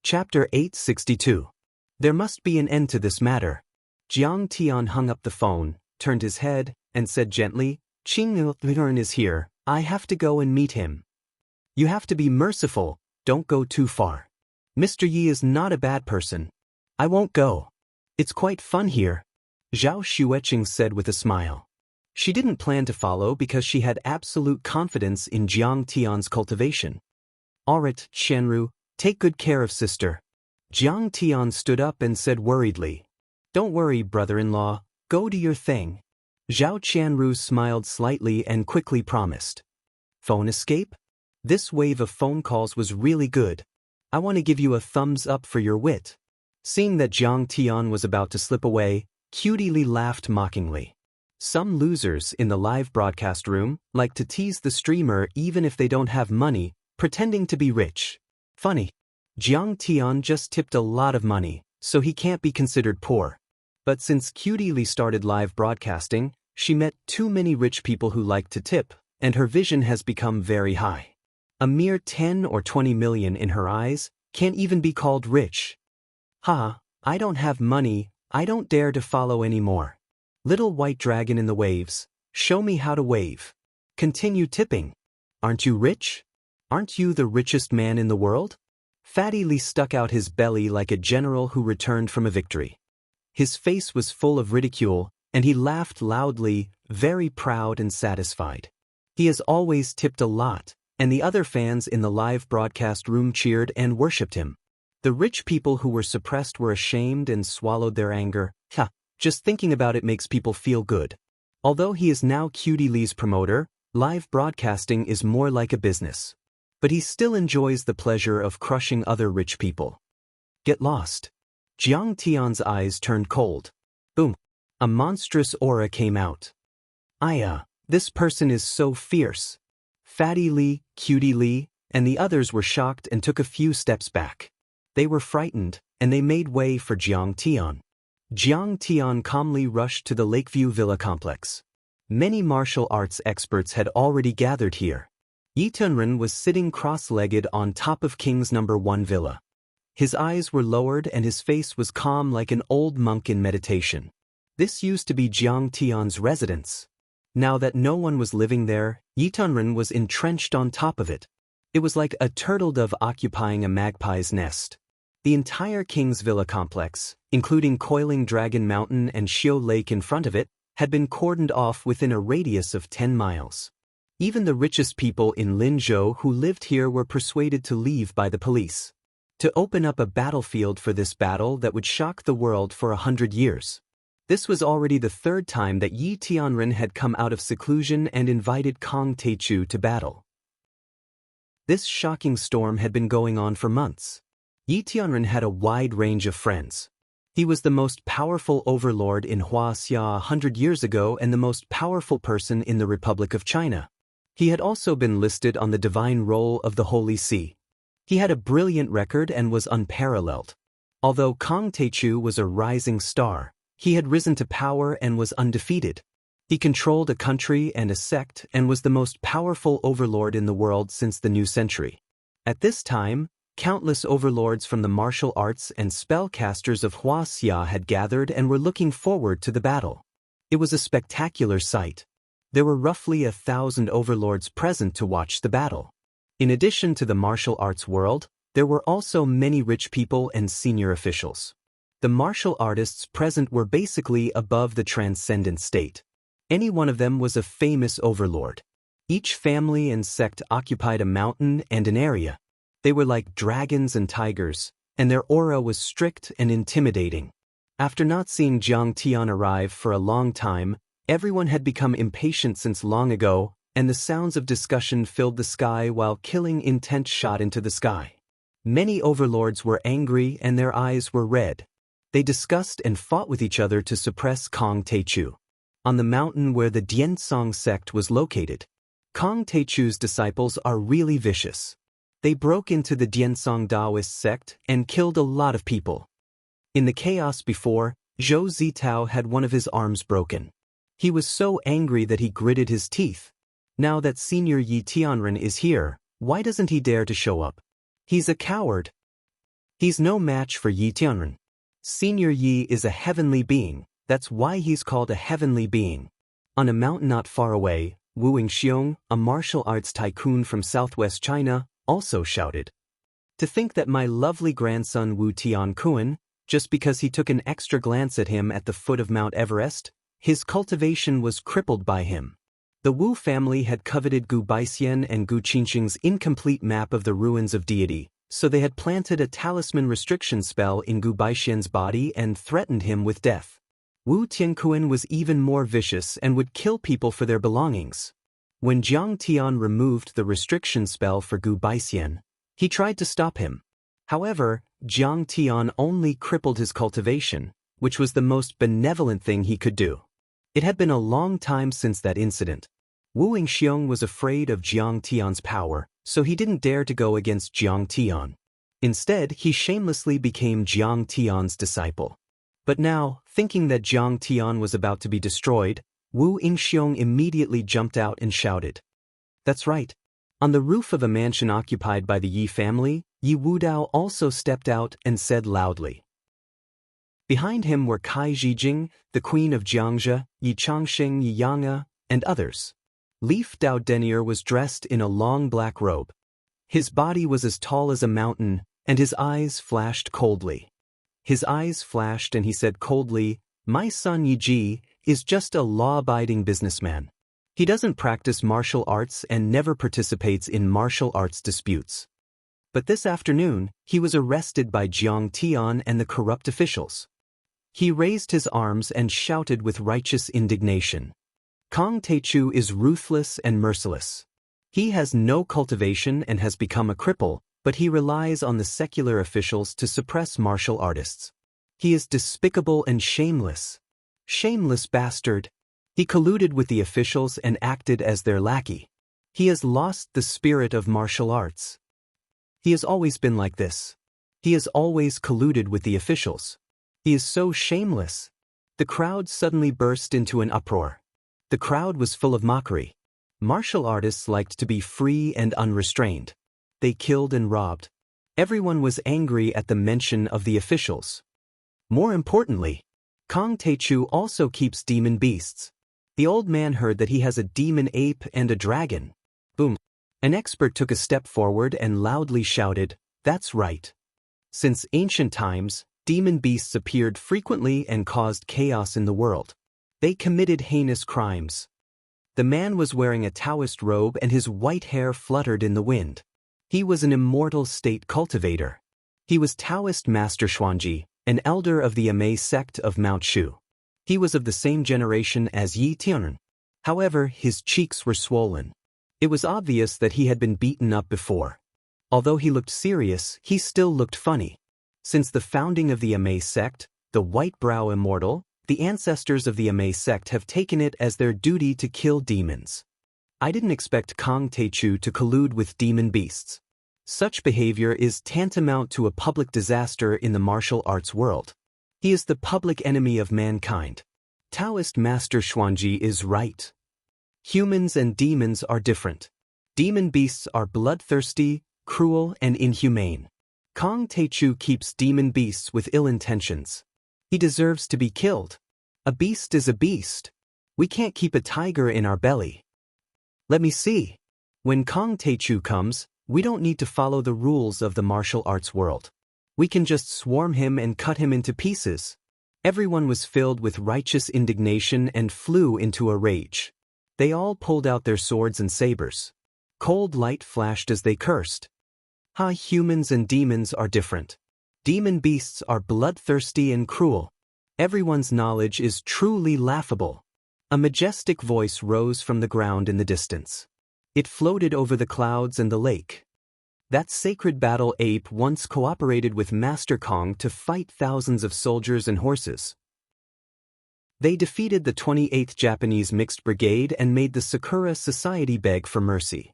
Chapter 862. There must be an end to this matter. Jiang Tian hung up the phone, turned his head, and said gently, "Qing Liren is here, I have to go and meet him." "You have to be merciful, don't go too far. Mr. Yi is not a bad person. I won't go. It's quite fun here," Zhao Xueqing said with a smile. She didn't plan to follow because she had absolute confidence in Jiang Tian's cultivation. "Alright, Shenru, take good care of sister." Jiang Tian stood up and said worriedly, "Don't worry, brother-in-law, go do your thing." Zhao Qianru smiled slightly and quickly promised. "Phone escape? This wave of phone calls was really good. I want to give you a thumbs up for your wit." Seeing that Jiang Tian was about to slip away, Cutie Li laughed mockingly. Some losers in the live broadcast room like to tease the streamer even if they don't have money, pretending to be rich. Funny. Jiang Tian just tipped a lot of money, so he can't be considered poor. But since Cutie Li started live broadcasting, she met too many rich people who like to tip, and her vision has become very high. A mere 10 or 20 million in her eyes can't even be called rich. "Ha, I don't have money, I don't dare to follow anymore. Little white dragon in the waves, show me how to wave. Continue tipping. Aren't you rich? Aren't you the richest man in the world?" Fatty Li stuck out his belly like a general who returned from a victory. His face was full of ridicule, and he laughed loudly, very proud and satisfied. He has always tipped a lot, and the other fans in the live broadcast room cheered and worshipped him. The rich people who were suppressed were ashamed and swallowed their anger. Just thinking about it makes people feel good. Although he is now Cutie Li's promoter, live broadcasting is more like a business. But he still enjoys the pleasure of crushing other rich people. Get lost. Jiang Tian's eyes turned cold. Boom. A monstrous aura came out. This person is so fierce. Fatty Li, Cutie Li, and the others were shocked and took a few steps back. They were frightened, and they made way for Jiang Tian. Jiang Tian calmly rushed to the Lakeview Villa complex. Many martial arts experts had already gathered here. Yi Tunren was sitting cross-legged on top of King's No. 1 villa. His eyes were lowered and his face was calm like an old monk in meditation. This used to be Jiang Tian's residence. Now that no one was living there, Yi Tunren was entrenched on top of it. It was like a turtle dove occupying a magpie's nest. The entire King's Villa complex, including Coiling Dragon Mountain and Xiu Lake in front of it, had been cordoned off within a radius of 10 miles. Even the richest people in Linzhou who lived here were persuaded to leave by the police. To open up a battlefield for this battle that would shock the world for 100 years. This was already the third time that Yi Tianren had come out of seclusion and invited Kong Teichu to battle. This shocking storm had been going on for months. Yi Tianren had a wide range of friends. He was the most powerful overlord in Huaxia 100 years ago and the most powerful person in the Republic of China. He had also been listed on the divine roll of the Holy See. He had a brilliant record and was unparalleled. Although Kong Teichu was a rising star, he had risen to power and was undefeated. He controlled a country and a sect and was the most powerful overlord in the world since the new century. At this time, countless overlords from the martial arts and spellcasters of Huaxia had gathered and were looking forward to the battle. It was a spectacular sight. There were roughly 1,000 overlords present to watch the battle. In addition to the martial arts world, there were also many rich people and senior officials. The martial artists present were basically above the transcendent state. Any one of them was a famous overlord. Each family and sect occupied a mountain and an area. They were like dragons and tigers, and their aura was strict and intimidating. After not seeing Jiang Tian arrive for a long time, everyone had become impatient since long ago, and the sounds of discussion filled the sky while killing intent shot into the sky. Many overlords were angry and their eyes were red. They discussed and fought with each other to suppress Kong Teichu. On the mountain where the Diansong sect was located, Kong Teichu's disciples are really vicious. They broke into the Diansong Taoist sect and killed a lot of people. In the chaos before, Zhou Zitao had one of his arms broken. He was so angry that he gritted his teeth. Now that Senior Yi Tianren is here, why doesn't he dare to show up? He's a coward. He's no match for Yi Tianren. Senior Yi is a heavenly being, that's why he's called a heavenly being. On a mountain not far away, Wu Yingxiong, a martial arts tycoon from southwest China, also shouted. To think that my lovely grandson Wu Tiankuan, just because he took an extra glance at him at the foot of Mount Everest, his cultivation was crippled by him. The Wu family had coveted Gu Baixian and Gu Qingxing's incomplete map of the ruins of deity, so they had planted a talisman restriction spell in Gu Baixian's body and threatened him with death. Wu Tiankuan was even more vicious and would kill people for their belongings. When Jiang Tian removed the restriction spell for Gu Baixian, he tried to stop him. However, Jiang Tian only crippled his cultivation, which was the most benevolent thing he could do. It had been a long time since that incident. Wu Yingxiong was afraid of Jiang Tian's power, so he didn't dare to go against Jiang Tian. Instead, he shamelessly became Jiang Tian's disciple. But now, thinking that Jiang Tian was about to be destroyed, Wu Yingxiong immediately jumped out and shouted. That's right. On the roof of a mansion occupied by the Yi family, Yi Wudao also stepped out and said loudly. Behind him were Kai Zhijing, the queen of Jiangzhe, Yi Changxing, Yi Yang'e, and others. Leaf Dao Denier was dressed in a long black robe. His body was as tall as a mountain, and his eyes flashed coldly. His eyes flashed and he said coldly, "My son Yi Ji is just a law-abiding businessman. He doesn't practice martial arts and never participates in martial arts disputes." But this afternoon, he was arrested by Jiang Tian and the corrupt officials. He raised his arms and shouted with righteous indignation. Kong Teichu is ruthless and merciless. He has no cultivation and has become a cripple, but he relies on the secular officials to suppress martial artists. He is despicable and shameless. Shameless bastard. He colluded with the officials and acted as their lackey. He has lost the spirit of martial arts. He has always been like this. He has always colluded with the officials. He is so shameless. The crowd suddenly burst into an uproar. The crowd was full of mockery. Martial artists liked to be free and unrestrained. They killed and robbed. Everyone was angry at the mention of the officials. More importantly, Kong Teichu also keeps demon beasts. The old man heard that he has a demon ape and a dragon. Boom. An expert took a step forward and loudly shouted, "That's right." Since ancient times, demon beasts appeared frequently and caused chaos in the world. They committed heinous crimes. The man was wearing a Taoist robe and his white hair fluttered in the wind. He was an immortal state cultivator. He was Taoist Master Xuanji, an elder of the Amei sect of Mount Shu. He was of the same generation as Yi Tianren. However, his cheeks were swollen. It was obvious that he had been beaten up before. Although he looked serious, he still looked funny. Since the founding of the Amei sect, the White Brow Immortal, the ancestors of the Amei sect have taken it as their duty to kill demons. I didn't expect Kong Teichu to collude with demon beasts. Such behavior is tantamount to a public disaster in the martial arts world. He is the public enemy of mankind. Taoist Master Xuanji is right. Humans and demons are different. Demon beasts are bloodthirsty, cruel, and inhumane. Kong Teichu keeps demon beasts with ill intentions. He deserves to be killed. A beast is a beast. We can't keep a tiger in our belly. Let me see. When Kong Teichu comes, we don't need to follow the rules of the martial arts world. We can just swarm him and cut him into pieces. Everyone was filled with righteous indignation and flew into a rage. They all pulled out their swords and sabers. Cold light flashed as they cursed. Humans and demons are different. Demon beasts are bloodthirsty and cruel. Everyone's knowledge is truly laughable. A majestic voice rose from the ground in the distance. It floated over the clouds and the lake. That sacred battle ape once cooperated with Master Kong to fight thousands of soldiers and horses. They defeated the 28th Japanese Mixed Brigade and made the Sakura Society beg for mercy.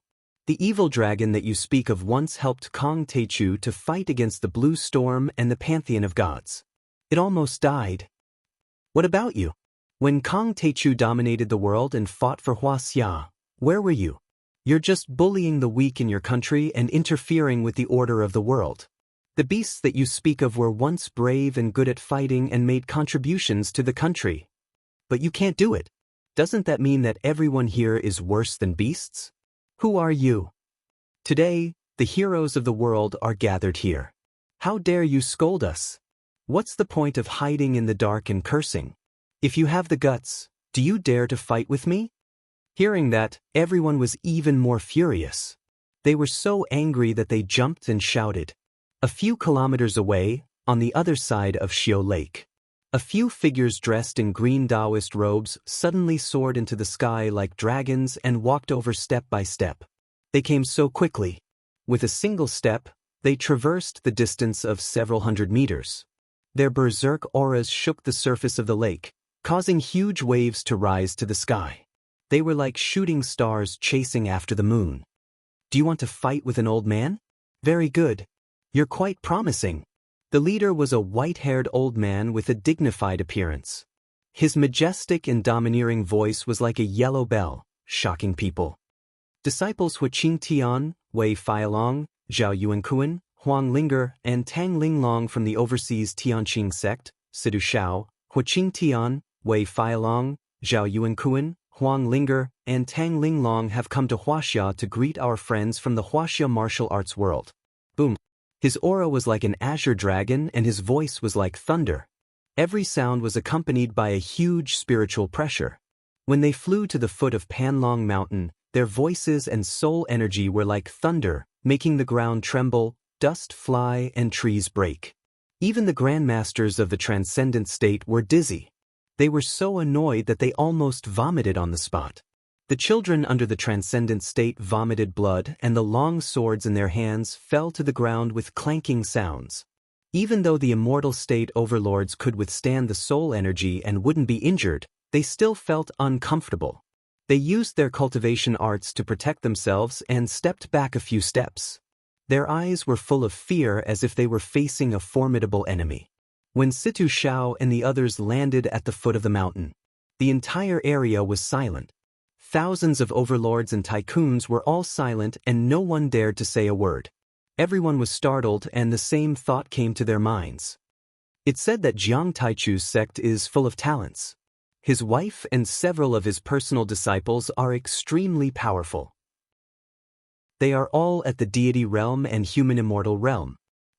The evil dragon that you speak of once helped Kong Teichu to fight against the Blue Storm and the Pantheon of Gods. It almost died. What about you? When Kong Teichu dominated the world and fought for Huaxia, where were you? You're just bullying the weak in your country and interfering with the order of the world. The beasts that you speak of were once brave and good at fighting and made contributions to the country. But you can't do it. Doesn't that mean that everyone here is worse than beasts? Who are you? Today, the heroes of the world are gathered here. How dare you scold us? What's the point of hiding in the dark and cursing? If you have the guts, do you dare to fight with me? Hearing that, everyone was even more furious. They were so angry that they jumped and shouted. A few kilometers away, on the other side of Xiu Lake, a few figures dressed in green Taoist robes suddenly soared into the sky like dragons and walked over step by step. They came so quickly. With a single step, they traversed the distance of several hundred meters. Their berserk auras shook the surface of the lake, causing huge waves to rise to the sky. They were like shooting stars chasing after the moon. Do you want to fight with an old man? Very good. You're quite promising. The leader was a white-haired old man with a dignified appearance. His majestic and domineering voice was like a yellow bell, shocking people. Disciples Huaqing Tian, Wei Feilong, Zhao Yuankun, Huang Linger, and Tang Linglong from the overseas Tianqing sect, Sidu Shao, Huaqing Tian, Wei Feilong, Zhao Yuankun, Huang Linger, and Tang Linglong have come to Huaxia to greet our friends from the Huaxia martial arts world. Boom. His aura was like an azure dragon and his voice was like thunder. Every sound was accompanied by a huge spiritual pressure. When they flew to the foot of Panlong Mountain, their voices and soul energy were like thunder, making the ground tremble, dust fly, and trees break. Even the grandmasters of the transcendent state were dizzy. They were so annoyed that they almost vomited on the spot. The children under the transcendent state vomited blood, and the long swords in their hands fell to the ground with clanking sounds. Even though the immortal state overlords could withstand the soul energy and wouldn't be injured, they still felt uncomfortable. They used their cultivation arts to protect themselves and stepped back a few steps. Their eyes were full of fear as if they were facing a formidable enemy. When Situ Shao and the others landed at the foot of the mountain, the entire area was silent. Thousands of overlords and tycoons were all silent and no one dared to say a word. Everyone was startled and the same thought came to their minds. It's said that Jiang Taichu's sect is full of talents. His wife and several of his personal disciples are extremely powerful. They are all at the deity realm and human immortal realm.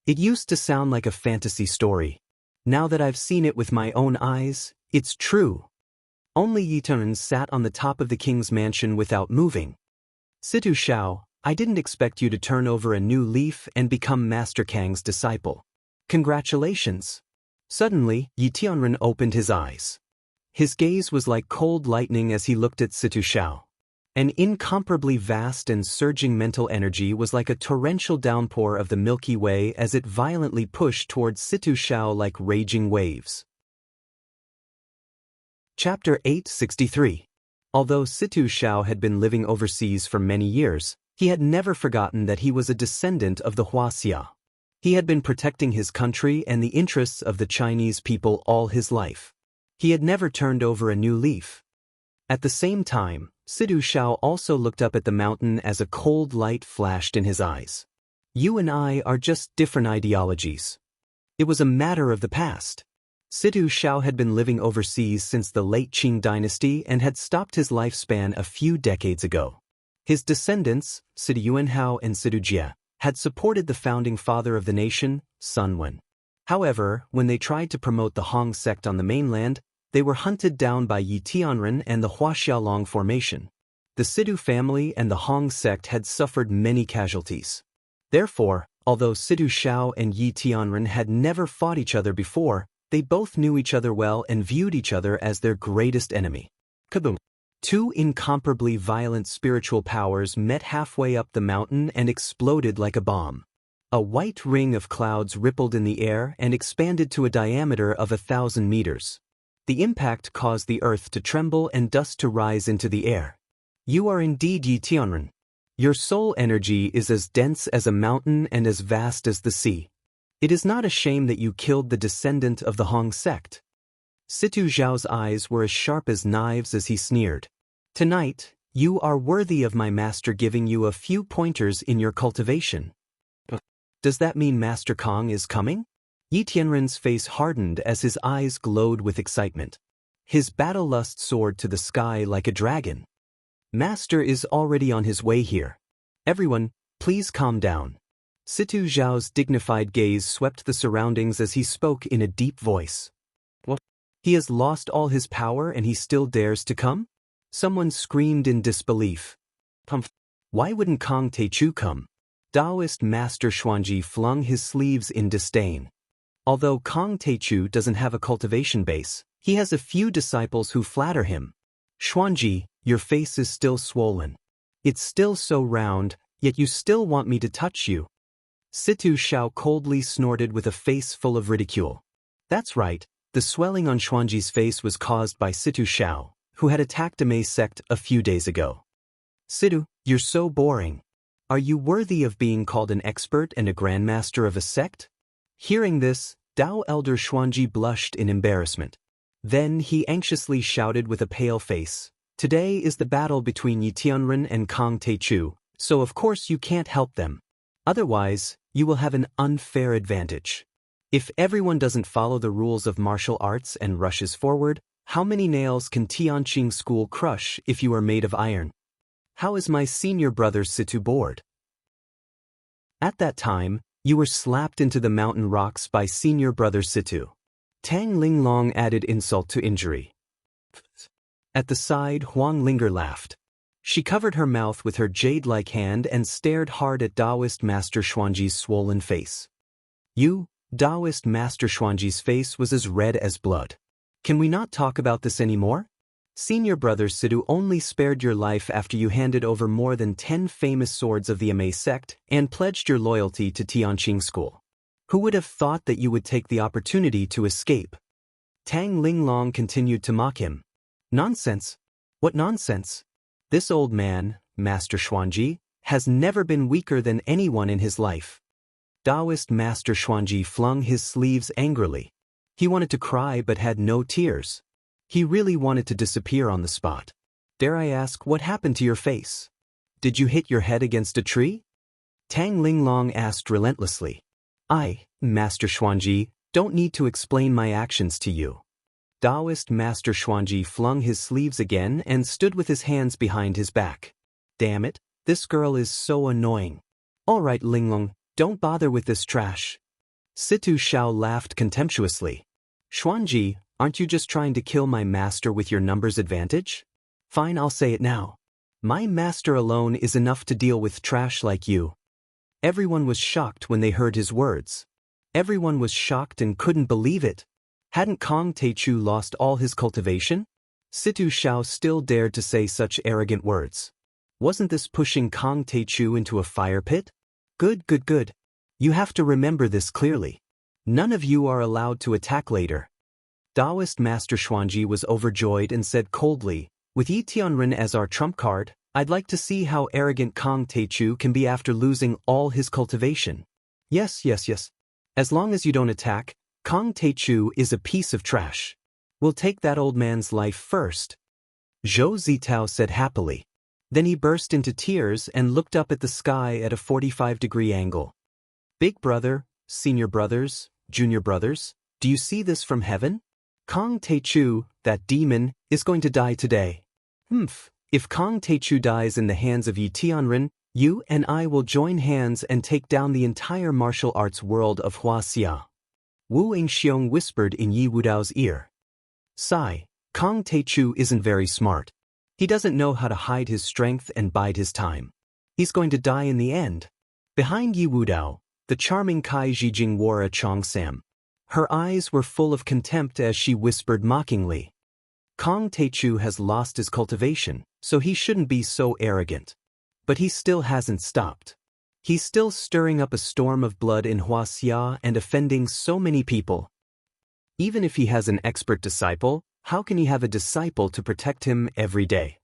It used to sound like a fantasy story. Now that I've seen it with my own eyes, it's true. Only Yiturn sat on the top of the king's mansion without moving. Situ Shao, I didn't expect you to turn over a new leaf and become Master Kang's disciple. Congratulations. Suddenly, Yiturn opened his eyes. His gaze was like cold lightning as he looked at Situ Shao. An incomparably vast and surging mental energy was like a torrential downpour of the Milky Way as it violently pushed towards Situ Shao like raging waves. Chapter 863. Although Situ Shao had been living overseas for many years, he had never forgotten that he was a descendant of the Huaxia. He had been protecting his country and the interests of the Chinese people all his life. He had never turned over a new leaf. At the same time, Situ Shao also looked up at the mountain as a cold light flashed in his eyes. You and I are just different ideologies. It was a matter of the past. Situ Shao had been living overseas since the late Qing dynasty and had stopped his lifespan a few decades ago. His descendants, Situ Yuanhao and Situ Jie, had supported the founding father of the nation, Sun Wen. However, when they tried to promote the Hong sect on the mainland, they were hunted down by Yi Tianren and the Huaxialong formation. The Situ family and the Hong sect had suffered many casualties. Therefore, although Situ Shao and Yi Tianren had never fought each other before, they both knew each other well and viewed each other as their greatest enemy. Kaboom! Two incomparably violent spiritual powers met halfway up the mountain and exploded like a bomb. A white ring of clouds rippled in the air and expanded to a diameter of 1,000 meters. The impact caused the earth to tremble and dust to rise into the air. You are indeed Yi Tianren. Your soul energy is as dense as a mountain and as vast as the sea. It is not a shame that you killed the descendant of the Hong sect. Situ Zhao's eyes were as sharp as knives as he sneered. Tonight, you are worthy of my master giving you a few pointers in your cultivation. Does that mean Master Kong is coming? Yi Tianren's face hardened as his eyes glowed with excitement. His battle lust soared to the sky like a dragon. Master is already on his way here. Everyone, please calm down. Situ Zhao's dignified gaze swept the surroundings as he spoke in a deep voice. What? He has lost all his power and he still dares to come? Someone screamed in disbelief. Why wouldn't Kong Teichu come? Taoist Master Xuanji flung his sleeves in disdain. Although Kong Teichu doesn't have a cultivation base, he has a few disciples who flatter him. Xuanji, your face is still swollen. It's still so round, yet you still want me to touch you. Situ Xiao coldly snorted with a face full of ridicule. That's right, the swelling on Xuanji's face was caused by Situ Xiao, who had attacked a Mei sect a few days ago. Situ, you're so boring. Are you worthy of being called an expert and a grandmaster of a sect? Hearing this, Dao Elder Xuanji blushed in embarrassment. Then he anxiously shouted with a pale face, Today is the battle between Yi Tianren and Kong Teichu, so of course you can't help them. Otherwise, you will have an unfair advantage. If everyone doesn't follow the rules of martial arts and rushes forward, how many nails can Tianqing School crush if you are made of iron? How is my senior brother Situ bored? At that time, you were slapped into the mountain rocks by senior brother Situ. Tang Linglong added insult to injury. At the side, Huang Linger laughed. She covered her mouth with her jade-like hand and stared hard at Taoist Master Xuanji's swollen face. Taoist Master Xuanji's face was as red as blood. Can we not talk about this anymore? Senior brother Situ only spared your life after you handed over more than 10 famous swords of the Amei sect and pledged your loyalty to Tianqing School. Who would have thought that you would take the opportunity to escape? Tang Linglong continued to mock him. Nonsense. What nonsense? This old man, Master Xuanji, has never been weaker than anyone in his life. Taoist Master Xuanji flung his sleeves angrily. He wanted to cry but had no tears. He really wanted to disappear on the spot. Dare I ask, what happened to your face? Did you hit your head against a tree? Tang Linglong asked relentlessly. I, Master Xuanji, don't need to explain my actions to you. Taoist Master Xuanji flung his sleeves again and stood with his hands behind his back. Damn it, this girl is so annoying. All right, Linglong, don't bother with this trash. Situ Xiao laughed contemptuously. Xuanji, aren't you just trying to kill my master with your numbers advantage? Fine, I'll say it now. My master alone is enough to deal with trash like you. Everyone was shocked when they heard his words. Everyone was shocked and couldn't believe it. Hadn't Kong Teichu lost all his cultivation? Situ Xiao still dared to say such arrogant words. Wasn't this pushing Kong Teichu into a fire pit? Good. You have to remember this clearly. None of you are allowed to attack later. Taoist Master Xuanji was overjoyed and said coldly, with Yi Tianren as our trump card, I'd like to see how arrogant Kong Teichu can be after losing all his cultivation. Yes. As long as you don't attack, Kong Teichu is a piece of trash. We'll take that old man's life first. Zhou Zitao said happily. Then he burst into tears and looked up at the sky at a 45-degree angle. Big brother, senior brothers, junior brothers, do you see this from heaven? Kong Teichu, that demon, is going to die today. If Kong Teichu dies in the hands of Yi Tianren, you and I will join hands and take down the entire martial arts world of Huaxia. Wu Yingxiong whispered in Yi Wudao's ear. Sigh, Kong Teichu isn't very smart. He doesn't know how to hide his strength and bide his time. He's going to die in the end. Behind Yi Wudao, the charming Kai Zhijing wore a Chongsam. Her eyes were full of contempt as she whispered mockingly. Kong Teichu has lost his cultivation, so he shouldn't be so arrogant. But he still hasn't stopped. He's still stirring up a storm of blood in Huaxia and offending so many people. Even if he has an expert disciple, how can he have a disciple to protect him every day?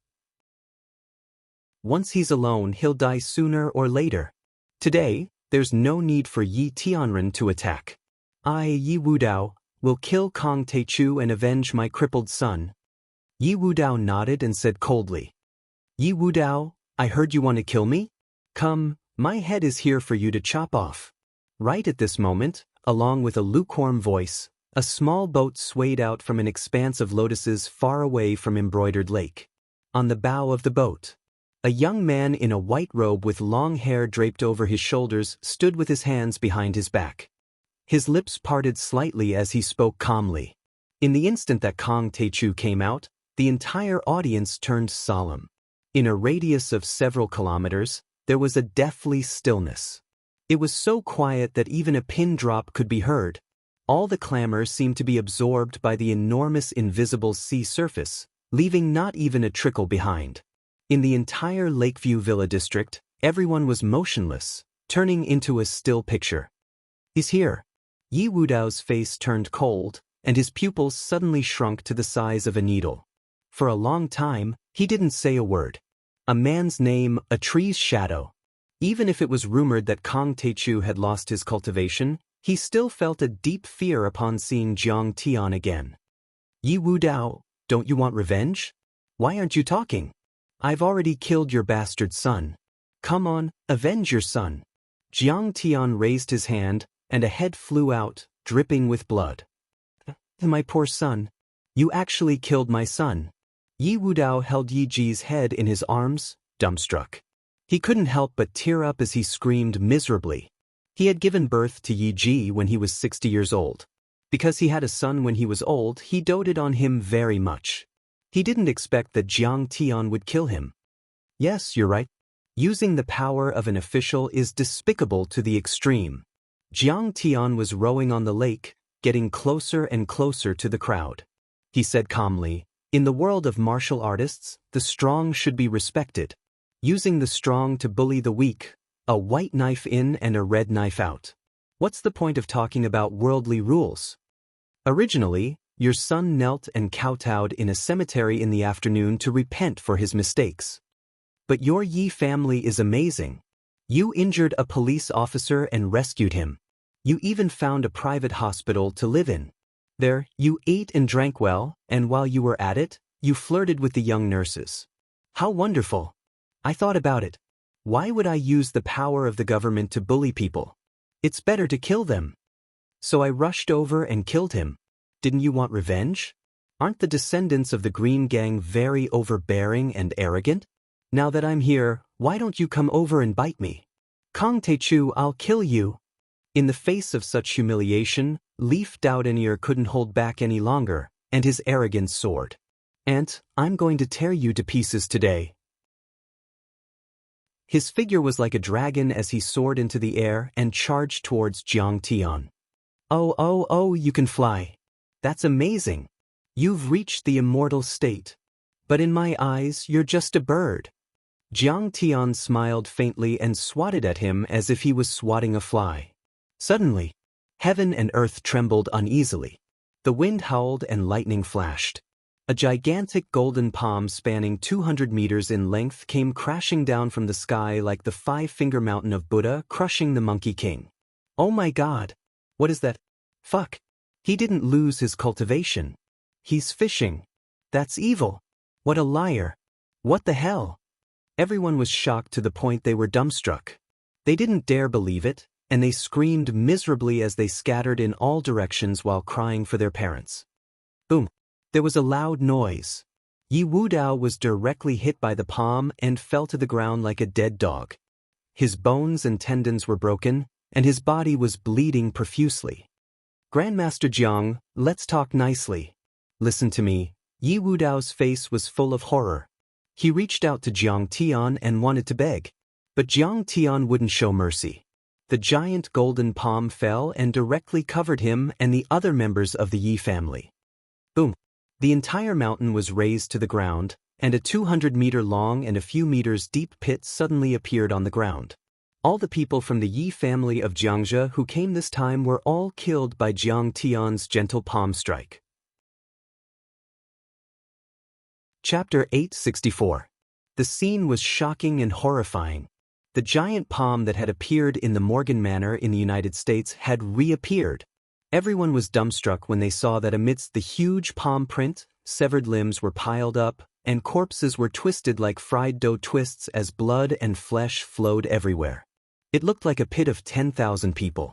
Once he's alone, he'll die sooner or later. Today, there's no need for Yi Tianren to attack. I, Yi Wudao, will kill Kong Teichu and avenge my crippled son. Yi Wudao nodded and said coldly. Yi Wudao, I heard you want to kill me? Come, my head is here for you to chop off. Right at this moment, along with a lukewarm voice, a small boat swayed out from an expanse of lotuses far away from embroidered lake. On the bow of the boat, a young man in a white robe with long hair draped over his shoulders stood with his hands behind his back. His lips parted slightly as he spoke calmly. In the instant that Kong Taechu came out, the entire audience turned solemn. In a radius of several kilometers, there was a deathly stillness. It was so quiet that even a pin drop could be heard. All the clamor seemed to be absorbed by the enormous invisible sea surface, leaving not even a trickle behind. In the entire Lakeview Villa district, everyone was motionless, turning into a still picture. "He's here." Yi Wudao's face turned cold, and his pupils suddenly shrunk to the size of a needle. For a long time, he didn't say a word. A man's name, a tree's shadow. Even if it was rumored that Kong Taechu had lost his cultivation, he still felt a deep fear upon seeing Jiang Tian again. "Yi Wudao, don't you want revenge? Why aren't you talking? I've already killed your bastard son. Come on, avenge your son." Jiang Tian raised his hand, and a head flew out, dripping with blood. "My poor son. You actually killed my son." Yi Wudao held Yi Ji's head in his arms, dumbstruck. He couldn't help but tear up as he screamed miserably. He had given birth to Yi Ji when he was 60 years old. Because he had a son when he was old, he doted on him very much. He didn't expect that Jiang Tian would kill him. Yes, you're right. Using the power of an official is despicable to the extreme. Jiang Tian was rowing on the lake, getting closer and closer to the crowd. He said calmly, "In the world of martial artists, the strong should be respected. Using the strong to bully the weak, a white knife in and a red knife out. What's the point of talking about worldly rules? Originally, your son knelt and kowtowed in a cemetery in the afternoon to repent for his mistakes. But your Yi family is amazing. You injured a police officer and rescued him. You even found a private hospital to live in. There, you ate and drank well, and while you were at it, you flirted with the young nurses. How wonderful! I thought about it. Why would I use the power of the government to bully people? It's better to kill them. So I rushed over and killed him. Didn't you want revenge? Aren't the descendants of the Green Gang very overbearing and arrogant? Now that I'm here, why don't you come over and bite me? Kong Taechu, I'll kill you." In the face of such humiliation, Leaf Doudenier couldn't hold back any longer, and his arrogance soared. "Aunt, I'm going to tear you to pieces today." His figure was like a dragon as he soared into the air and charged towards Jiang Tian. Oh, you can fly. That's amazing. You've reached the immortal state. But in my eyes, you're just a bird." Jiang Tian smiled faintly and swatted at him as if he was swatting a fly. Suddenly, heaven and earth trembled uneasily. The wind howled and lightning flashed. A gigantic golden palm spanning 200 meters in length came crashing down from the sky like the five-finger mountain of Buddha crushing the Monkey King. Oh my God! What is that? Fuck! He didn't lose his cultivation. He's fishing. That's evil. What a liar. What the hell? Everyone was shocked to the point they were dumbstruck. They didn't dare believe it, and they screamed miserably as they scattered in all directions while crying for their parents. Boom! There was a loud noise. Yi Wudao was directly hit by the palm and fell to the ground like a dead dog. His bones and tendons were broken, and his body was bleeding profusely. "Grandmaster Jiang, let's talk nicely. Listen to me." Yi Wudao's face was full of horror. He reached out to Jiang Tian and wanted to beg. But Jiang Tian wouldn't show mercy. The giant golden palm fell and directly covered him and the other members of the Yi family. Boom! The entire mountain was razed to the ground, and a 200-meter-long and a few meters deep pit suddenly appeared on the ground. All the people from the Yi family of Jiangzhe who came this time were all killed by Jiang Tian's gentle palm strike. Chapter 864. The scene was shocking and horrifying. The giant palm that had appeared in the Morgan Manor in the United States had reappeared. Everyone was dumbstruck when they saw that amidst the huge palm print, severed limbs were piled up, and corpses were twisted like fried dough twists as blood and flesh flowed everywhere. It looked like a pit of 10,000 people.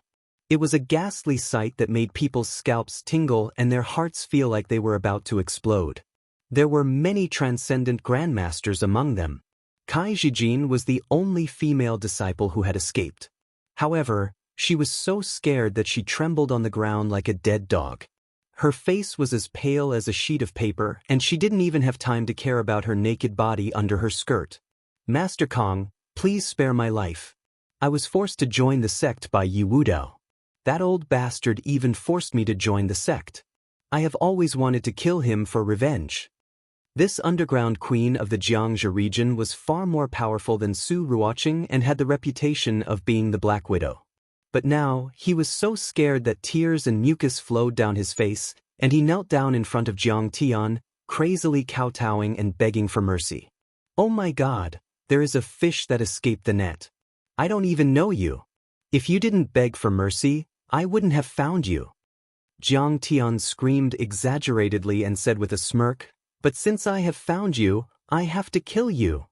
It was a ghastly sight that made people's scalps tingle and their hearts feel like they were about to explode. There were many transcendent grandmasters among them. Kai Jijin was the only female disciple who had escaped. However, she was so scared that she trembled on the ground like a dead dog. Her face was as pale as a sheet of paper, and she didn't even have time to care about her naked body under her skirt. Master Kong, please spare my life. I was forced to join the sect by Yi Wudao. That old bastard even forced me to join the sect. I have always wanted to kill him for revenge. This underground queen of the Jiangxia region was far more powerful than Su Ruoqing and had the reputation of being the Black Widow. But now, he was so scared that tears and mucus flowed down his face, and he knelt down in front of Jiang Tian, crazily kowtowing and begging for mercy. Oh my God, there is a fish that escaped the net. I don't even know you. If you didn't beg for mercy, I wouldn't have found you. Jiang Tian screamed exaggeratedly and said with a smirk, but since I have found you, I have to kill you.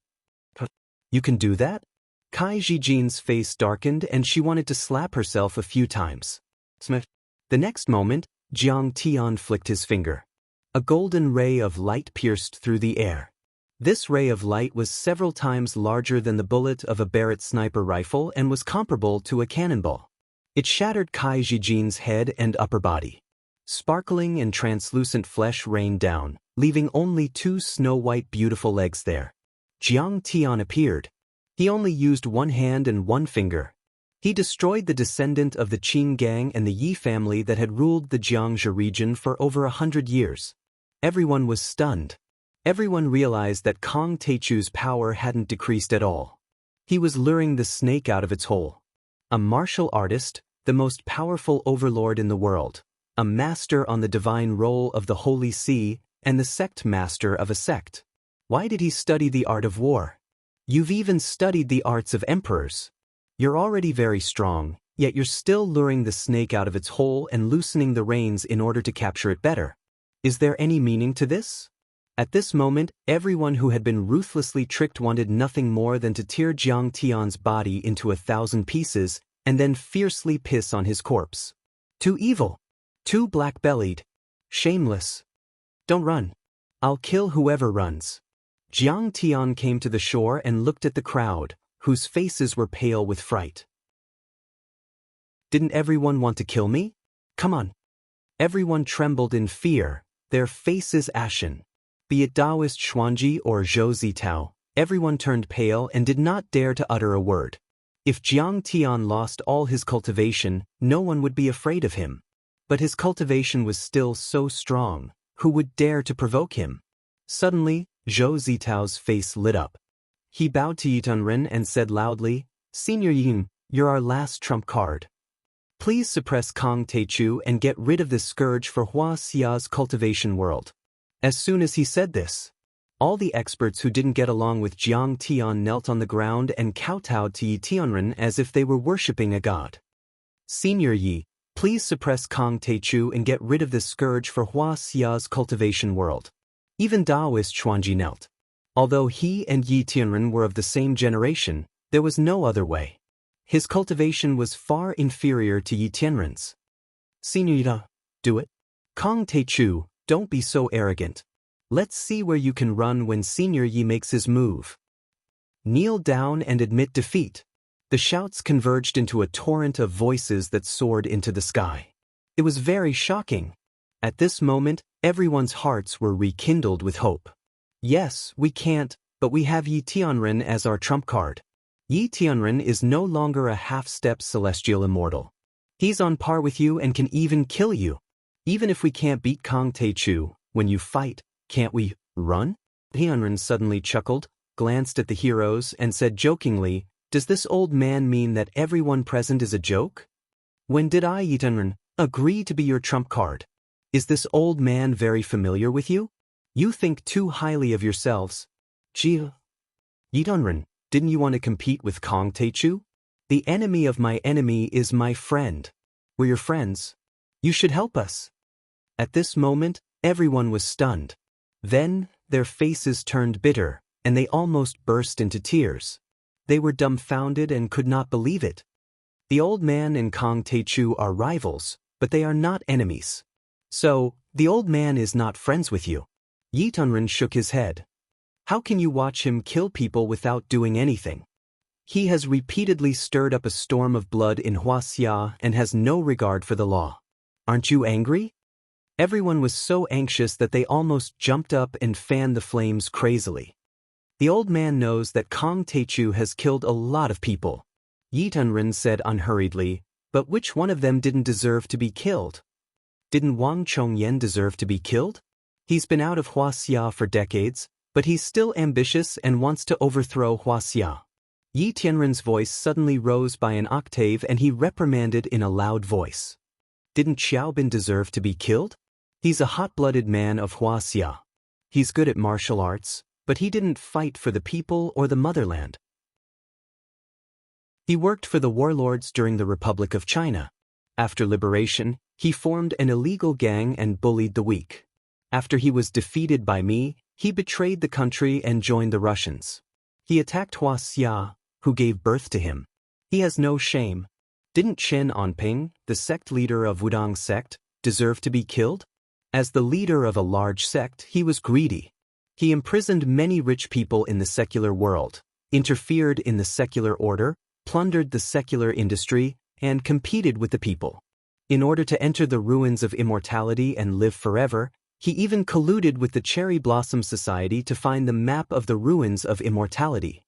You can do that? Kai Jijin's face darkened and she wanted to slap herself a few times. The next moment, Jiang Tian flicked his finger. A golden ray of light pierced through the air. This ray of light was several times larger than the bullet of a Barrett sniper rifle and was comparable to a cannonball. It shattered Kai Jijin's head and upper body. Sparkling and translucent flesh rained down, leaving only two snow-white beautiful legs there. Jiang Tian appeared. He only used one hand and one finger. He destroyed the descendant of the Qing gang and the Yi family that had ruled the Jiangxia region for over 100 years. Everyone was stunned. Everyone realized that Kong Teichu's power hadn't decreased at all. He was luring the snake out of its hole. A martial artist, the most powerful overlord in the world, a master on the divine roll of the Holy See, and the sect master of a sect. Why did he study the art of war? You've even studied the arts of emperors. You're already very strong, yet you're still luring the snake out of its hole and loosening the reins in order to capture it better. Is there any meaning to this? At this moment, everyone who had been ruthlessly tricked wanted nothing more than to tear Jiang Tian's body into 1,000 pieces and then fiercely piss on his corpse. Too evil. Too black-bellied. Shameless. Don't run. I'll kill whoever runs. Jiang Tian came to the shore and looked at the crowd, whose faces were pale with fright. Didn't everyone want to kill me? Come on. Everyone trembled in fear, their faces ashen. Be it Taoist Xuanji or Zhou Zitao, everyone turned pale and did not dare to utter a word. If Jiang Tian lost all his cultivation, no one would be afraid of him. But his cultivation was still so strong, who would dare to provoke him? Suddenly, Zhou Zitao's face lit up. He bowed to Yi Tunren and said loudly, Senior Yin, you're our last trump card. Please suppress Kong Teichu and get rid of this scourge for Hua Xia's cultivation world. As soon as he said this, all the experts who didn't get along with Jiang Tian knelt on the ground and kowtowed to Yi Tianren as if they were worshipping a god. Senior Yi, please suppress Kong Teichu and get rid of this scourge for Hua Xia's cultivation world. Even Taoist Xuanji knelt. Although he and Yi Tianren were of the same generation, there was no other way. His cultivation was far inferior to Yi Tianren's. Senior Yi, do it. Kong Teichu, don't be so arrogant. Let's see where you can run when Senior Yi makes his move. Kneel down and admit defeat. The shouts converged into a torrent of voices that soared into the sky. It was very shocking. At this moment, everyone's hearts were rekindled with hope. Yes, we can't, but we have Yi Tianren as our trump card. Yi Tianren is no longer a half-step celestial immortal. He's on par with you and can even kill you. Even if we can't beat Kong Teichu, when you fight, can't we run? Tianren suddenly chuckled, glanced at the heroes, and said jokingly, Does this old man mean that everyone present is a joke? When did I, Yi Tianren, agree to be your trump card? Is this old man very familiar with you? You think too highly of yourselves. Yi Tianren, didn't you want to compete with Kong Teichu? The enemy of my enemy is my friend. We're your friends. You should help us. At this moment, everyone was stunned. Then, their faces turned bitter, and they almost burst into tears. They were dumbfounded and could not believe it. The old man and Kong Taechu are rivals, but they are not enemies. So, the old man is not friends with you. Yi Tunren shook his head. How can you watch him kill people without doing anything? He has repeatedly stirred up a storm of blood in Huaxia and has no regard for the law. Aren't you angry? Everyone was so anxious that they almost jumped up and fanned the flames crazily. The old man knows that Kong Taechu has killed a lot of people. Yi Tunren said unhurriedly, but which one of them didn't deserve to be killed? Didn't Wang Chongyan deserve to be killed? He's been out of Huaxia for decades, but he's still ambitious and wants to overthrow Huaxia. Yi Tianren's voice suddenly rose by an octave and he reprimanded in a loud voice. Didn't Xiaobin deserve to be killed? He's a hot-blooded man of Huaxia. He's good at martial arts, but he didn't fight for the people or the motherland. He worked for the warlords during the Republic of China. After liberation, he formed an illegal gang and bullied the weak. After he was defeated by me, he betrayed the country and joined the Russians. He attacked Huaxia, who gave birth to him. He has no shame. Didn't Chen Onping, the sect leader of Wudang sect, deserve to be killed? As the leader of a large sect, he was greedy. He imprisoned many rich people in the secular world, interfered in the secular order, plundered the secular industry, and competed with the people. In order to enter the ruins of immortality and live forever, he even colluded with the Cherry Blossom Society to find the map of the ruins of immortality.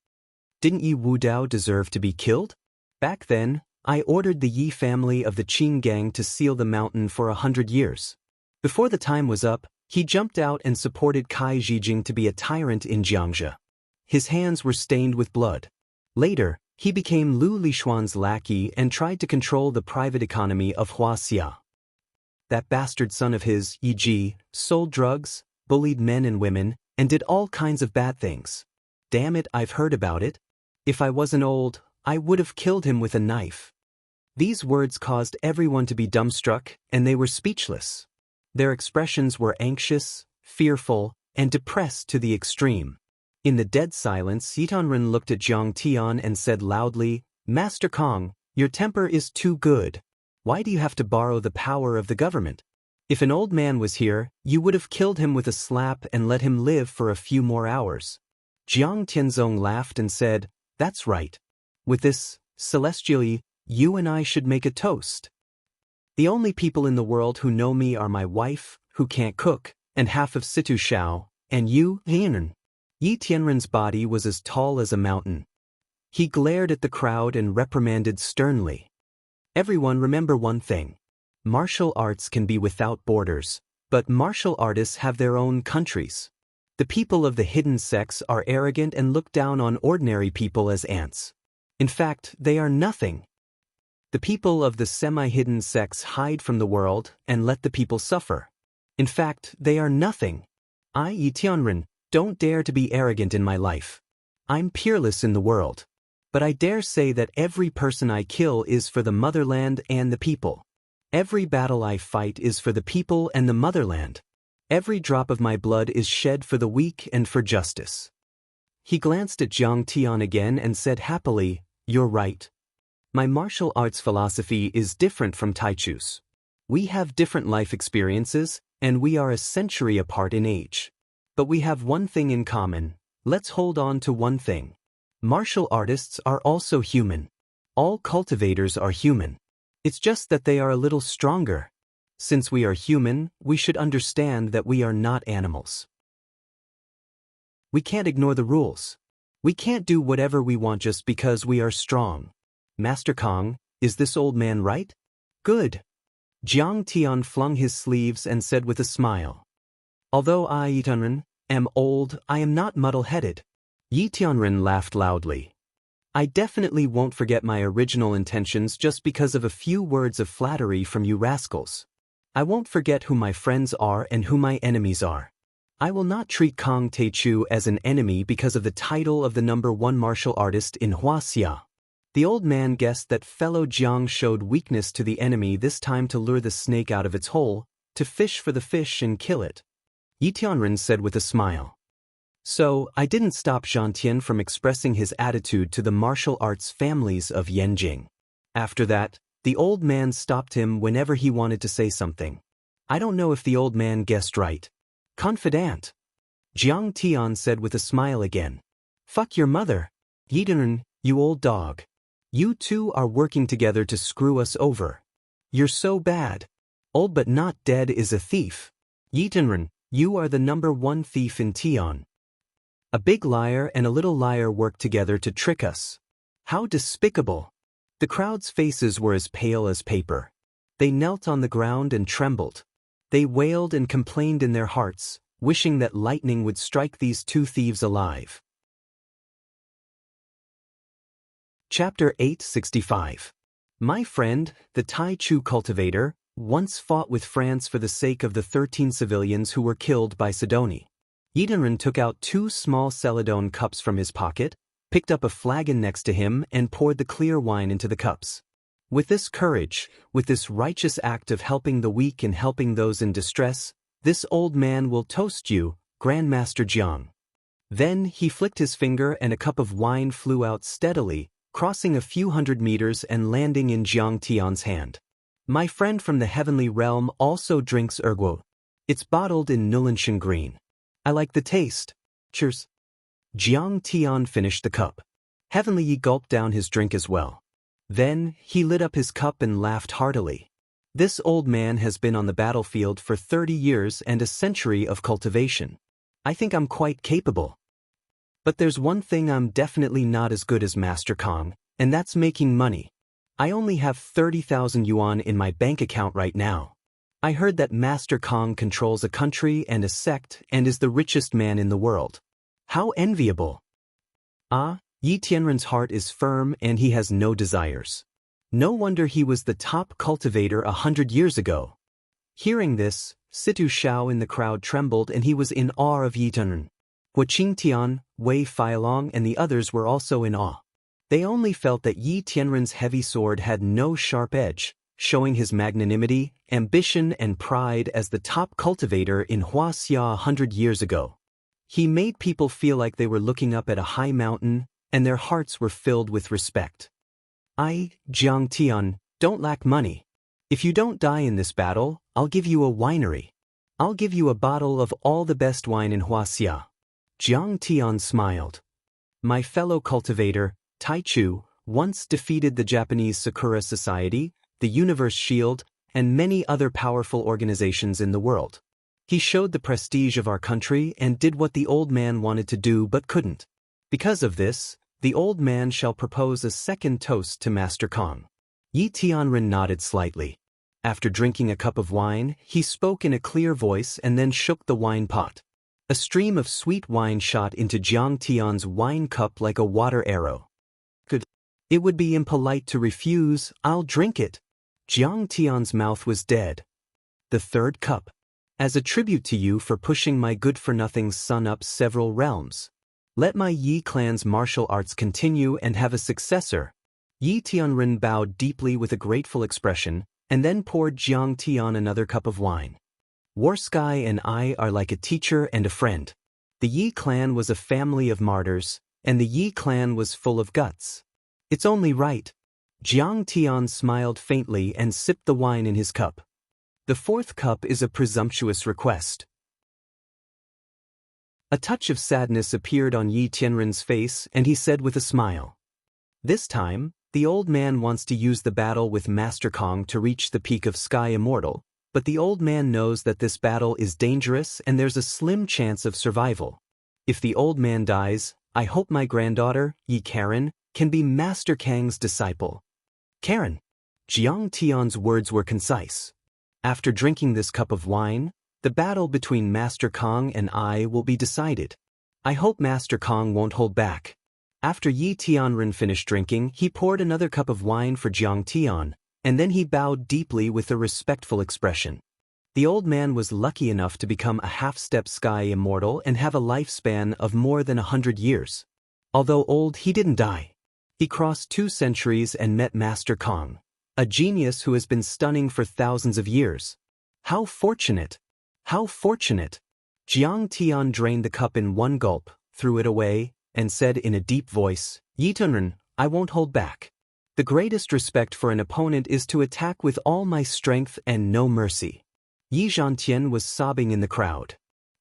Didn't Yi Wudao deserve to be killed? Back then, I ordered the Yi family of the Qing gang to seal the mountain for 100 years. Before the time was up, he jumped out and supported Kai Zhijing to be a tyrant in Jiangxia. His hands were stained with blood. Later, he became Lu Lishuan's lackey and tried to control the private economy of Huaxia. That bastard son of his, Yi Ji, sold drugs, bullied men and women, and did all kinds of bad things. Damn it, I've heard about it. If I wasn't old, I would have killed him with a knife. These words caused everyone to be dumbstruck, and they were speechless. Their expressions were anxious, fearful, and depressed to the extreme. In the dead silence, Yi Tunren looked at Jiang Tian and said loudly, Master Kong, your temper is too good. Why do you have to borrow the power of the government? If an old man was here, you would have killed him with a slap and let him live for a few more hours. Jiang Tianzong laughed and said, That's right. With this, Celestially, you and I should make a toast. The only people in the world who know me are my wife, who can't cook, and half of Situ Shao, and you, Yinan. Yi Tianren's body was as tall as a mountain. He glared at the crowd and reprimanded sternly. Everyone remember one thing. Martial arts can be without borders, but martial artists have their own countries. The people of the hidden sects are arrogant and look down on ordinary people as ants. In fact, they are nothing. The people of the semi-hidden sects hide from the world and let the people suffer. In fact, they are nothing. I, Yi Tianren, don't dare to be arrogant in my life. I'm peerless in the world. But I dare say that every person I kill is for the motherland and the people. Every battle I fight is for the people and the motherland. Every drop of my blood is shed for the weak and for justice. He glanced at Jiang Tian again and said happily, You're right. My martial arts philosophy is different from Taichu's. We have different life experiences, and we are a century apart in age. But we have one thing in common. Let's hold on to one thing. Martial artists are also human. All cultivators are human. It's just that they are a little stronger. Since we are human, we should understand that we are not animals. We can't ignore the rules. We can't do whatever we want just because we are strong. Master Kong, is this old man right? Good. Jiang Tian flung his sleeves and said with a smile. Although I, Yi Tianren, am old, I am not muddle-headed. Yi Tianren laughed loudly. I definitely won't forget my original intentions just because of a few words of flattery from you rascals. I won't forget who my friends are and who my enemies are. I will not treat Kong Taechu as an enemy because of the title of the #1 martial artist in Huaxia. The old man guessed that fellow Jiang showed weakness to the enemy this time to lure the snake out of its hole, to fish for the fish and kill it. Yi Tianren said with a smile. So, I didn't stop Zhantian from expressing his attitude to the martial arts families of Yanjing. After that, the old man stopped him whenever he wanted to say something. I don't know if the old man guessed right. Confidant. Jiang Tian said with a smile again. Fuck your mother. Yidan, you old dog. You two are working together to screw us over. You're so bad. Old but not dead is a thief. Yidan, you are the #1 thief in Tian. A big liar and a little liar work together to trick us. How despicable. The crowd's faces were as pale as paper. They knelt on the ground and trembled. They wailed and complained in their hearts, wishing that lightning would strike these two thieves alive. Chapter 865. My friend, the Tai Chu cultivator, once fought with France for the sake of the 13 civilians who were killed by Sidoni. Yidan took out 2 small celadone cups from his pocket, picked up a flagon next to him and poured the clear wine into the cups. With this courage, with this righteous act of helping the weak and helping those in distress, this old man will toast you, Grandmaster Jiang. Then he flicked his finger and a cup of wine flew out steadily, crossing a few hundred meters and landing in Jiang Tian's hand. My friend from the heavenly realm also drinks erguo. It's bottled in Nulinshan green. I like the taste. Cheers. Jiang Tian finished the cup. Heavenly Yi gulped down his drink as well. Then, he lit up his cup and laughed heartily. This old man has been on the battlefield for 30 years and a century of cultivation. I think I'm quite capable. But there's one thing I'm definitely not as good as Master Kong, and that's making money. I only have 30,000 yuan in my bank account right now. I heard that Master Kong controls a country and a sect and is the richest man in the world. How enviable. Ah, Yi Tianren's heart is firm and he has no desires. No wonder he was the top cultivator 100 years ago. Hearing this, Situ Shao in the crowd trembled and he was in awe of Yi Tianren. Hua Qingtian, Wei Feilong and the others were also in awe. They only felt that Yi Tianren's heavy sword had no sharp edge, showing his magnanimity, ambition and pride as the top cultivator in Huaxia 100 years ago. He made people feel like they were looking up at a high mountain, and their hearts were filled with respect. I, Jiang Tian, don't lack money. If you don't die in this battle, I'll give you a winery. I'll give you a bottle of all the best wine in Huaxia. Jiang Tian smiled. My fellow cultivator, Tai Chu, once defeated the Japanese Sakura Society, the Universe Shield, and many other powerful organizations in the world. He showed the prestige of our country and did what the old man wanted to do but couldn't. Because of this, the old man shall propose a second toast to Master Kong. Yi Tianren nodded slightly. After drinking a cup of wine, he spoke in a clear voice and then shook the wine pot. A stream of sweet wine shot into Jiang Tian's wine cup like a water arrow. It would be impolite to refuse. I'll drink it. Jiang Tian's mouth was dead. The third cup. As a tribute to you for pushing my good-for-nothing son up several realms. Let my Yi clan's martial arts continue and have a successor. Yi Tianren bowed deeply with a grateful expression, and then poured Jiang Tian another cup of wine. War Sky and I are like a teacher and a friend. The Yi clan was a family of martyrs, and the Yi clan was full of guts. It's only right. Jiang Tian smiled faintly and sipped the wine in his cup. The fourth cup is a presumptuous request. A touch of sadness appeared on Yi Tianren's face and he said with a smile. This time, the old man wants to use the battle with Master Kong to reach the peak of Sky Immortal, but the old man knows that this battle is dangerous and there's a slim chance of survival. If the old man dies, I hope my granddaughter, Yi Karen, can be Master Kang's disciple. Karen. Jiang Tian's words were concise. After drinking this cup of wine, the battle between Master Kong and I will be decided. I hope Master Kong won't hold back. After Yi Tianren finished drinking, he poured another cup of wine for Jiang Tian, and then he bowed deeply with a respectful expression. The old man was lucky enough to become a half-step Sky Immortal and have a lifespan of more than 100 years. Although old, he didn't die. He crossed 2 centuries and met Master Kong, a genius who has been stunning for thousands of years. How fortunate! How fortunate! Jiang Tian drained the cup in one gulp, threw it away, and said in a deep voice, Yi Tianren, I won't hold back. The greatest respect for an opponent is to attack with all my strength and no mercy. Yi Zhantian was sobbing in the crowd.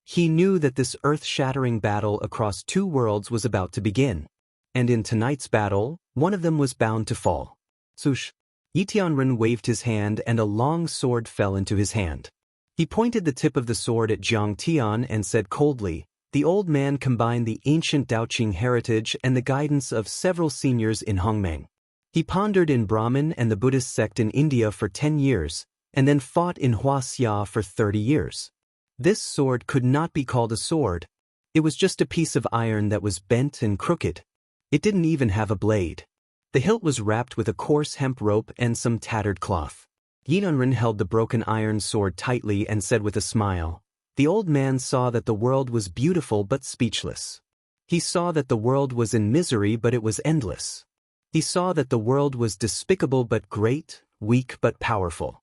He knew that this earth-shattering battle across two worlds was about to begin. And in tonight's battle, one of them was bound to fall. Sush! Yi Tianren waved his hand and a long sword fell into his hand. He pointed the tip of the sword at Jiang Tian and said coldly, "The old man combined the ancient Daoqing heritage and the guidance of several seniors in Hongmeng. He pondered in Brahmin and the Buddhist sect in India for 10 years, and then fought in Huaxia for 30 years. This sword could not be called a sword. It was just a piece of iron that was bent and crooked. It didn't even have a blade. The hilt was wrapped with a coarse hemp rope and some tattered cloth." Yi Tianren held the broken iron sword tightly and said with a smile, "The old man saw that the world was beautiful but speechless. He saw that the world was in misery but it was endless. He saw that the world was despicable but great, weak but powerful.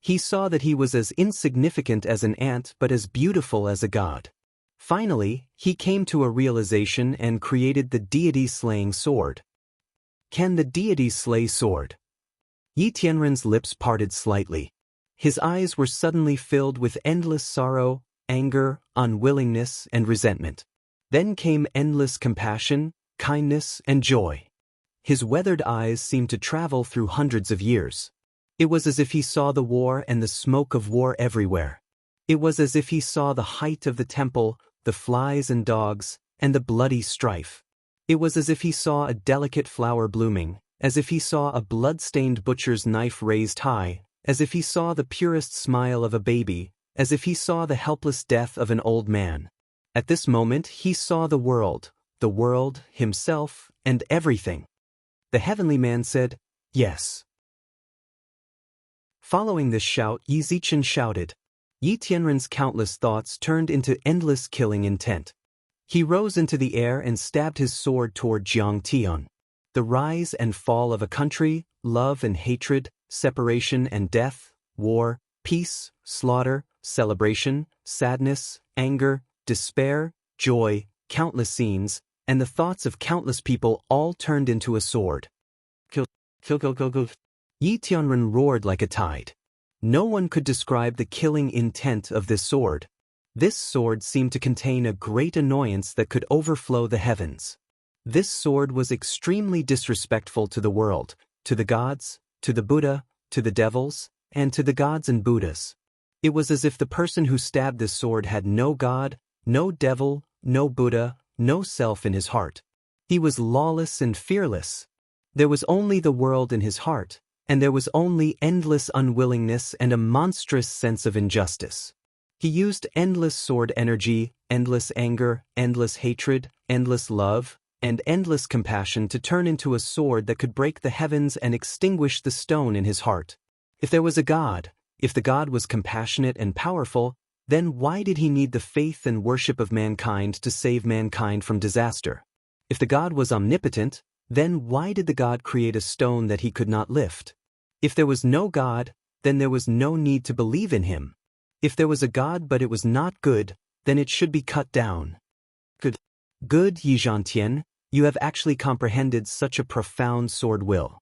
He saw that he was as insignificant as an ant but as beautiful as a god. Finally, he came to a realization and created the deity-slaying sword." "Can the deity slay sword?" Yi Tianren's lips parted slightly. His eyes were suddenly filled with endless sorrow, anger, unwillingness, and resentment. Then came endless compassion, kindness, and joy. His weathered eyes seemed to travel through hundreds of years. It was as if he saw the war and the smoke of war everywhere. It was as if he saw the height of the temple, the flies and dogs, and the bloody strife. It was as if he saw a delicate flower blooming, as if he saw a blood-stained butcher's knife raised high, as if he saw the purest smile of a baby, as if he saw the helpless death of an old man. At this moment he saw the world, himself, and everything. The heavenly man said, "Yes." Following this shout, Yi Zichen shouted. Yi Tianren's countless thoughts turned into endless killing intent. He rose into the air and stabbed his sword toward Jiang Tian. The rise and fall of a country, love and hatred, separation and death, war, peace, slaughter, celebration, sadness, anger, despair, joy, countless scenes, and the thoughts of countless people all turned into a sword. Kill. Yi Tianren roared like a tide. No one could describe the killing intent of this sword. This sword seemed to contain a great annoyance that could overflow the heavens. This sword was extremely disrespectful to the world, to the gods, to the Buddha, to the devils, and to the gods and Buddhas. It was as if the person who stabbed this sword had no god, no devil, no Buddha, no self in his heart. He was lawless and fearless. There was only the world in his heart, and there was only endless unwillingness and a monstrous sense of injustice. He used endless sword energy, endless anger, endless hatred, endless love, and endless compassion to turn into a sword that could break the heavens and extinguish the stone in his heart. If there was a God, if the God was compassionate and powerful, then why did he need the faith and worship of mankind to save mankind from disaster? If the God was omnipotent, then why did the God create a stone that he could not lift? If there was no God, then there was no need to believe in him. If there was a God but it was not good, then it should be cut down. Good, Yi Zhantian, you have actually comprehended such a profound sword will.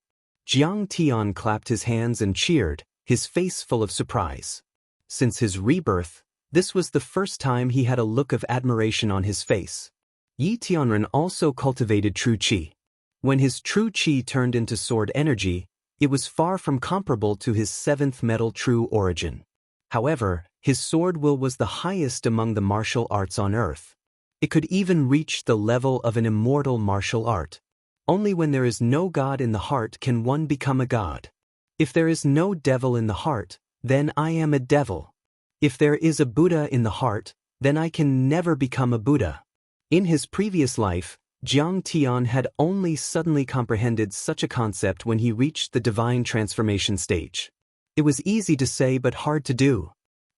Jiang Tian clapped his hands and cheered, his face full of surprise. Since his rebirth, this was the first time he had a look of admiration on his face. Yi Tianren also cultivated true qi. When his true qi turned into sword energy, it was far from comparable to his seventh metal true origin. However, his sword will was the highest among the martial arts on earth. It could even reach the level of an immortal martial art. Only when there is no God in the heart can one become a god. If there is no devil in the heart, then I am a devil. If there is a Buddha in the heart, then I can never become a Buddha. In his previous life, Jiang Tian had only suddenly comprehended such a concept when he reached the divine transformation stage. It was easy to say but hard to do.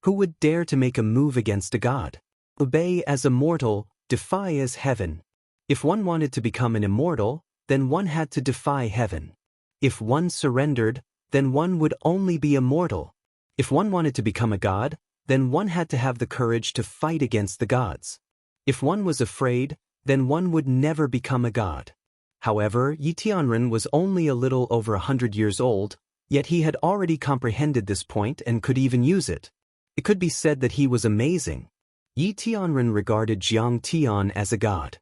Who would dare to make a move against a god? Obey as a mortal, defy as heaven. If one wanted to become an immortal, then one had to defy heaven. If one surrendered, then one would only be immortal. If one wanted to become a god, then one had to have the courage to fight against the gods. If one was afraid, then one would never become a god. However, Yi Tianren was only a little over 100 years old, yet he had already comprehended this point and could even use it. It could be said that he was amazing. Yi Tianren regarded Jiang Tian as a god.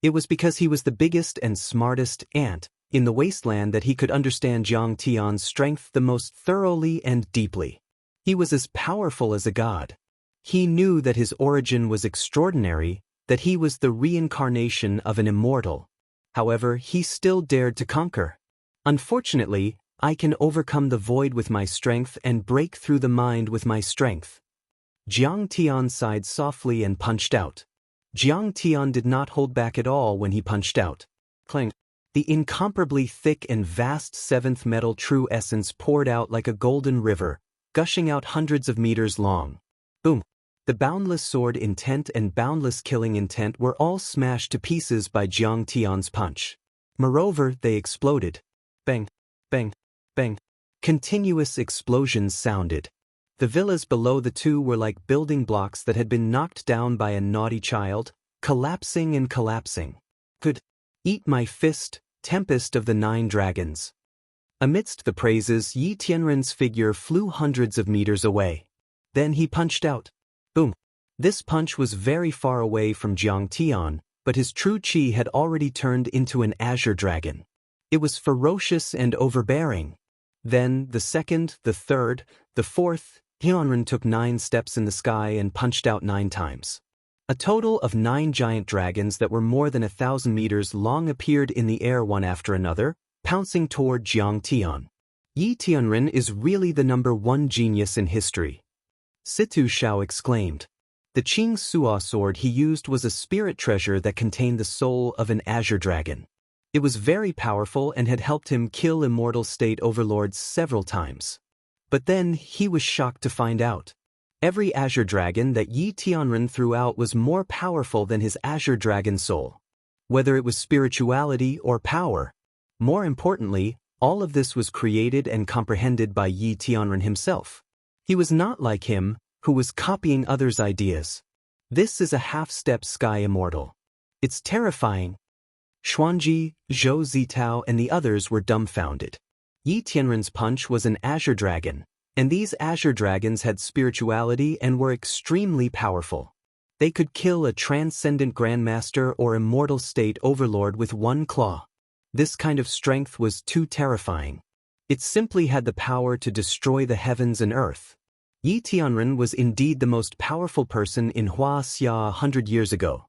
It was because he was the biggest and smartest ant in the wasteland that he could understand Jiang Tian's strength the most thoroughly and deeply. He was as powerful as a god. He knew that his origin was extraordinary, that he was the reincarnation of an immortal. However, he still dared to conquer. Unfortunately, I can overcome the void with my strength and break through the mind with my strength. Jiang Tian sighed softly and punched out. Jiang Tian did not hold back at all when he punched out. Clang. The incomparably thick and vast seventh metal true essence poured out like a golden river, gushing out hundreds of meters long. Boom! The boundless sword intent and boundless killing intent were all smashed to pieces by Jiang Tian's punch. Moreover, they exploded. Bang! Bang! Bang! Continuous explosions sounded. The villas below the two were like building blocks that had been knocked down by a naughty child, collapsing and collapsing. Could eat my fist, tempest of the 9 dragons. Amidst the praises, Yi Tianren's figure flew hundreds of meters away. Then he punched out. Boom! This punch was very far away from Jiang Tian, but his true chi had already turned into an azure dragon. It was ferocious and overbearing. Then, the second, the third, the fourth, Tianren took 9 steps in the sky and punched out 9 times. A total of 9 giant dragons that were more than 1,000 meters long appeared in the air one after another, pouncing toward Jiang Tian. Yi Tianren is really the #1 genius in history. Situ Shao exclaimed. The Qing Suo sword he used was a spirit treasure that contained the soul of an azure dragon. It was very powerful and had helped him kill immortal state overlords several times. But then he was shocked to find out. Every azure dragon that Yi Tianren threw out was more powerful than his azure dragon soul. Whether it was spirituality or power. More importantly, all of this was created and comprehended by Yi Tianren himself. He was not like him, who was copying others' ideas. This is a half-step sky immortal. It's terrifying. Xuanji, Zhou Zitao and the others were dumbfounded. Yi Tianren's punch was an azure dragon, and these azure dragons had spirituality and were extremely powerful. They could kill a transcendent grandmaster or immortal state overlord with one claw. This kind of strength was too terrifying. It simply had the power to destroy the heavens and earth. Yi Tianren was indeed the most powerful person in Huaxia 100 years ago.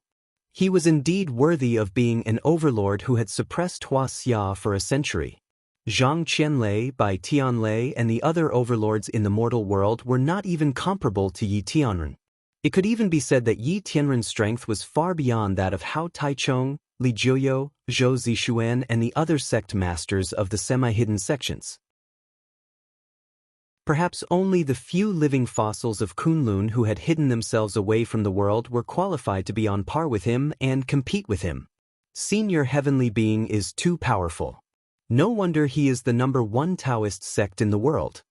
He was indeed worthy of being an overlord who had suppressed Huaxia for a century. Zhang Qianlei, Bai Tianlei and the other overlords in the mortal world were not even comparable to Yi Tianren. It could even be said that Yi Tianren's strength was far beyond that of Hao Taichong, Li Jiuyo, Zhou Zixuan and the other sect masters of the semi-hidden sections. Perhaps only the few living fossils of Kunlun who had hidden themselves away from the world were qualified to be on par with him and compete with him. Senior heavenly being is too powerful. No wonder he is the #1 Taoist sect in the world.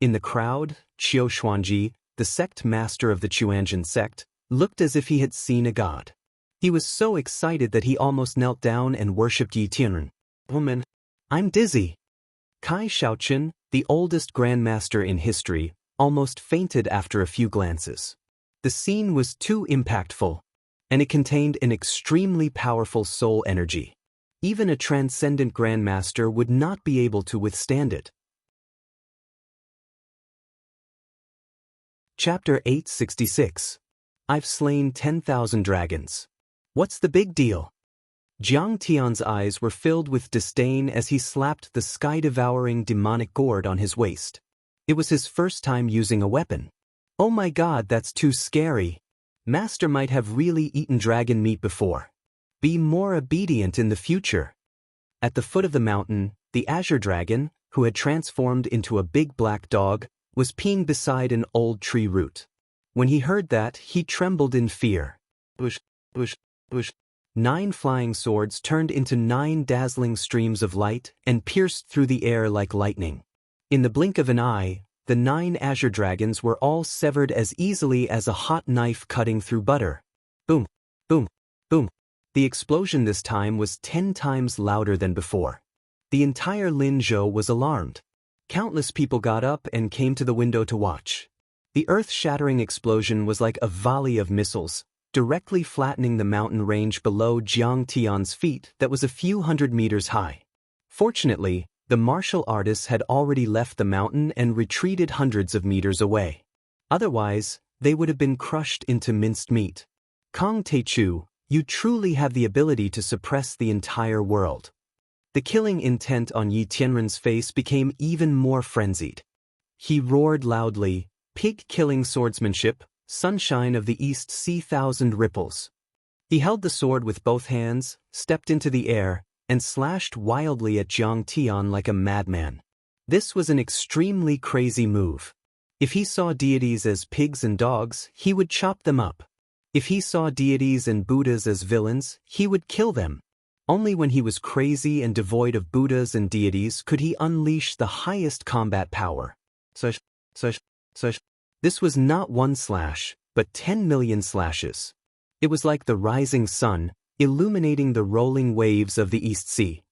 In the crowd, Qiu Xuanji, the sect master of the Chuanjian sect, looked as if he had seen a god. He was so excited that he almost knelt down and worshipped Yi Tianren. Woman, I'm dizzy. Kai Shaoqin, the oldest grandmaster in history, almost fainted after a few glances. The scene was too impactful, and it contained an extremely powerful soul energy. Even a transcendent grandmaster would not be able to withstand it. Chapter 866. I've slain 10,000 dragons. What's the big deal? Jiang Tian's eyes were filled with disdain as he slapped the sky-devouring demonic gourd on his waist. It was his first time using a weapon. Oh my god, that's too scary. Master might have really eaten dragon meat before. Be more obedient in the future. At the foot of the mountain, the azure dragon, who had transformed into a big black dog, was peeing beside an old tree root. When he heard that, he trembled in fear. Bush, bush, bush. 9 flying swords turned into 9 dazzling streams of light and pierced through the air like lightning. In the blink of an eye, the 9 azure dragons were all severed as easily as a hot knife cutting through butter. Boom, boom, boom. The explosion this time was 10 times louder than before. The entire Linzhou was alarmed. Countless people got up and came to the window to watch. The earth-shattering explosion was like a volley of missiles, directly flattening the mountain range below Jiang Tian's feet that was a few hundred meters high. Fortunately, the martial artists had already left the mountain and retreated hundreds of meters away. Otherwise, they would have been crushed into minced meat. Kong Teichu, you truly have the ability to suppress the entire world. The killing intent on Yi Tianren's face became even more frenzied. He roared loudly, "Pig-killing swordsmanship, sunshine of the East Sea, thousand ripples." He held the sword with both hands, stepped into the air, and slashed wildly at Jiang Tian like a madman. This was an extremely crazy move. If he saw deities as pigs and dogs, he would chop them up. If he saw deities and Buddhas as villains, he would kill them. Only when he was crazy and devoid of Buddhas and deities could he unleash the highest combat power. This was not one slash, but 10 million slashes. It was like the rising sun, illuminating the rolling waves of the East Sea.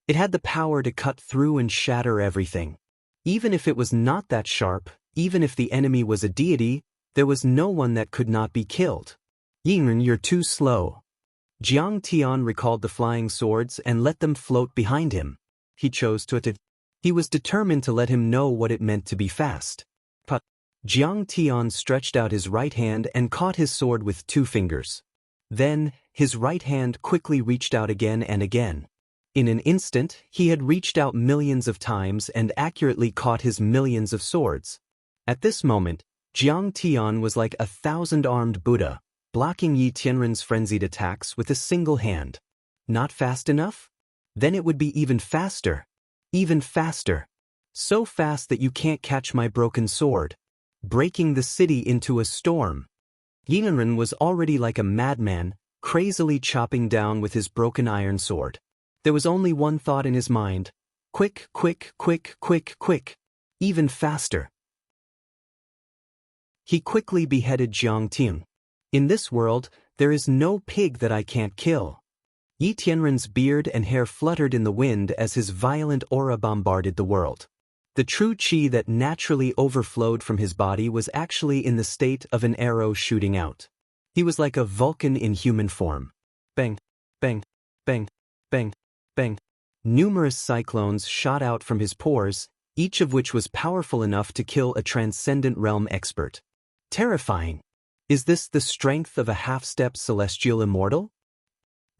It had the power to cut through and shatter everything. Even if it was not that sharp, even if the enemy was a deity, there was no one that could not be killed. "Yingren, you're too slow." Jiang Tian recalled the flying swords and let them float behind him. He chose to attack. He was determined to let him know what it meant to be fast. But Jiang Tian stretched out his right hand and caught his sword with 2 fingers. Then, his right hand quickly reached out again and again. In an instant, he had reached out millions of times and accurately caught his millions of swords. At this moment, Jiang Tian was like a 1,000-armed Buddha, blocking Yi Tianren's frenzied attacks with a single hand. Not fast enough? Then it would be even faster. Even faster. So fast that you can't catch my broken sword. Breaking the city into a storm. Yi Tianren was already like a madman, crazily chopping down with his broken iron sword. There was only one thought in his mind. Quick, quick, quick, quick, quick. Even faster. He quickly beheaded Jiang Tian. In this world, there is no pig that I can't kill. Yi Tianren's beard and hair fluttered in the wind as his violent aura bombarded the world. The true qi that naturally overflowed from his body was actually in the state of an arrow shooting out. He was like a Vulcan in human form. Bang, bang, bang, bang, bang. Numerous cyclones shot out from his pores, each of which was powerful enough to kill a transcendent realm expert. Terrifying. Is this the strength of a half-step celestial immortal?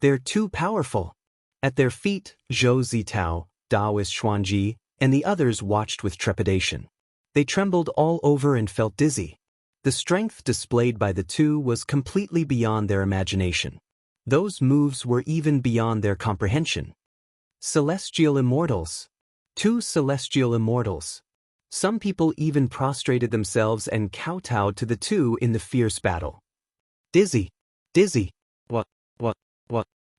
They're too powerful. At their feet, Zhou Zitao, Daoist Xuanji, and the others watched with trepidation. They trembled all over and felt dizzy. The strength displayed by the two was completely beyond their imagination. Those moves were even beyond their comprehension. Celestial immortals. 2 celestial immortals. Some people even prostrated themselves and kowtowed to the two in the fierce battle. Dizzy. Dizzy. What?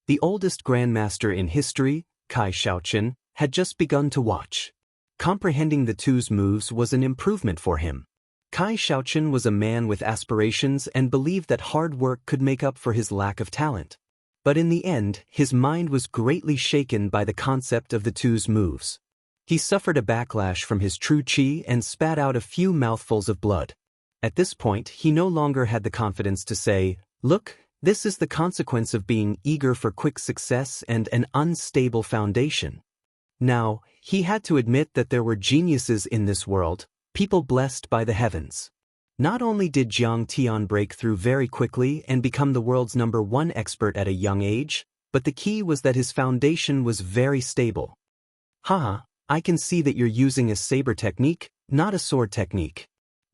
The oldest grandmaster in history, Kai Shaochen, had just begun to watch. Comprehending the two's moves was an improvement for him. Kai Shaochen was a man with aspirations and believed that hard work could make up for his lack of talent. But in the end, his mind was greatly shaken by the concept of the two's moves. He suffered a backlash from his true qi and spat out a few mouthfuls of blood. At this point, he no longer had the confidence to say, "Look, this is the consequence of being eager for quick success and an unstable foundation." Now, he had to admit that there were geniuses in this world, people blessed by the heavens. Not only did Jiang Tian break through very quickly and become the world's #1 expert at a young age, but the key was that his foundation was very stable. Haha, I can see that you're using a saber technique, not a sword technique.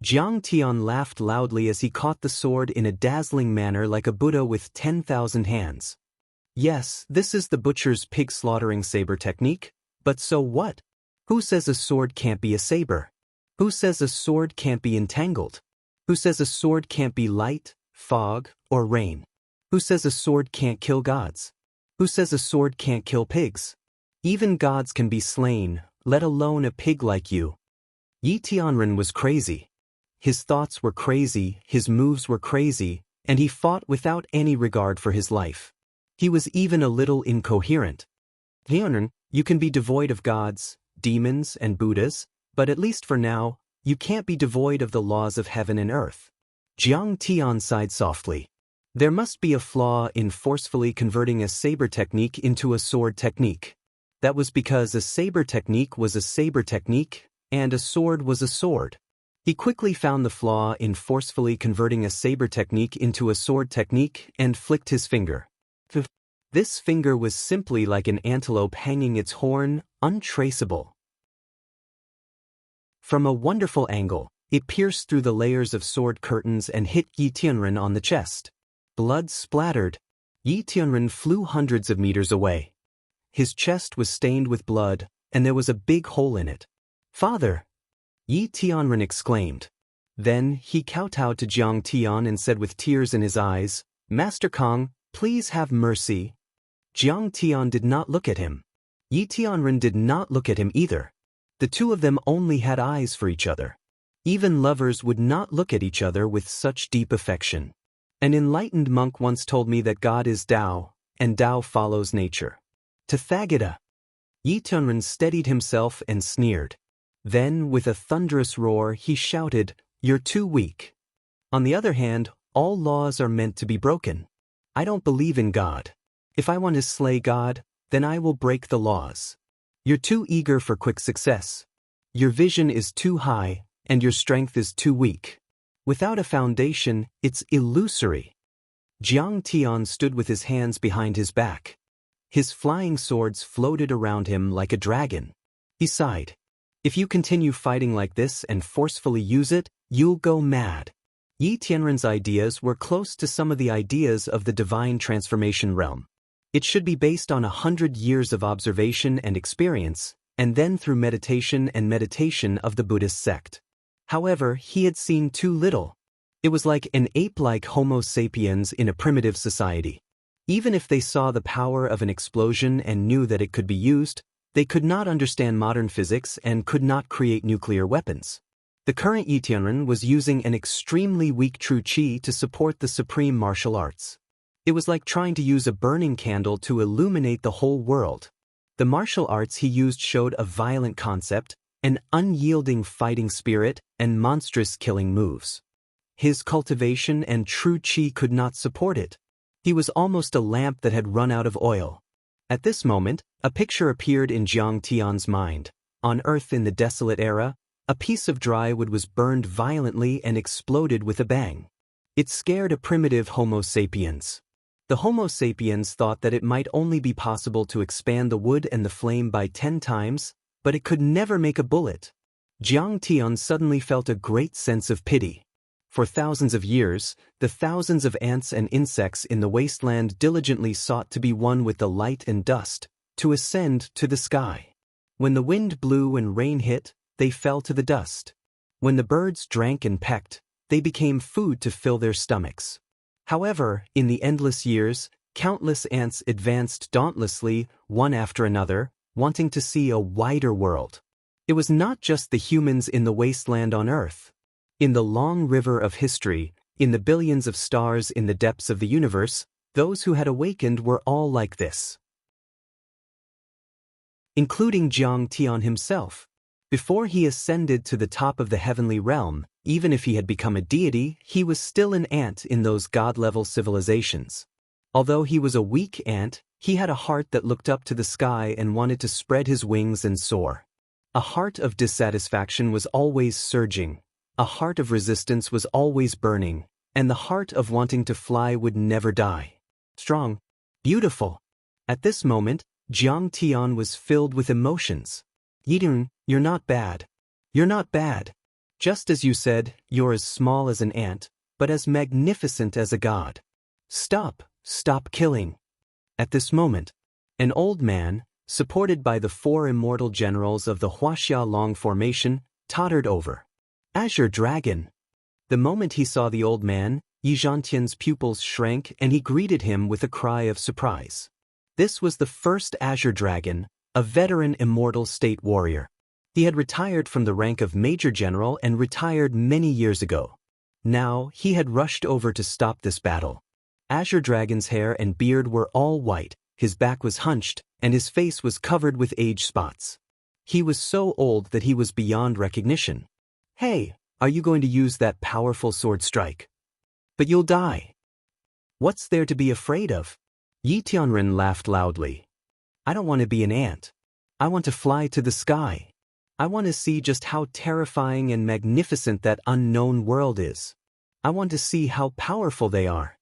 Jiang Tian laughed loudly as he caught the sword in a dazzling manner like a Buddha with 10,000 hands. Yes, this is the butcher's pig slaughtering saber technique, but so what? Who says a sword can't be a saber? Who says a sword can't be entangled? Who says a sword can't be light, fog, or rain? Who says a sword can't kill gods? Who says a sword can't kill pigs? Even gods can be slain, let alone a pig like you. Yi Tianren was crazy. His thoughts were crazy, his moves were crazy, and he fought without any regard for his life. He was even a little incoherent. Jianren, you can be devoid of gods, demons, and Buddhas, but at least for now, you can't be devoid of the laws of heaven and earth. Jiang Tian sighed softly. There must be a flaw in forcefully converting a saber technique into a sword technique. That was because a saber technique was a saber technique, and a sword was a sword. He quickly found the flaw in forcefully converting a saber technique into a sword technique and flicked his finger. This finger was simply like an antelope hanging its horn, untraceable. From a wonderful angle, it pierced through the layers of sword curtains and hit Yi Tianren on the chest. Blood splattered. Yi Tianren flew hundreds of meters away. His chest was stained with blood, and there was a big hole in it. "Father!" Yi Tianren exclaimed. Then he kowtowed to Jiang Tian and said with tears in his eyes, "Master Kong, please have mercy." Jiang Tian did not look at him. Yi Tianren did not look at him either. The two of them only had eyes for each other. Even lovers would not look at each other with such deep affection. An enlightened monk once told me that God is Tao, and Tao follows nature. Tathagata. Yi Tianren steadied himself and sneered. Then, with a thunderous roar, he shouted, "You're too weak." On the other hand, all laws are meant to be broken. I don't believe in God. If I want to slay God, then I will break the laws. You're too eager for quick success. Your vision is too high, and your strength is too weak. Without a foundation, it's illusory. Jiang Tian stood with his hands behind his back. His flying swords floated around him like a dragon. He sighed. "If you continue fighting like this and forcefully use it, you'll go mad." Yi Tianren's ideas were close to some of the ideas of the divine transformation realm. It should be based on 100 years of observation and experience, and then through meditation of the Buddhist sect. However, he had seen too little. It was like an ape-like Homo sapiens in a primitive society. Even if they saw the power of an explosion and knew that it could be used, they could not understand modern physics and could not create nuclear weapons. The current Yi Tianren was using an extremely weak true qi to support the supreme martial arts. It was like trying to use a burning candle to illuminate the whole world. The martial arts he used showed a violent concept, an unyielding fighting spirit, and monstrous killing moves. His cultivation and true qi could not support it. He was almost a lamp that had run out of oil. At this moment, a picture appeared in Jiang Tian's mind. On Earth in the desolate era, a piece of dry wood was burned violently and exploded with a bang. It scared a primitive Homo sapiens. The Homo sapiens thought that it might only be possible to expand the wood and the flame by 10 times, but it could never make a bullet. Jiang Tian suddenly felt a great sense of pity. For thousands of years, the thousands of ants and insects in the wasteland diligently sought to be one with the light and dust, to ascend to the sky. When the wind blew and rain hit, they fell to the dust. When the birds drank and pecked, they became food to fill their stomachs. However, in the endless years, countless ants advanced dauntlessly, one after another, wanting to see a wider world. It was not just the humans in the wasteland on Earth. In the long river of history, in the billions of stars in the depths of the universe, those who had awakened were all like this. Including Jiang Tian himself. Before he ascended to the top of the heavenly realm, even if he had become a deity, he was still an ant in those god-level civilizations. Although he was a weak ant, he had a heart that looked up to the sky and wanted to spread his wings and soar. A heart of dissatisfaction was always surging, a heart of resistance was always burning, and the heart of wanting to fly would never die. Strong, beautiful. At this moment, Jiang Tian was filled with emotions. "Yidun, you're not bad. You're not bad. Just as you said, you're as small as an ant, but as magnificent as a god. Stop killing." At this moment, an old man, supported by the 4 immortal generals of the Huaxia Long formation, tottered over. "Azure Dragon." The moment he saw the old man, Yi Zhantian's pupils shrank and he greeted him with a cry of surprise. This was the first Azure Dragon, a veteran immortal state warrior. He had retired from the rank of Major General and retired many years ago. Now, he had rushed over to stop this battle. Azure Dragon's hair and beard were all white, his back was hunched, and his face was covered with age spots. He was so old that he was beyond recognition. Hey, are you going to use that powerful sword strike? But you'll die. What's there to be afraid of? Yi Tianren laughed loudly. I don't want to be an ant. I want to fly to the sky. I want to see just how terrifying and magnificent that unknown world is. I want to see how powerful they are.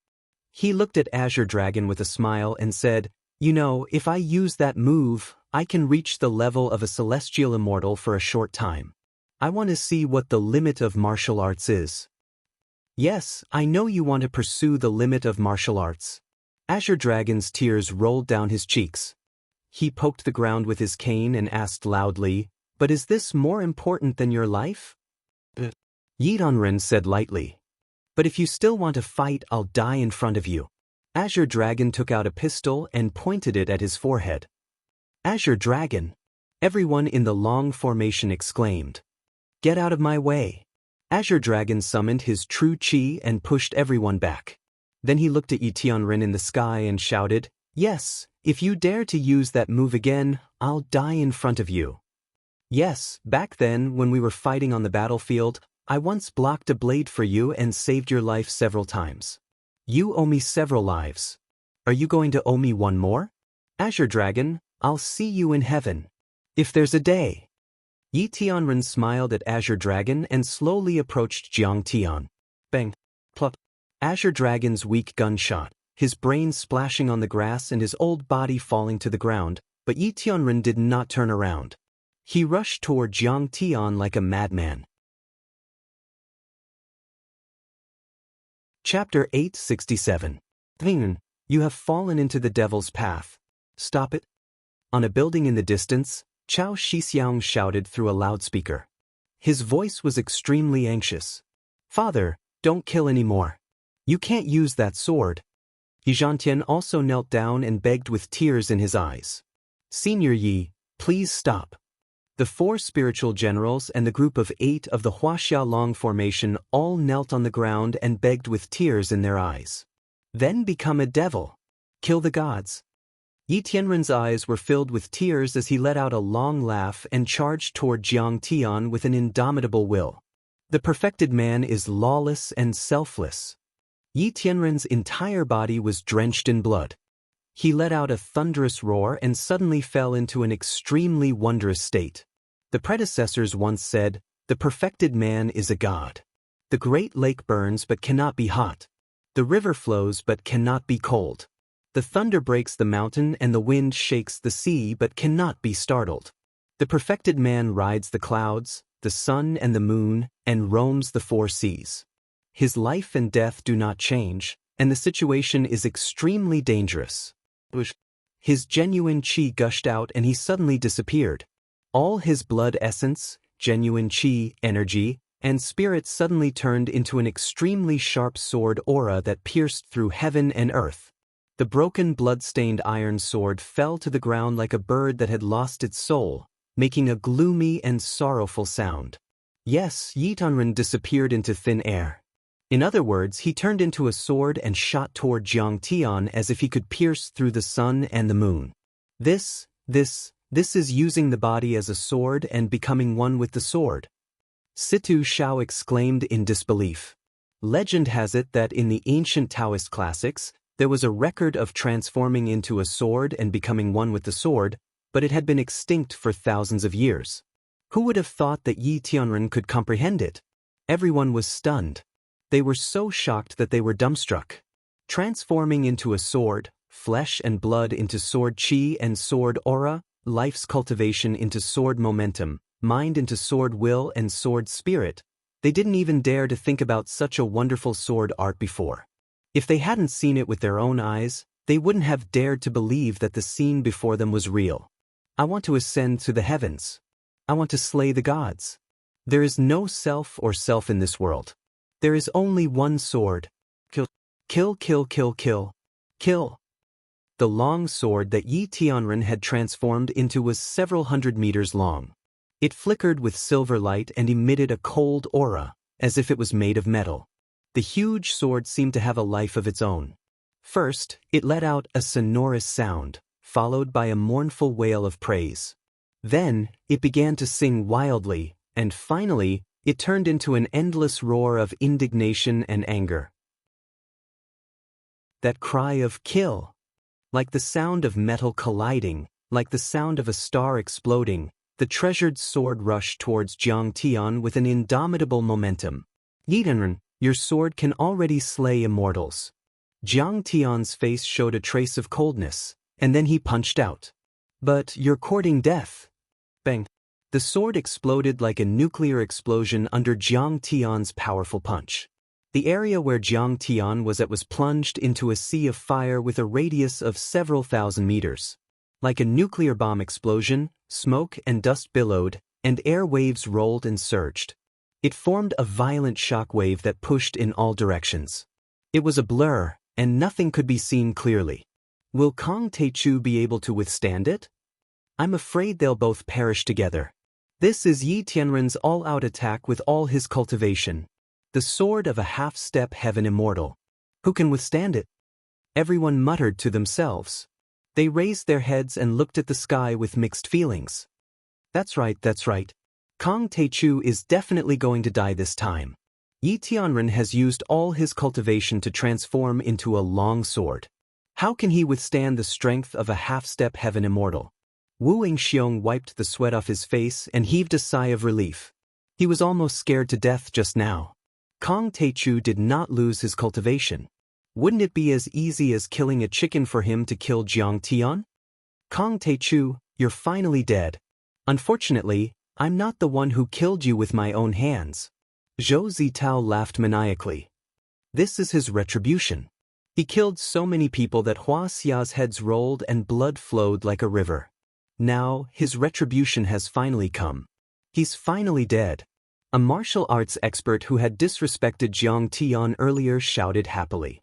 He looked at Azure Dragon with a smile and said, You know, if I use that move, I can reach the level of a celestial immortal for a short time. I want to see what the limit of martial arts is. Yes, I know you want to pursue the limit of martial arts. Azure Dragon's tears rolled down his cheeks. He poked the ground with his cane and asked loudly, But is this more important than your life? Yi Tianren said lightly. But if you still want to fight, I'll die in front of you. Azure Dragon took out a pistol and pointed it at his forehead. Azure Dragon! Everyone in the long formation exclaimed. Get out of my way! Azure Dragon summoned his true chi and pushed everyone back. Then he looked at Yi Tianren in the sky and shouted, Yes, if you dare to use that move again, I'll die in front of you. Yes, back then, when we were fighting on the battlefield, I once blocked a blade for you and saved your life several times. You owe me several lives. Are you going to owe me one more? Azure Dragon, I'll see you in heaven. If there's a day. Yi Tianren smiled at Azure Dragon and slowly approached Jiang Tian. Bang! Plop! Azure Dragon's weak gunshot, his brain splashing on the grass and his old body falling to the ground, but Yi Tianren did not turn around. He rushed toward Jiang Tian like a madman. Chapter 867. You have fallen into the devil's path. Stop it. On a building in the distance, Chao Shixiang shouted through a loudspeaker. His voice was extremely anxious. Father, don't kill anymore. You can't use that sword. Yi Zhantian also knelt down and begged with tears in his eyes. Senior Yi, please stop. The 4 spiritual generals and the group of 8 of the Huaxiaolong formation all knelt on the ground and begged with tears in their eyes. Then become a devil. Kill the gods. Yi Tianren's eyes were filled with tears as he let out a long laugh and charged toward Jiang Tian with an indomitable will. The perfected man is lawless and selfless. Yi Tianren's entire body was drenched in blood. He let out a thunderous roar and suddenly fell into an extremely wondrous state. The predecessors once said, The perfected man is a god. The great lake burns but cannot be hot. The river flows but cannot be cold. The thunder breaks the mountain and the wind shakes the sea but cannot be startled. The perfected man rides the clouds, the sun and the moon, and roams the 4 seas. His life and death do not change, and the situation is extremely dangerous. His genuine chi gushed out and he suddenly disappeared. All his blood essence, genuine chi, energy, and spirit suddenly turned into an extremely sharp sword aura that pierced through heaven and earth. The broken blood-stained iron sword fell to the ground like a bird that had lost its soul, making a gloomy and sorrowful sound. Yes, Yi Tianren disappeared into thin air. In other words, he turned into a sword and shot toward Jiang Tian as if he could pierce through the sun and the moon. This is using the body as a sword and becoming one with the sword. Situ Shao exclaimed in disbelief. Legend has it that in the ancient Taoist classics, there was a record of transforming into a sword and becoming one with the sword, but it had been extinct for thousands of years. Who would have thought that Yi Tianren could comprehend it? Everyone was stunned. They were so shocked that they were dumbstruck. Transforming into a sword, flesh and blood into sword chi and sword aura, life's cultivation into sword momentum, mind into sword will and sword spirit, they didn't even dare to think about such a wonderful sword art before. If they hadn't seen it with their own eyes, they wouldn't have dared to believe that the scene before them was real. I want to ascend to the heavens. I want to slay the gods. There is no self or self in this world. There is only one sword. Kill, kill, kill, kill, kill, kill. The long sword that Yi Tianren had transformed into was several hundred meters long. It flickered with silver light and emitted a cold aura, as if it was made of metal. The huge sword seemed to have a life of its own. First, it let out a sonorous sound, followed by a mournful wail of praise. Then, it began to sing wildly, and finally, it turned into an endless roar of indignation and anger. That cry of kill! Like the sound of metal colliding, like the sound of a star exploding, the treasured sword rushed towards Jiang Tian with an indomitable momentum. Yidanren, your sword can already slay immortals. Jiang Tian's face showed a trace of coldness, and then he punched out. But you're courting death. Bang! The sword exploded like a nuclear explosion under Jiang Tian's powerful punch. The area where Jiang Tian was at was plunged into a sea of fire with a radius of several thousand meters. Like a nuclear bomb explosion, smoke and dust billowed, and air waves rolled and surged. It formed a violent shock wave that pushed in all directions. It was a blur, and nothing could be seen clearly. Will Kong Teichu be able to withstand it? I'm afraid they'll both perish together. This is Yi Tianren's all-out attack with all his cultivation. The sword of a half-step heaven immortal. Who can withstand it? Everyone muttered to themselves. They raised their heads and looked at the sky with mixed feelings. That's right. Kong Teichu is definitely going to die this time. Yi Tianren has used all his cultivation to transform into a long sword. How can he withstand the strength of a half-step heaven immortal? Wu Yingxiong wiped the sweat off his face and heaved a sigh of relief. He was almost scared to death just now. Kong Teichu did not lose his cultivation. Wouldn't it be as easy as killing a chicken for him to kill Jiang Tian? Kong Teichu, you're finally dead. Unfortunately, I'm not the one who killed you with my own hands. Zhou Zitao laughed maniacally. This is his retribution. He killed so many people that Hua Xia's heads rolled and blood flowed like a river. Now, his retribution has finally come. He's finally dead. A martial arts expert who had disrespected Jiang Tian earlier shouted happily.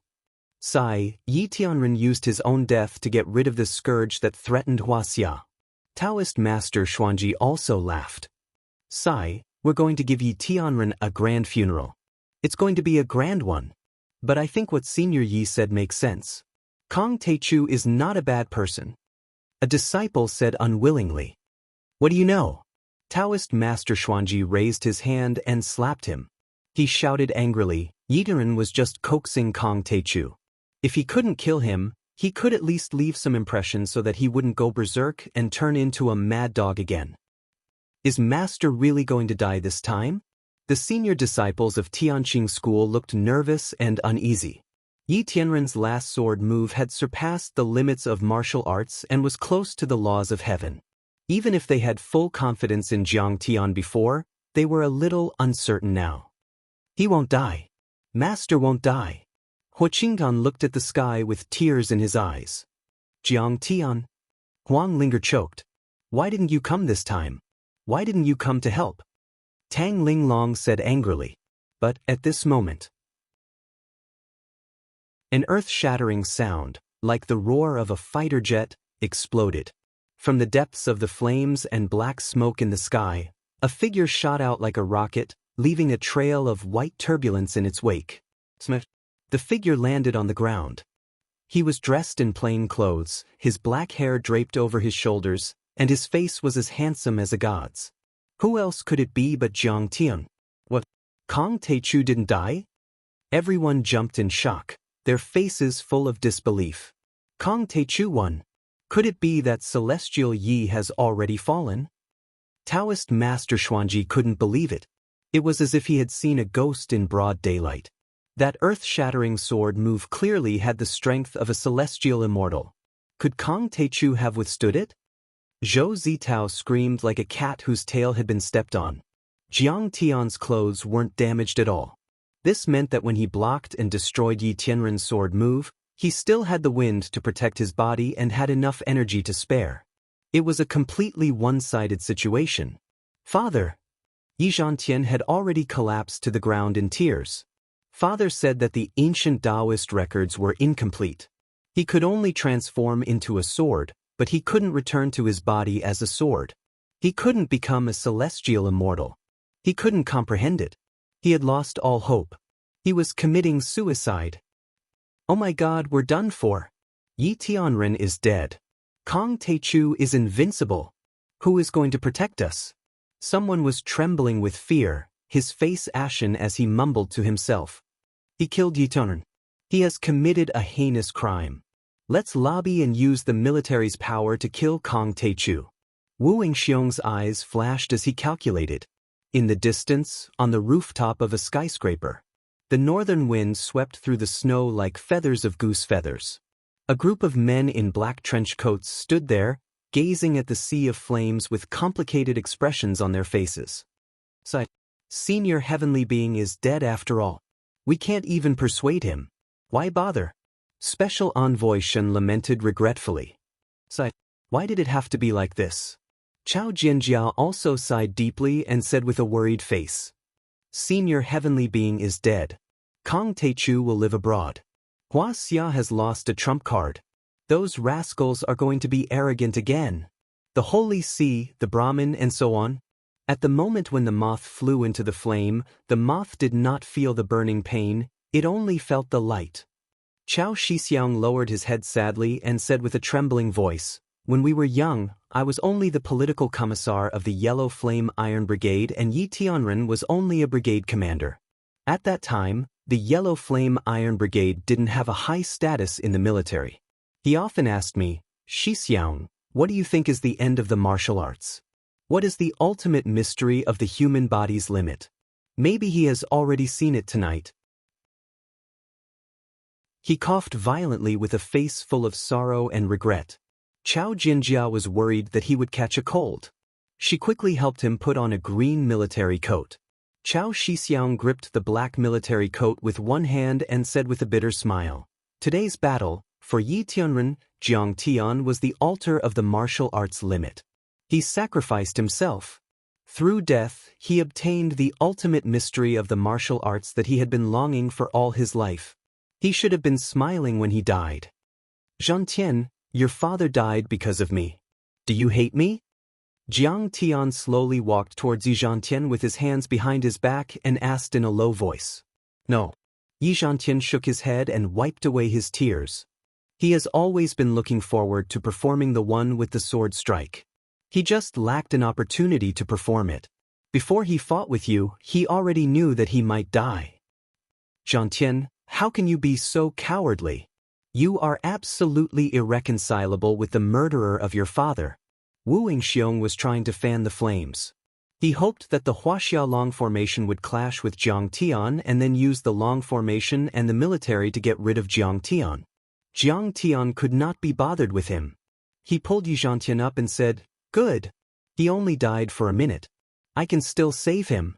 Sigh, Yi Tianren used his own death to get rid of the scourge that threatened Hua Xia. Taoist Master Xuanji also laughed. Sigh, we're going to give Yi Tianren a grand funeral. It's going to be a grand one. But I think what Senior Yi said makes sense. Kong Teichu is not a bad person. A disciple said unwillingly. What do you know? Taoist Master Xuanji raised his hand and slapped him. He shouted angrily, Yidaren was just coaxing Kong Teichu. If he couldn't kill him, he could at least leave some impression so that he wouldn't go berserk and turn into a mad dog again. Is Master really going to die this time? The senior disciples of Tianqing School looked nervous and uneasy. Yi Tianren's last sword move had surpassed the limits of martial arts and was close to the laws of heaven. Even if they had full confidence in Jiang Tian before, they were a little uncertain now. He won't die. Master won't die. Hua Qingdan looked at the sky with tears in his eyes. Jiang Tian? Huang Linger choked. Why didn't you come this time? Why didn't you come to help? Tang Linglong said angrily. But at this moment, an earth-shattering sound, like the roar of a fighter jet, exploded. From the depths of the flames and black smoke in the sky, a figure shot out like a rocket, leaving a trail of white turbulence in its wake. The figure landed on the ground. He was dressed in plain clothes, his black hair draped over his shoulders, and his face was as handsome as a god's. Who else could it be but Jiang Tian? What? Kong Teichu didn't die? Everyone jumped in shock, their faces full of disbelief. Kong Teichu won. Could it be that Celestial Yi has already fallen? Taoist Master Xuanji couldn't believe it. It was as if he had seen a ghost in broad daylight. That earth-shattering sword move clearly had the strength of a celestial immortal. Could Kong Teichu have withstood it? Zhou Zitao screamed like a cat whose tail had been stepped on. Jiang Tian's clothes weren't damaged at all. This meant that when he blocked and destroyed Yi Tianren's sword move, he still had the wind to protect his body and had enough energy to spare. It was a completely one-sided situation. Father! Yi Zhantian had already collapsed to the ground in tears. Father said that the ancient Taoist records were incomplete. He could only transform into a sword, but he couldn't return to his body as a sword. He couldn't become a celestial immortal. He couldn't comprehend it. He had lost all hope. He was committing suicide. Oh my god, we're done for. Yi Tianren is dead. Kong Taechu is invincible. Who is going to protect us? Someone was trembling with fear, his face ashen as he mumbled to himself. He killed Yi Tianren. He has committed a heinous crime. Let's lobby and use the military's power to kill Kong Taechu. Wu Yingxiong's eyes flashed as he calculated. In the distance, on the rooftop of a skyscraper, the northern wind swept through the snow like feathers of goose feathers. A group of men in black trench coats stood there, gazing at the sea of flames with complicated expressions on their faces. Sighed. Senior heavenly being is dead after all. We can't even persuade him. Why bother? Special Envoy Shen lamented regretfully. Sighed. Why did it have to be like this? Chao Jianjia also sighed deeply and said with a worried face. Senior heavenly being is dead. Kong Taechu will live abroad. Hua Xia has lost a trump card. Those rascals are going to be arrogant again. The Holy See, the Brahmin, and so on. At the moment when the moth flew into the flame, the moth did not feel the burning pain, it only felt the light. Chao Shixiang lowered his head sadly and said with a trembling voice, when we were young, I was only the political commissar of the Yellow Flame Iron Brigade and Yi Tianren was only a brigade commander. At that time, the Yellow Flame Iron Brigade didn't have a high status in the military. He often asked me, Shixiang, what do you think is the end of the martial arts? What is the ultimate mystery of the human body's limit? Maybe he has already seen it tonight. He coughed violently with a face full of sorrow and regret. Chao Jinjia was worried that he would catch a cold. She quickly helped him put on a green military coat. Chao Shixiang gripped the black military coat with one hand and said with a bitter smile, today's battle, for Yi Tianren, Jiang Tian was the altar of the martial arts limit. He sacrificed himself. Through death, he obtained the ultimate mystery of the martial arts that he had been longing for all his life. He should have been smiling when he died. Zhangtian, your father died because of me. Do you hate me? Jiang Tian slowly walked towards Yi Zhangtian with his hands behind his back and asked in a low voice. No. Yi Zhangtian shook his head and wiped away his tears. He has always been looking forward to performing the one with the sword strike. He just lacked an opportunity to perform it. Before he fought with you, he already knew that he might die. Zhangtian, how can you be so cowardly? You are absolutely irreconcilable with the murderer of your father. Wu Yingxiong was trying to fan the flames. He hoped that the Huaxia Long Formation would clash with Jiang Tian and then use the Long Formation and the military to get rid of Jiang Tian. Jiang Tian could not be bothered with him. He pulled Yi Zhangtian up and said, good. He only died for a minute. I can still save him.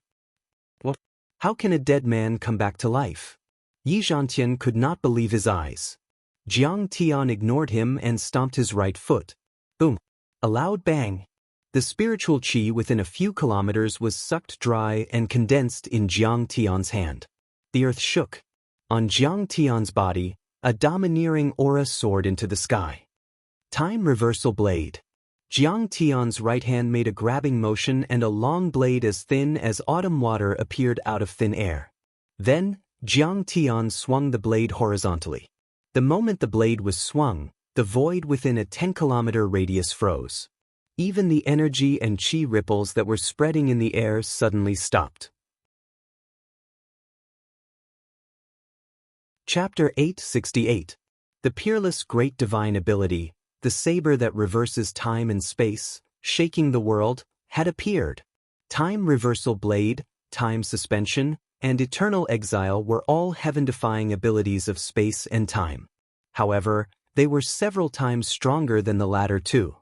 What? How can a dead man come back to life? Yi Zhangtian could not believe his eyes. Jiang Tian ignored him and stomped his right foot. Boom. A loud bang. The spiritual qi within a few kilometers was sucked dry and condensed in Jiang Tian's hand. The earth shook. On Jiang Tian's body, a domineering aura soared into the sky. Time reversal blade. Jiang Tian's right hand made a grabbing motion and a long blade as thin as autumn water appeared out of thin air. Then, Jiang Tian swung the blade horizontally. The moment the blade was swung, the void within a 10-kilometer radius froze. Even the energy and qi ripples that were spreading in the air suddenly stopped. Chapter 868. The Peerless Great Divine Ability, the saber that reverses time and space, shaking the world, had appeared. Time Reversal Blade, Time Suspension, and Eternal Exile were all heaven-defying abilities of space and time. However, they were several times stronger than the latter two.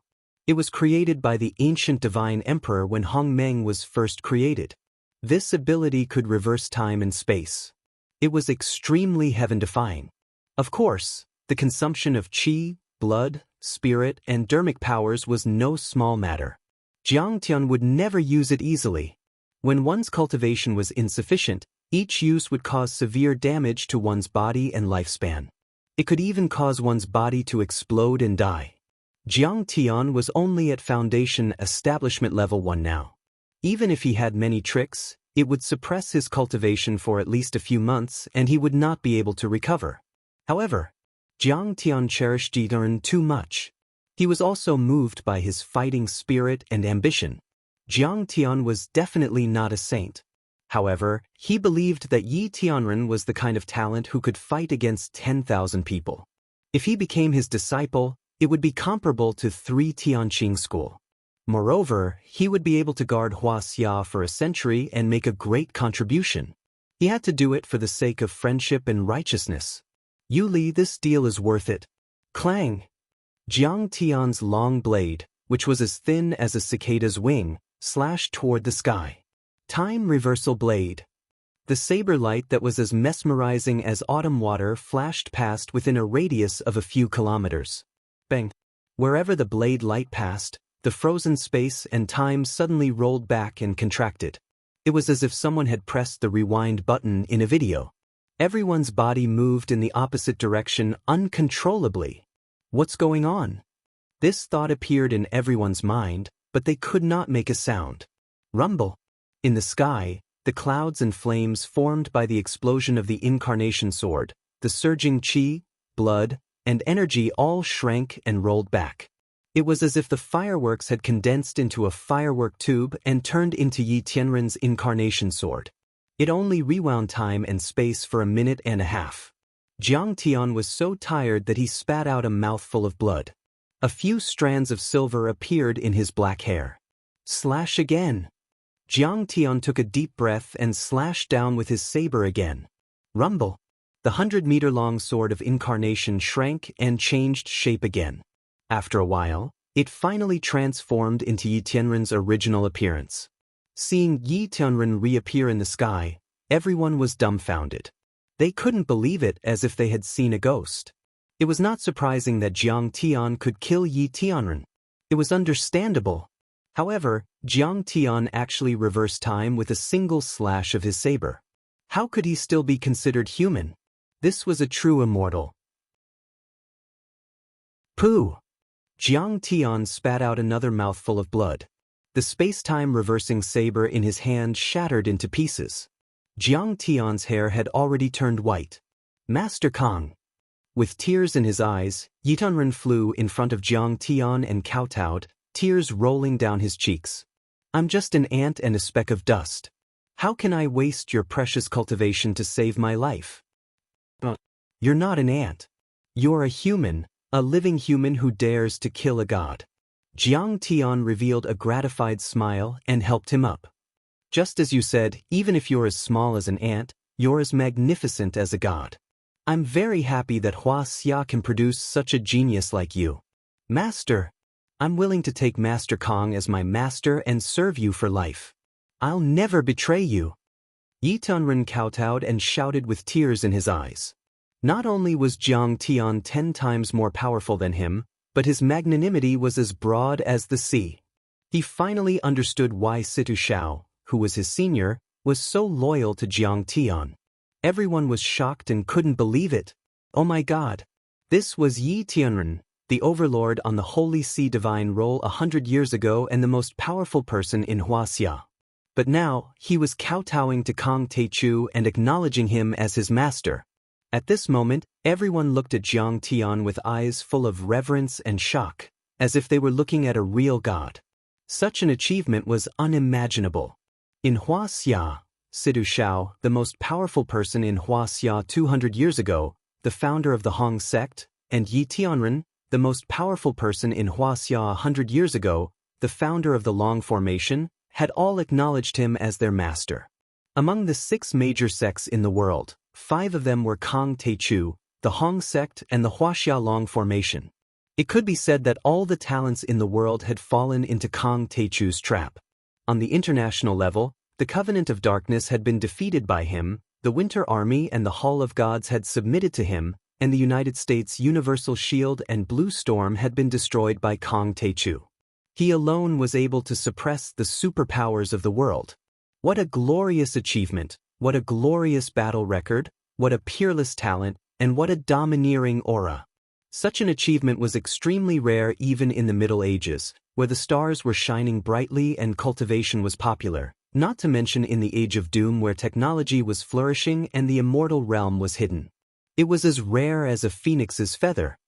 It was created by the ancient divine emperor when Hongmeng was first created. This ability could reverse time and space. It was extremely heaven-defying. Of course, the consumption of qi, blood, spirit, and dermic powers was no small matter. Jiang Tian would never use it easily. When one's cultivation was insufficient, each use would cause severe damage to one's body and lifespan. It could even cause one's body to explode and die. Jiang Tian was only at Foundation Establishment Level 1 now. Even if he had many tricks, it would suppress his cultivation for at least a few months and he would not be able to recover. However, Jiang Tian cherished Yi Tianren too much. He was also moved by his fighting spirit and ambition. Jiang Tian was definitely not a saint. However, he believed that Yi Tianren was the kind of talent who could fight against 10,000 people. If he became his disciple, it would be comparable to 3 Tianqing school. Moreover, he would be able to guard Huaxia for a century and make a great contribution. He had to do it for the sake of friendship and righteousness. Yu Li, this deal is worth it. Clang! Jiang Tian's long blade, which was as thin as a cicada's wing, slashed toward the sky. Time reversal blade. The saber light that was as mesmerizing as autumn water flashed past within a radius of a few kilometers. Bang! Wherever the blade light passed, the frozen space and time suddenly rolled back and contracted. It was as if someone had pressed the rewind button in a video. Everyone's body moved in the opposite direction uncontrollably. What's going on? This thought appeared in everyone's mind, but they could not make a sound. Rumble. In the sky, the clouds and flames formed by the explosion of the incarnation sword, the surging qi, blood, and energy all shrank and rolled back. It was as if the fireworks had condensed into a firework tube and turned into Yi Tianren's incarnation sword. It only rewound time and space for a minute and a half. Jiang Tian was so tired that he spat out a mouthful of blood. A few strands of silver appeared in his black hair. Slash again. Jiang Tian took a deep breath and slashed down with his saber again. Rumble. The 100-meter-long sword of incarnation shrank and changed shape again. After a while, it finally transformed into Yi Tianren's original appearance. Seeing Yi Tianren reappear in the sky, everyone was dumbfounded. They couldn't believe it, as if they had seen a ghost. It was not surprising that Jiang Tian could kill Yi Tianren. It was understandable. However, Jiang Tian actually reversed time with a single slash of his saber. How could he still be considered human? This was a true immortal. Pooh! Jiang Tian spat out another mouthful of blood. The space-time reversing saber in his hand shattered into pieces. Jiang Tian's hair had already turned white. Master Kong. With tears in his eyes, Yi Tianren flew in front of Jiang Tian and kowtowed, tears rolling down his cheeks. I'm just an ant and a speck of dust. How can I waste your precious cultivation to save my life? You're not an ant. You're a human, a living human who dares to kill a god. Jiang Tian revealed a gratified smile and helped him up. Just as you said, even if you're as small as an ant, you're as magnificent as a god. I'm very happy that Huaxia can produce such a genius like you. Master, I'm willing to take Master Kong as my master and serve you for life. I'll never betray you. Yi Tianren kowtowed and shouted with tears in his eyes. Not only was Jiang Tian 10 times more powerful than him, but his magnanimity was as broad as the sea. He finally understood why Situ Shao, who was his senior, was so loyal to Jiang Tian. Everyone was shocked and couldn't believe it. Oh my God! This was Yi Tianren, the overlord on the Holy Sea Divine Roll 100 years ago and the most powerful person in Huaxia. But now, he was kowtowing to Kong Teichu and acknowledging him as his master. At this moment, everyone looked at Jiang Tian with eyes full of reverence and shock, as if they were looking at a real god. Such an achievement was unimaginable. In Huaxia, Situ Shao, the most powerful person in Huaxia 200 years ago, the founder of the Hong sect, and Yi Tianren, the most powerful person in Huaxia 100 years ago, the founder of the Long Formation, had all acknowledged him as their master. Among the 6 major sects in the world, 5 of them were Kong Teichu, the Hong sect, and the Huaxia Long Formation. It could be said that all the talents in the world had fallen into Kong Teichu's trap. On the international level, the Covenant of Darkness had been defeated by him, the Winter Army and the Hall of Gods had submitted to him, and the United States Universal Shield and Blue Storm had been destroyed by Kong Teichu. He alone was able to suppress the superpowers of the world. What a glorious achievement, what a glorious battle record, what a peerless talent, and what a domineering aura. Such an achievement was extremely rare even in the Middle Ages, where the stars were shining brightly and cultivation was popular, not to mention in the Age of Doom where technology was flourishing and the immortal realm was hidden. It was as rare as a phoenix's feather.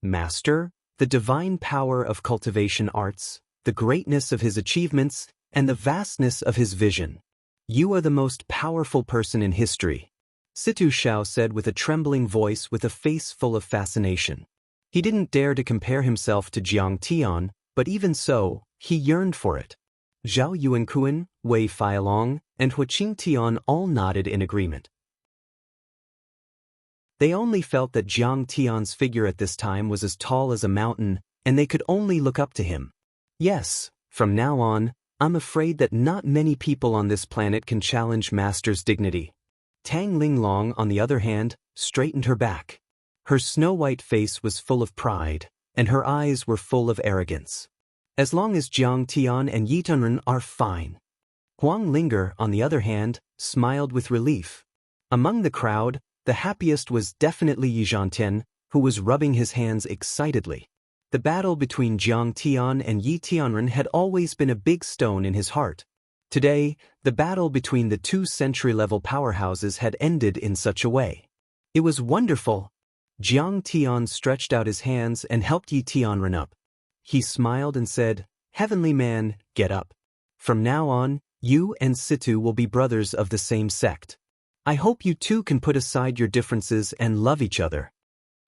Master, the divine power of cultivation arts, the greatness of his achievements, and the vastness of his vision. You are the most powerful person in history, Situ Xiao said with a trembling voice with a face full of fascination. He didn't dare to compare himself to Jiang Tian, but even so, he yearned for it. Zhao Yuankuan, Wei Feilong, and Huaqing Tian all nodded in agreement. They only felt that Jiang Tian's figure at this time was as tall as a mountain, and they could only look up to him. Yes, from now on, I'm afraid that not many people on this planet can challenge Master's dignity. Tang Linglong, on the other hand, straightened her back. Her snow-white face was full of pride, and her eyes were full of arrogance. As long as Jiang Tian and Yi Tunren are fine. Huang Linger, on the other hand, smiled with relief. Among the crowd, the happiest was definitely Yi Zhantian, who was rubbing his hands excitedly. The battle between Jiang Tian and Yi Tianren had always been a big stone in his heart. Today, the battle between the two century-level powerhouses had ended in such a way. It was wonderful. Jiang Tian stretched out his hands and helped Yi Tianren up. He smiled and said, "Heavenly man, get up. From now on, you and Situ will be brothers of the same sect. I hope you two can put aside your differences and love each other."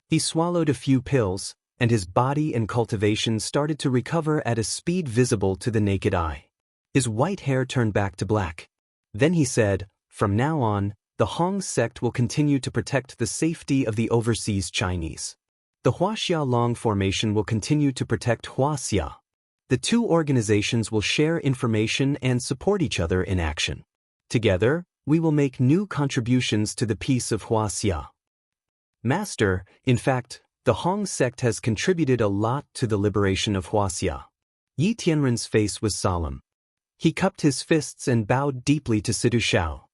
He swallowed a few pills, and his body and cultivation started to recover at a speed visible to the naked eye. His white hair turned back to black. Then he said, "From now on, the Hong sect will continue to protect the safety of the overseas Chinese. The Huaxia Long formation will continue to protect Huaxia. The two organizations will share information and support each other in action. Together, we will make new contributions to the peace of Huaxia. Master, in fact, the Hong sect has contributed a lot to the liberation of Huaxia." Yi Tianren's face was solemn. He cupped his fists and bowed deeply to Situ Xiao.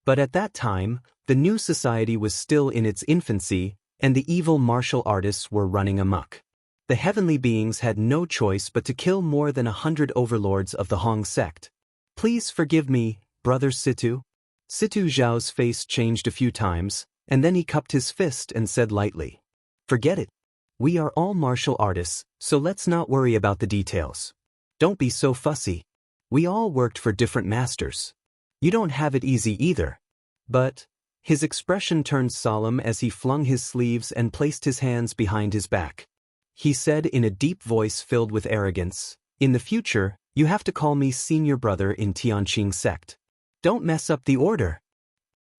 But at that time, the new society was still in its infancy, and the evil martial artists were running amok. The heavenly beings had no choice but to kill more than 100 overlords of the Hong sect. "Please forgive me, Brother Situ." Situ Zhao's face changed a few times, and then he cupped his fist and said lightly, "Forget it. We are all martial artists, so let's not worry about the details. Don't be so fussy. We all worked for different masters. You don't have it easy either." But his expression turned solemn as he flung his sleeves and placed his hands behind his back. He said in a deep voice filled with arrogance, "In the future, you have to call me senior brother in Tianqing sect. Don't mess up the order."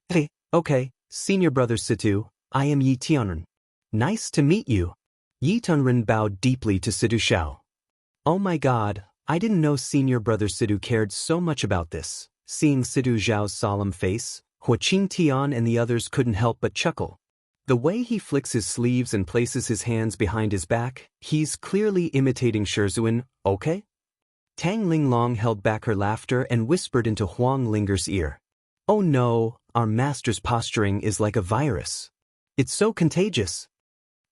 "Hey, okay, senior brother Situ, I am Yi Tianren. Nice to meet you." Yi Tianren bowed deeply to Situ Xiao. "Oh my God, I didn't know senior brother Situ cared so much about this." Seeing Situ Zhao's solemn face, Huaqing Tian and the others couldn't help but chuckle. The way he flicks his sleeves and places his hands behind his back, he's clearly imitating Shizhuan, okay? Tang Linglong held back her laughter and whispered into Huang Linger's ear. "Oh no, our master's posturing is like a virus. It's so contagious."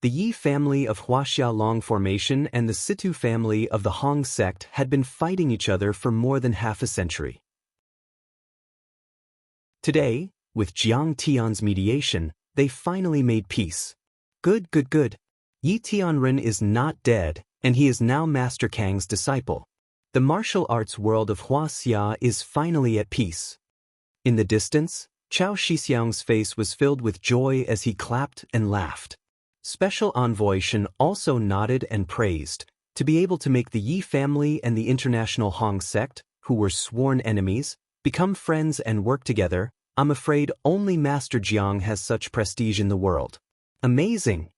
The Yi family of Huaxia Long formation and the Situ family of the Hong sect had been fighting each other for more than half a century. Today, with Jiang Tian's mediation, they finally made peace. Good. Yi Tianren is not dead, and he is now Master Kang's disciple. The martial arts world of Huaxia is finally at peace. In the distance, Chao Shixiang's face was filled with joy as he clapped and laughed. Special Envoy Shen also nodded and praised. To be able to make the Yi family and the international Hong sect, who were sworn enemies, become friends and work together, I'm afraid only Master Jiang has such prestige in the world. Amazing!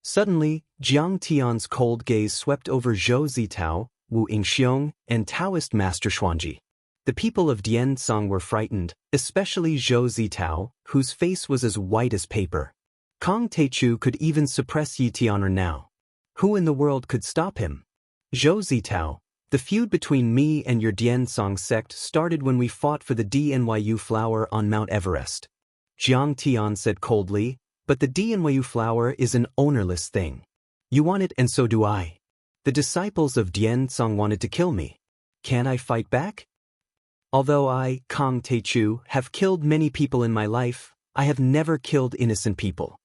Suddenly, Jiang Tian's cold gaze swept over Zhou Zitao, Wu Yingxiong, and Taoist Master Xuanji. The people of Diancang were frightened, especially Zhou Zitao, whose face was as white as paper. Kong Teichu could even suppress Yi Tianren now. Who in the world could stop him? "Zhou Zitao, the feud between me and your Diancang sect started when we fought for the DNYU flower on Mount Everest." Jiang Tian said coldly, "But the DNYU flower is an ownerless thing. You want it and so do I. The disciples of Diancang wanted to kill me. Can I fight back? Although I, Kong Teichu, have killed many people in my life, I have never killed innocent people.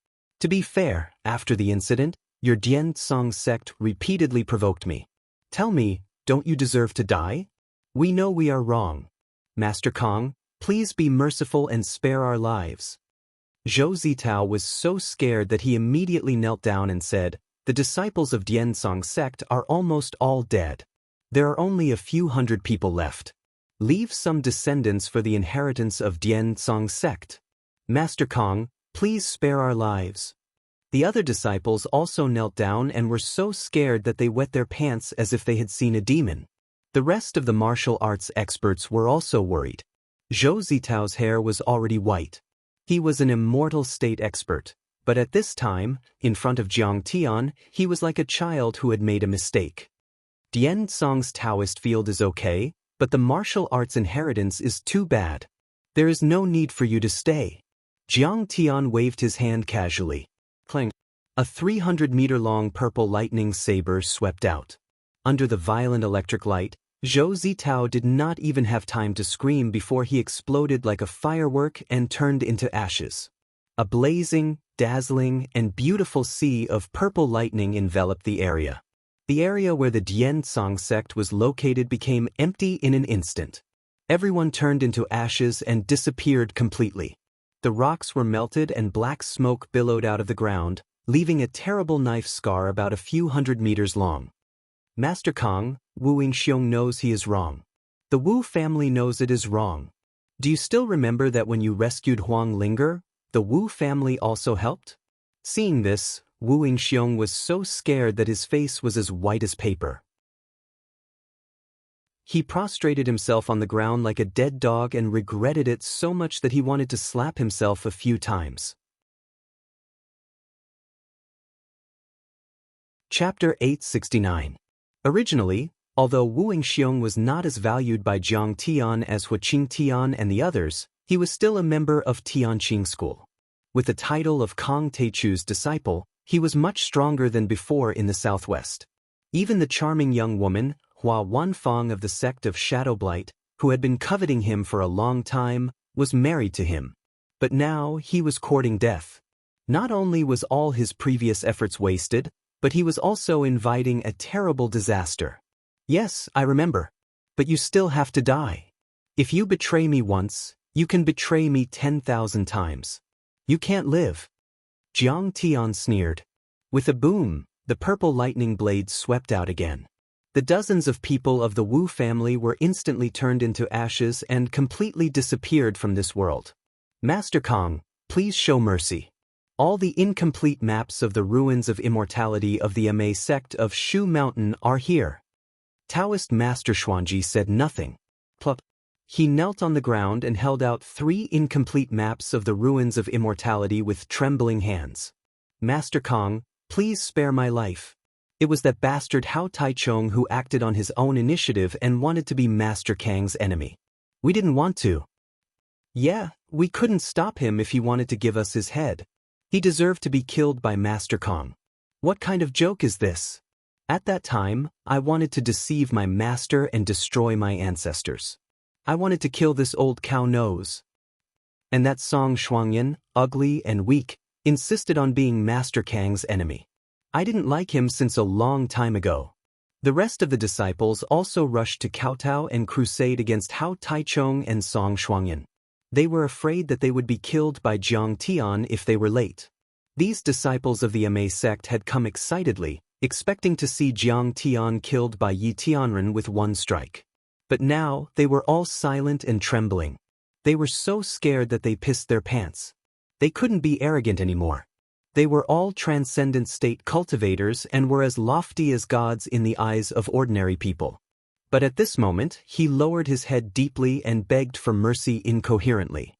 To be fair, after the incident, your Dian Song sect repeatedly provoked me. Tell me, don't you deserve to die? We know we are wrong. Master Kong, please be merciful and spare our lives. Zhou Zitao was so scared that he immediately knelt down and said, the disciples of Dian Song sect are almost all dead. There are only a few hundred people left. Leave some descendants for the inheritance of Dian Song sect. Master Kong, please spare our lives. The other disciples also knelt down and were so scared that they wet their pants as if they had seen a demon. The rest of the martial arts experts were also worried. Zhou Zitao's hair was already white. He was an immortal state expert, but at this time, in front of Jiang Tian, he was like a child who had made a mistake. Dian Song's Taoist field is okay, but the martial arts inheritance is too bad. There is no need for you to stay. Jiang Tian waved his hand casually. Clang. A 300-meter-long purple lightning saber swept out. Under the violent electric light, Zhou Zitao did not even have time to scream before he exploded like a firework and turned into ashes. A blazing, dazzling, and beautiful sea of purple lightning enveloped the area. The area where the Dian Song sect was located became empty in an instant. Everyone turned into ashes and disappeared completely. The rocks were melted and black smoke billowed out of the ground, leaving a terrible knife scar about a few hundred meters long. Master Kong, Wu Yingxiong knows he is wrong. The Wu family knows it is wrong. Do you still remember that when you rescued Huang Linger, the Wu family also helped? Seeing this, Wu Yingxiong was so scared that his face was as white as paper. He prostrated himself on the ground like a dead dog and regretted it so much that he wanted to slap himself a few times. Chapter 869. Originally, although Wu Yingxiong was not as valued by Jiang Tian as Huaqing Tian and the others, he was still a member of Tianqing School. With the title of Kong Teichu's disciple, he was much stronger than before in the southwest. Even the charming young woman, Hua Wanfang of the sect of Shadow Blight, who had been coveting him for a long time, was married to him. But now he was courting death. Not only was all his previous efforts wasted, but he was also inviting a terrible disaster. Yes, I remember. But you still have to die. If you betray me once, you can betray me 10,000 times. You can't live. Jiang Tian sneered. With a boom, the purple lightning blade swept out again. The dozens of people of the Wu family were instantly turned into ashes and completely disappeared from this world. Master Kong, please show mercy. All the incomplete maps of the ruins of immortality of the Ma sect of Shu Mountain are here. Taoist Master Xuanji said nothing. Plup. He knelt on the ground and held out 3 incomplete maps of the ruins of immortality with trembling hands. Master Kong, please spare my life. It was that bastard Hao Taichung who acted on his own initiative and wanted to be Master Kang's enemy. We didn't want to. Yeah, we couldn't stop him if he wanted to give us his head. He deserved to be killed by Master Kong. What kind of joke is this? At that time, I wanted to deceive my master and destroy my ancestors. I wanted to kill this old cow nose. And that Song Shuangyan, ugly and weak, insisted on being Master Kang's enemy. I didn't like him since a long time ago. The rest of the disciples also rushed to kowtow and crusade against Hao Taichung and Song Shuangyan. They were afraid that they would be killed by Jiang Tian if they were late. These disciples of the Ma sect had come excitedly, expecting to see Jiang Tian killed by Yi Tianren with one strike. But now, they were all silent and trembling. They were so scared that they pissed their pants. They couldn't be arrogant anymore. They were all transcendent state cultivators and were as lofty as gods in the eyes of ordinary people. But at this moment, he lowered his head deeply and begged for mercy incoherently.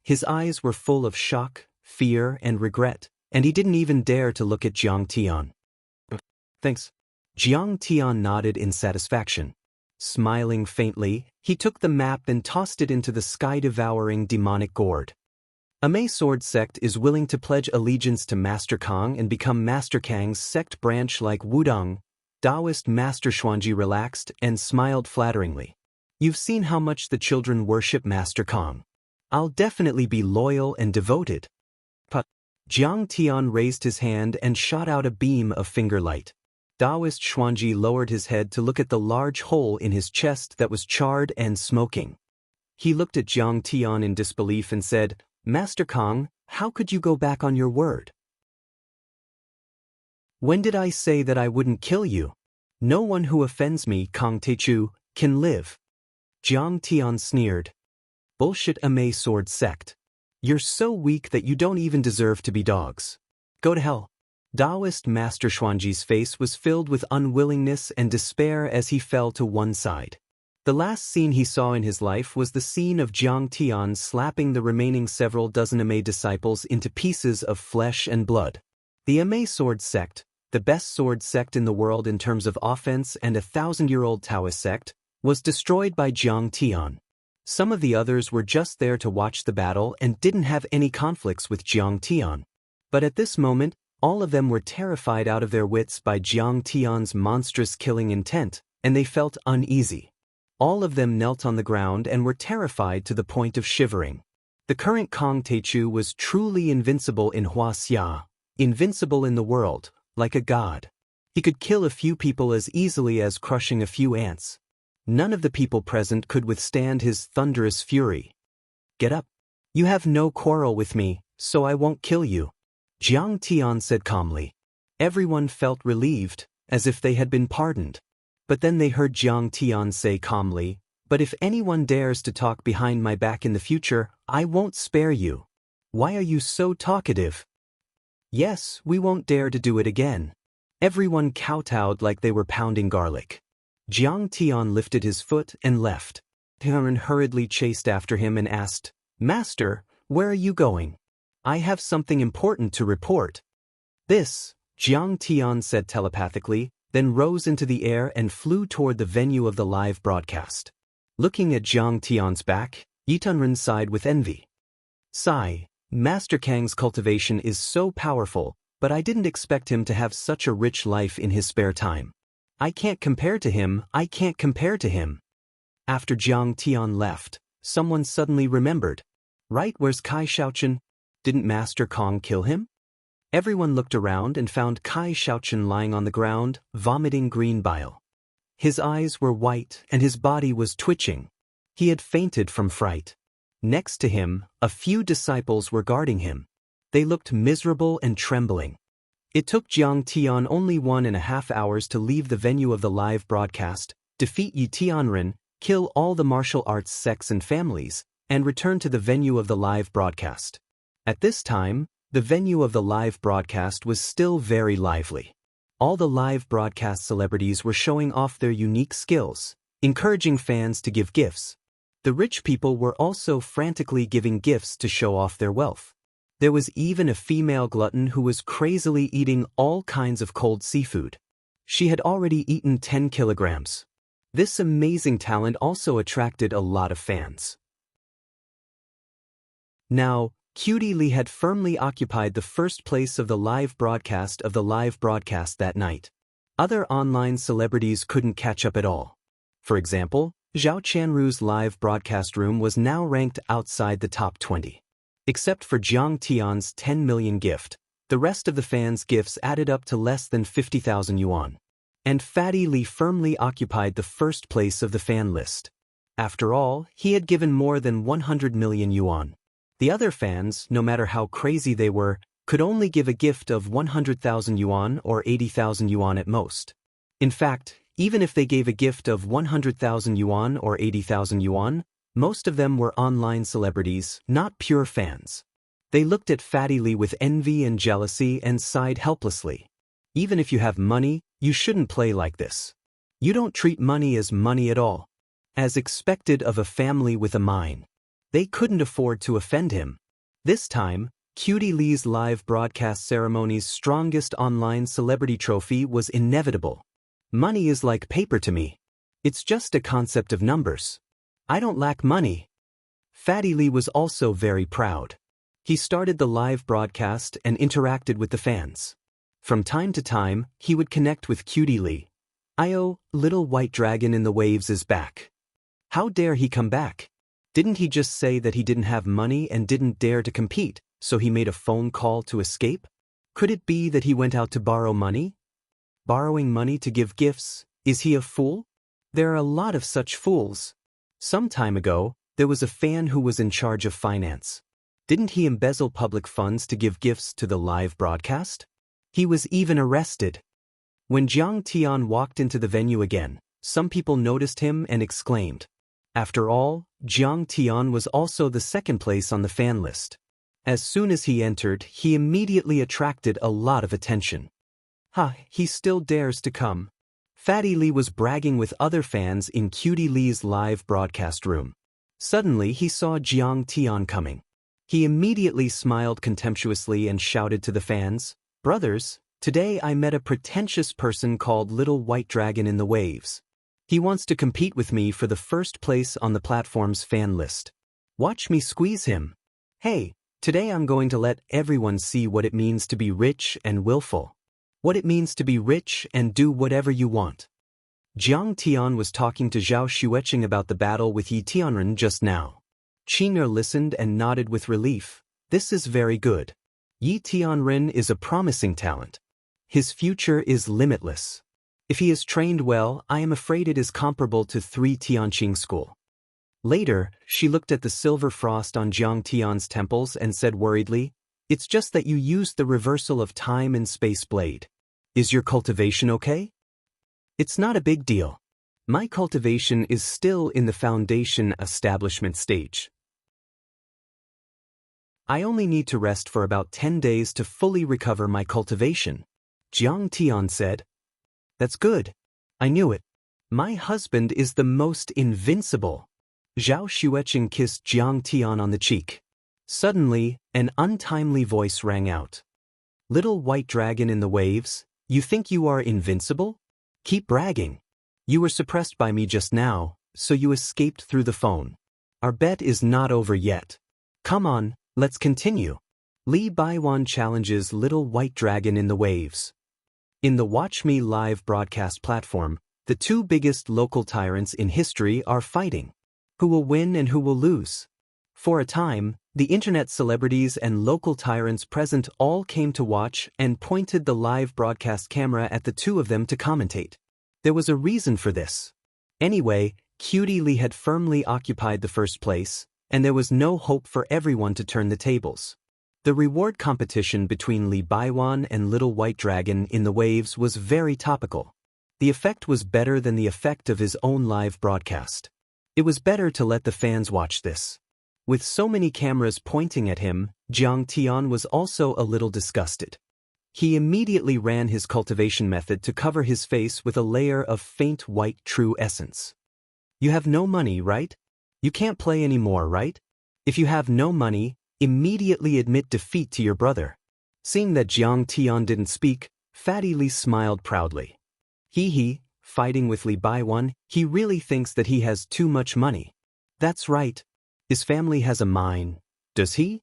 His eyes were full of shock, fear, and regret, and he didn't even dare to look at Jiang Tian. Thanks. Jiang Tian nodded in satisfaction. Smiling faintly, he took the map and tossed it into the sky-devouring demonic gourd. A Ma sword sect is willing to pledge allegiance to Master Kong and become Master Kang's sect branch like Wudong. Taoist Master Xuanji relaxed and smiled flatteringly. You've seen how much the children worship Master Kong. I'll definitely be loyal and devoted. Jiang Tian raised his hand and shot out a beam of finger light. Taoist Xuanji lowered his head to look at the large hole in his chest that was charred and smoking. He looked at Jiang Tian in disbelief and said, "Master Kong, how could you go back on your word? When did I say that I wouldn't kill you? No one who offends me, Kong Techu, can live." Jiang Tian sneered. "Bullshit Ame sword sect. You're so weak that you don't even deserve to be dogs. Go to hell." Taoist Master Xuanji's face was filled with unwillingness and despair as he fell to one side. The last scene he saw in his life was the scene of Jiang Tian slapping the remaining several dozen Ame disciples into pieces of flesh and blood. The Ame sword sect, the best sword sect in the world in terms of offense and a 1,000-year-old Taoist sect, was destroyed by Jiang Tian. Some of the others were just there to watch the battle and didn't have any conflicts with Jiang Tian. But at this moment, all of them were terrified out of their wits by Jiang Tian's monstrous killing intent, and they felt uneasy. All of them knelt on the ground and were terrified to the point of shivering. The current Kong Techu was truly invincible in Huaxia, invincible in the world, like a god. He could kill a few people as easily as crushing a few ants. None of the people present could withstand his thunderous fury. "Get up. You have no quarrel with me, so I won't kill you," Jiang Tian said calmly. Everyone felt relieved, as if they had been pardoned. But then they heard Jiang Tian say calmly, "But if anyone dares to talk behind my back in the future, I won't spare you. Why are you so talkative?" "Yes, we won't dare to do it again." Everyone kowtowed like they were pounding garlic. Jiang Tian lifted his foot and left. Tian hurriedly chased after him and asked, "Master, where are you going? I have something important to report." "This," Jiang Tian said telepathically, then rose into the air and flew toward the venue of the live broadcast. Looking at Jiang Tian's back, Yitunren sighed with envy. "Sigh, Master Kang's cultivation is so powerful, but I didn't expect him to have such a rich life in his spare time. I can't compare to him, I can't compare to him." After Jiang Tian left, someone suddenly remembered. "Right, where's Kai Shaochen? Didn't Master Kong kill him?" Everyone looked around and found Kai Shaochen lying on the ground, vomiting green bile. His eyes were white and his body was twitching. He had fainted from fright. Next to him, a few disciples were guarding him. They looked miserable and trembling. It took Jiang Tian only 1.5 hours to leave the venue of the live broadcast, defeat Yi Tianren, kill all the martial arts sects and families, and return to the venue of the live broadcast. At this time, the venue of the live broadcast was still very lively. All the live broadcast celebrities were showing off their unique skills, encouraging fans to give gifts. The rich people were also frantically giving gifts to show off their wealth. There was even a female glutton who was crazily eating all kinds of cold seafood. She had already eaten 10 kilograms. This amazing talent also attracted a lot of fans. Now, Cutie Lee had firmly occupied the first place of the live broadcast that night. Other online celebrities couldn't catch up at all. For example, Zhao Qianru's live broadcast room was now ranked outside the top 20. Except for Jiang Tian's 10 million gift, the rest of the fans' gifts added up to less than 50,000 yuan. And Fatty Lee firmly occupied the first place of the fan list. After all, he had given more than 100 million yuan. The other fans, no matter how crazy they were, could only give a gift of 100,000 yuan or 80,000 yuan at most. In fact, even if they gave a gift of 100,000 yuan or 80,000 yuan, most of them were online celebrities, not pure fans. They looked at Fatty Lee with envy and jealousy and sighed helplessly. Even if you have money, you shouldn't play like this. You don't treat money as money at all. As expected of a family with a mine. They couldn't afford to offend him. This time, Cutie Lee's live broadcast ceremony's strongest online celebrity trophy was inevitable. Money is like paper to me. It's just a concept of numbers. I don't lack money. Fatty Lee was also very proud. He started the live broadcast and interacted with the fans. From time to time, he would connect with Cutie Lee. "Io, little white dragon in the waves is back. How dare he come back? Didn't he just say that he didn't have money and didn't dare to compete, So he made a phone call to escape? Could it be that he went out to borrow money? Borrowing money to give gifts, is he a fool? There are a lot of such fools. Some time ago, there was a fan who was in charge of finance. Didn't he embezzle public funds to give gifts to the live broadcast? He was even arrested. When Jiang Tian walked into the venue again, some people noticed him and exclaimed. After all, Jiang Tian was also the second place on the fan list. As soon as he entered, he immediately attracted a lot of attention. He still dares to come. Fatty Lee was bragging with other fans in Cutie Lee's live broadcast room. Suddenly he saw Jiang Tian coming. He immediately smiled contemptuously and shouted to the fans, "Brothers, today I met a pretentious person called Little White Dragon in the Waves. He wants to compete with me for the first place on the platform's fan list. Watch me squeeze him. Hey, today I'm going to let everyone see what it means to be rich and willful. What it means to be rich and do whatever you want." Jiang Tian was talking to Zhao Xueqing about the battle with Yi Tianren just now. Qing'er listened and nodded with relief. This is very good. Yi Tianren is a promising talent. His future is limitless. If he is trained well, I am afraid it is comparable to 3 Tianqing School. Later, she looked at the silver frost on Jiang Tian's temples and said worriedly, "It's just that you used the reversal of time and space blade. Is your cultivation okay?" "It's not a big deal. My cultivation is still in the foundation establishment stage. I only need to rest for about 10 days to fully recover my cultivation," Jiang Tian said. "That's good. I knew it. My husband is the most invincible." Zhao Xueqing kissed Jiang Tian on the cheek. Suddenly, an untimely voice rang out. "Little White Dragon in the Waves, you think you are invincible? Keep bragging. You were suppressed by me just now, so you escaped through the phone. Our bet is not over yet. Come on, let's continue." Li Baiwan challenges Little White Dragon in the Waves. In the Watch Me live broadcast platform, the two biggest local tyrants in history are fighting. Who will win and who will lose? For a time, the internet celebrities and local tyrants present all came to watch and pointed the live broadcast camera at the two of them to commentate. There was a reason for this. Anyway, Cutie Lee had firmly occupied the first place, and there was no hope for everyone to turn the tables. The reward competition between Li Baiwan and Little White Dragon in the Waves was very topical. The effect was better than the effect of his own live broadcast. It was better to let the fans watch this. With so many cameras pointing at him, Jiang Tian was also a little disgusted. He immediately ran his cultivation method to cover his face with a layer of faint white true essence. "You have no money, right? You can't play anymore, right? If you have no money, immediately admit defeat to your brother." Seeing that Jiang Tian didn't speak, Fatty Lee smiled proudly. Fighting with Li Baiwan, he really thinks that he has too much money. That's right. His family has a mine, does he?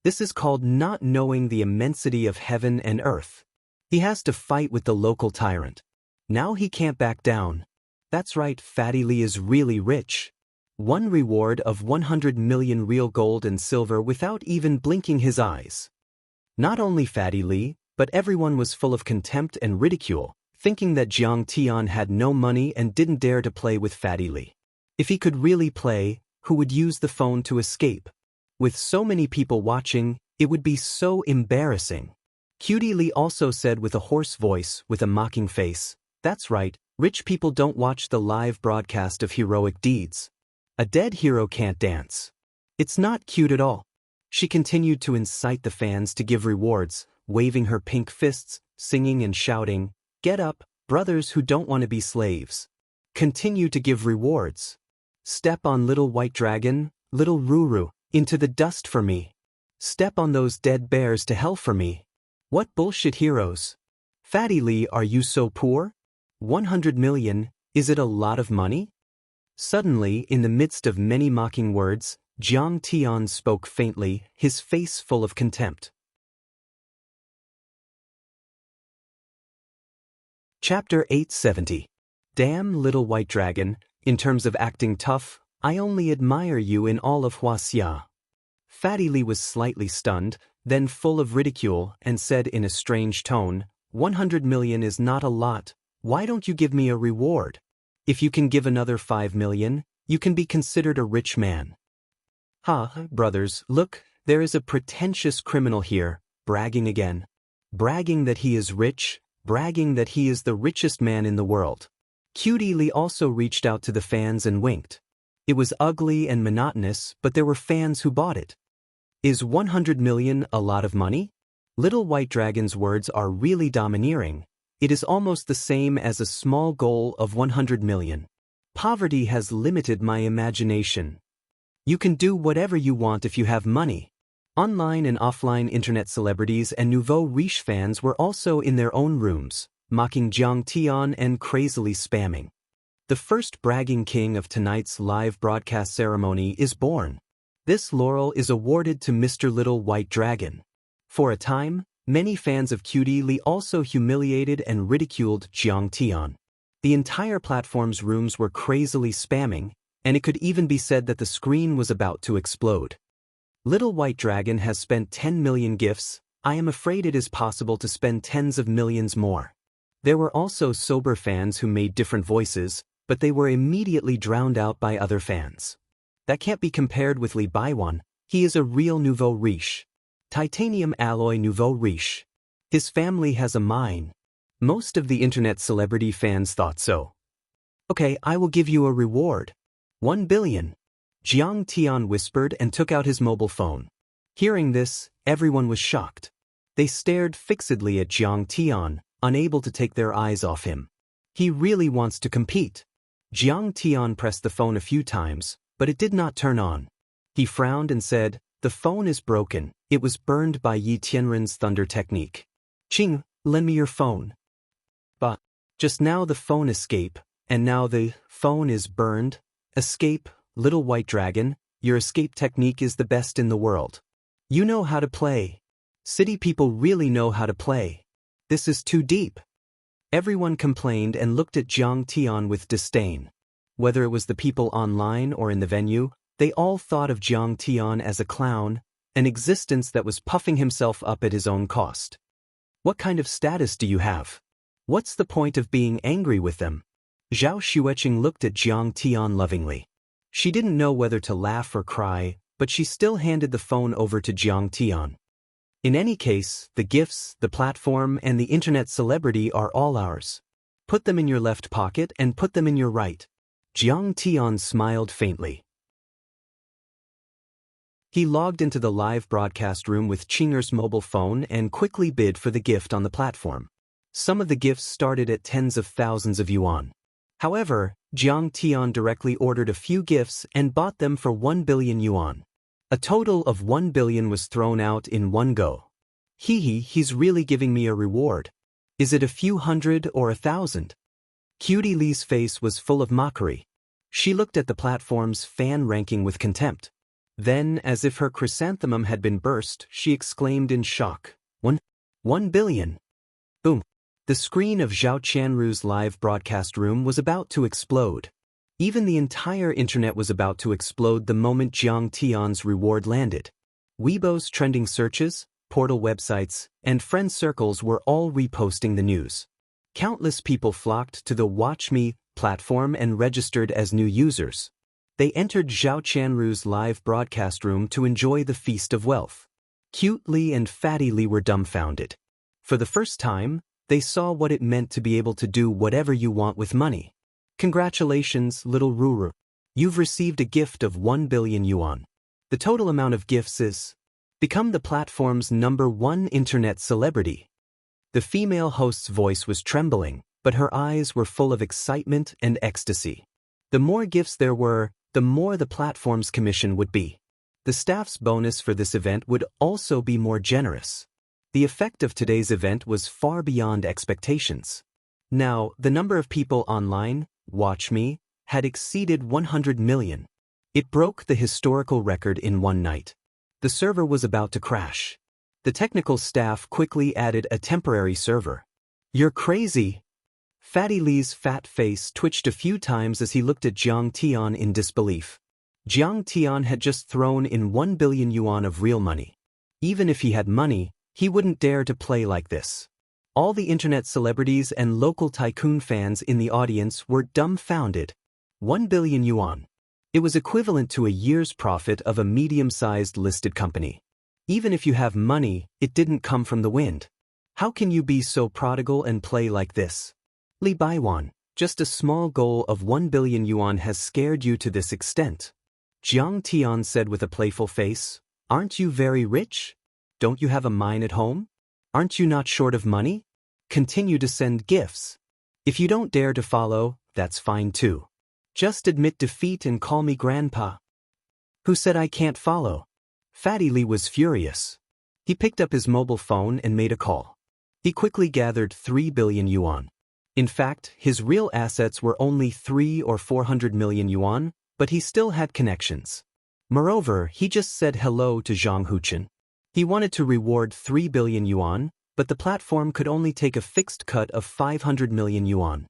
This is called not knowing the immensity of heaven and earth. He has to fight with the local tyrant. Now he can't back down. That's right, Fatty Lee is really rich. One reward of 100 million real gold and silver without even blinking his eyes. Not only Fatty Lee, but everyone was full of contempt and ridicule, thinking that Jiang Tian had no money and didn't dare to play with Fatty Lee. If he could really play, who would use the phone to escape? With so many people watching, it would be so embarrassing. Cutie Lee also said with a hoarse voice, with a mocking face, "That's right, rich people don't watch the live broadcast of heroic deeds. A dead hero can't dance. It's not cute at all." She continued to incite the fans to give rewards, waving her pink fists, singing and shouting, "Get up, brothers who don't want to be slaves. Continue to give rewards. Step on Little White Dragon, Little Ruru, into the dust for me. Step on those dead bears to hell for me. What bullshit heroes. Fatty Lee, are you so poor? 100 million, is it a lot of money?" Suddenly, in the midst of many mocking words, Jiang Tian spoke faintly, his face full of contempt. Chapter 870. Damn Little White Dragon, in terms of acting tough, I only admire you in all of Huaxia. Fatty Lee was slightly stunned, then full of ridicule, and said in a strange tone, 100 million is not a lot. Why don't you give me a reward? If you can give another 5 million, you can be considered a rich man. Brothers, look, there is a pretentious criminal here, bragging again. Bragging that he is rich, bragging that he is the richest man in the world. Cutie Lee also reached out to the fans and winked. It was ugly and monotonous, but there were fans who bought it. Is 100 million a lot of money? Little White Dragon's words are really domineering. It is almost the same as a small goal of 100 million. Poverty has limited my imagination. You can do whatever you want if you have money. Online and offline internet celebrities and nouveau riche fans were also in their own rooms, mocking Jiang Tian and crazily spamming. The first bragging king of tonight's live broadcast ceremony is born. This laurel is awarded to Mr. Little White Dragon. For a time, many fans of Cutie Lee also humiliated and ridiculed Jiang Tian. The entire platform's rooms were crazily spamming, and it could even be said that the screen was about to explode. Little White Dragon has spent 10 million gifts. I am afraid it is possible to spend tens of millions more. There were also sober fans who made different voices, but they were immediately drowned out by other fans. That can't be compared with Li Baiwan. He is a real nouveau riche. Titanium alloy nouveau riche. His family has a mine. Most of the internet celebrity fans thought so. Okay, I will give you a reward. 1 billion. Jiang Tian whispered and took out his mobile phone. Hearing this, everyone was shocked. They stared fixedly at Jiang Tian, unable to take their eyes off him. He really wants to compete. Jiang Tian pressed the phone a few times, but it did not turn on. He frowned and said, "The phone is broken. It was burned by Yi Tianren's thunder technique. Qing, lend me your phone." But just now the phone escape, and now the phone is burned. Escape, Little White Dragon, your escape technique is the best in the world. You know how to play. City people really know how to play. This is too deep. Everyone complained and looked at Jiang Tian with disdain. Whether it was the people online or in the venue, they all thought of Jiang Tian as a clown, an existence that was puffing himself up at his own cost. What kind of status do you have? What's the point of being angry with them? Zhao Xueqing looked at Jiang Tian lovingly. She didn't know whether to laugh or cry, but she still handed the phone over to Jiang Tian. In any case, the gifts, the platform, and the internet celebrity are all ours. Put them in your left pocket and put them in your right. Jiang Tian smiled faintly. He logged into the live broadcast room with Qinger's mobile phone and quickly bid for the gift on the platform. Some of the gifts started at tens of thousands of yuan. However, Jiang Tian directly ordered a few gifts and bought them for 1 billion yuan. A total of 1 billion was thrown out in one go. He's really giving me a reward. Is it a few hundred or 1,000? Cutie Lee's face was full of mockery. She looked at the platform's fan ranking with contempt. Then, as if her chrysanthemum had been burst, she exclaimed in shock, 1 billion. Boom. The screen of Zhao Qianru's live broadcast room was about to explode. Even the entire internet was about to explode the moment Jiang Tian's reward landed. Weibo's trending searches, portal websites, and friend circles were all reposting the news. Countless people flocked to the Watch Me platform and registered as new users. They entered Zhao Qianru's live broadcast room to enjoy the feast of wealth. Cute Lee and Fatty Lee were dumbfounded. For the first time, they saw what it meant to be able to do whatever you want with money. Congratulations, little Ruru. You've received a gift of 1 billion yuan. The total amount of gifts is... Become the platform's #1 internet celebrity. The female host's voice was trembling, but her eyes were full of excitement and ecstasy. The more gifts there were, the more the platform's commission would be. The staff's bonus for this event would also be more generous. The effect of today's event was far beyond expectations. Now, the number of people online, Watch Me, had exceeded 100 million. It broke the historical record in one night. The server was about to crash. The technical staff quickly added a temporary server. You're crazy. Fatty Lee's fat face twitched a few times as he looked at Jiang Tian in disbelief. Jiang Tian had just thrown in 1 billion yuan of real money. Even if he had money, he wouldn't dare to play like this. All the internet celebrities and local tycoon fans in the audience were dumbfounded. 1 billion yuan. It was equivalent to a year's profit of a medium-sized listed company. Even if you have money, it didn't come from the wind. How can you be so prodigal and play like this? Li Baiwan, just a small goal of 1 billion yuan has scared you to this extent. Jiang Tian said with a playful face, "Aren't you very rich? Don't you have a mine at home? Aren't you not short of money? Continue to send gifts. If you don't dare to follow, that's fine too. Just admit defeat and call me grandpa." "Who said I can't follow?" Fatty Lee was furious. He picked up his mobile phone and made a call. He quickly gathered 3 billion yuan. In fact, his real assets were only 3 or 400 million yuan, but he still had connections. Moreover, he just said hello to Zhang Huchen. He wanted to reward 3 billion yuan, but the platform could only take a fixed cut of 500 million yuan.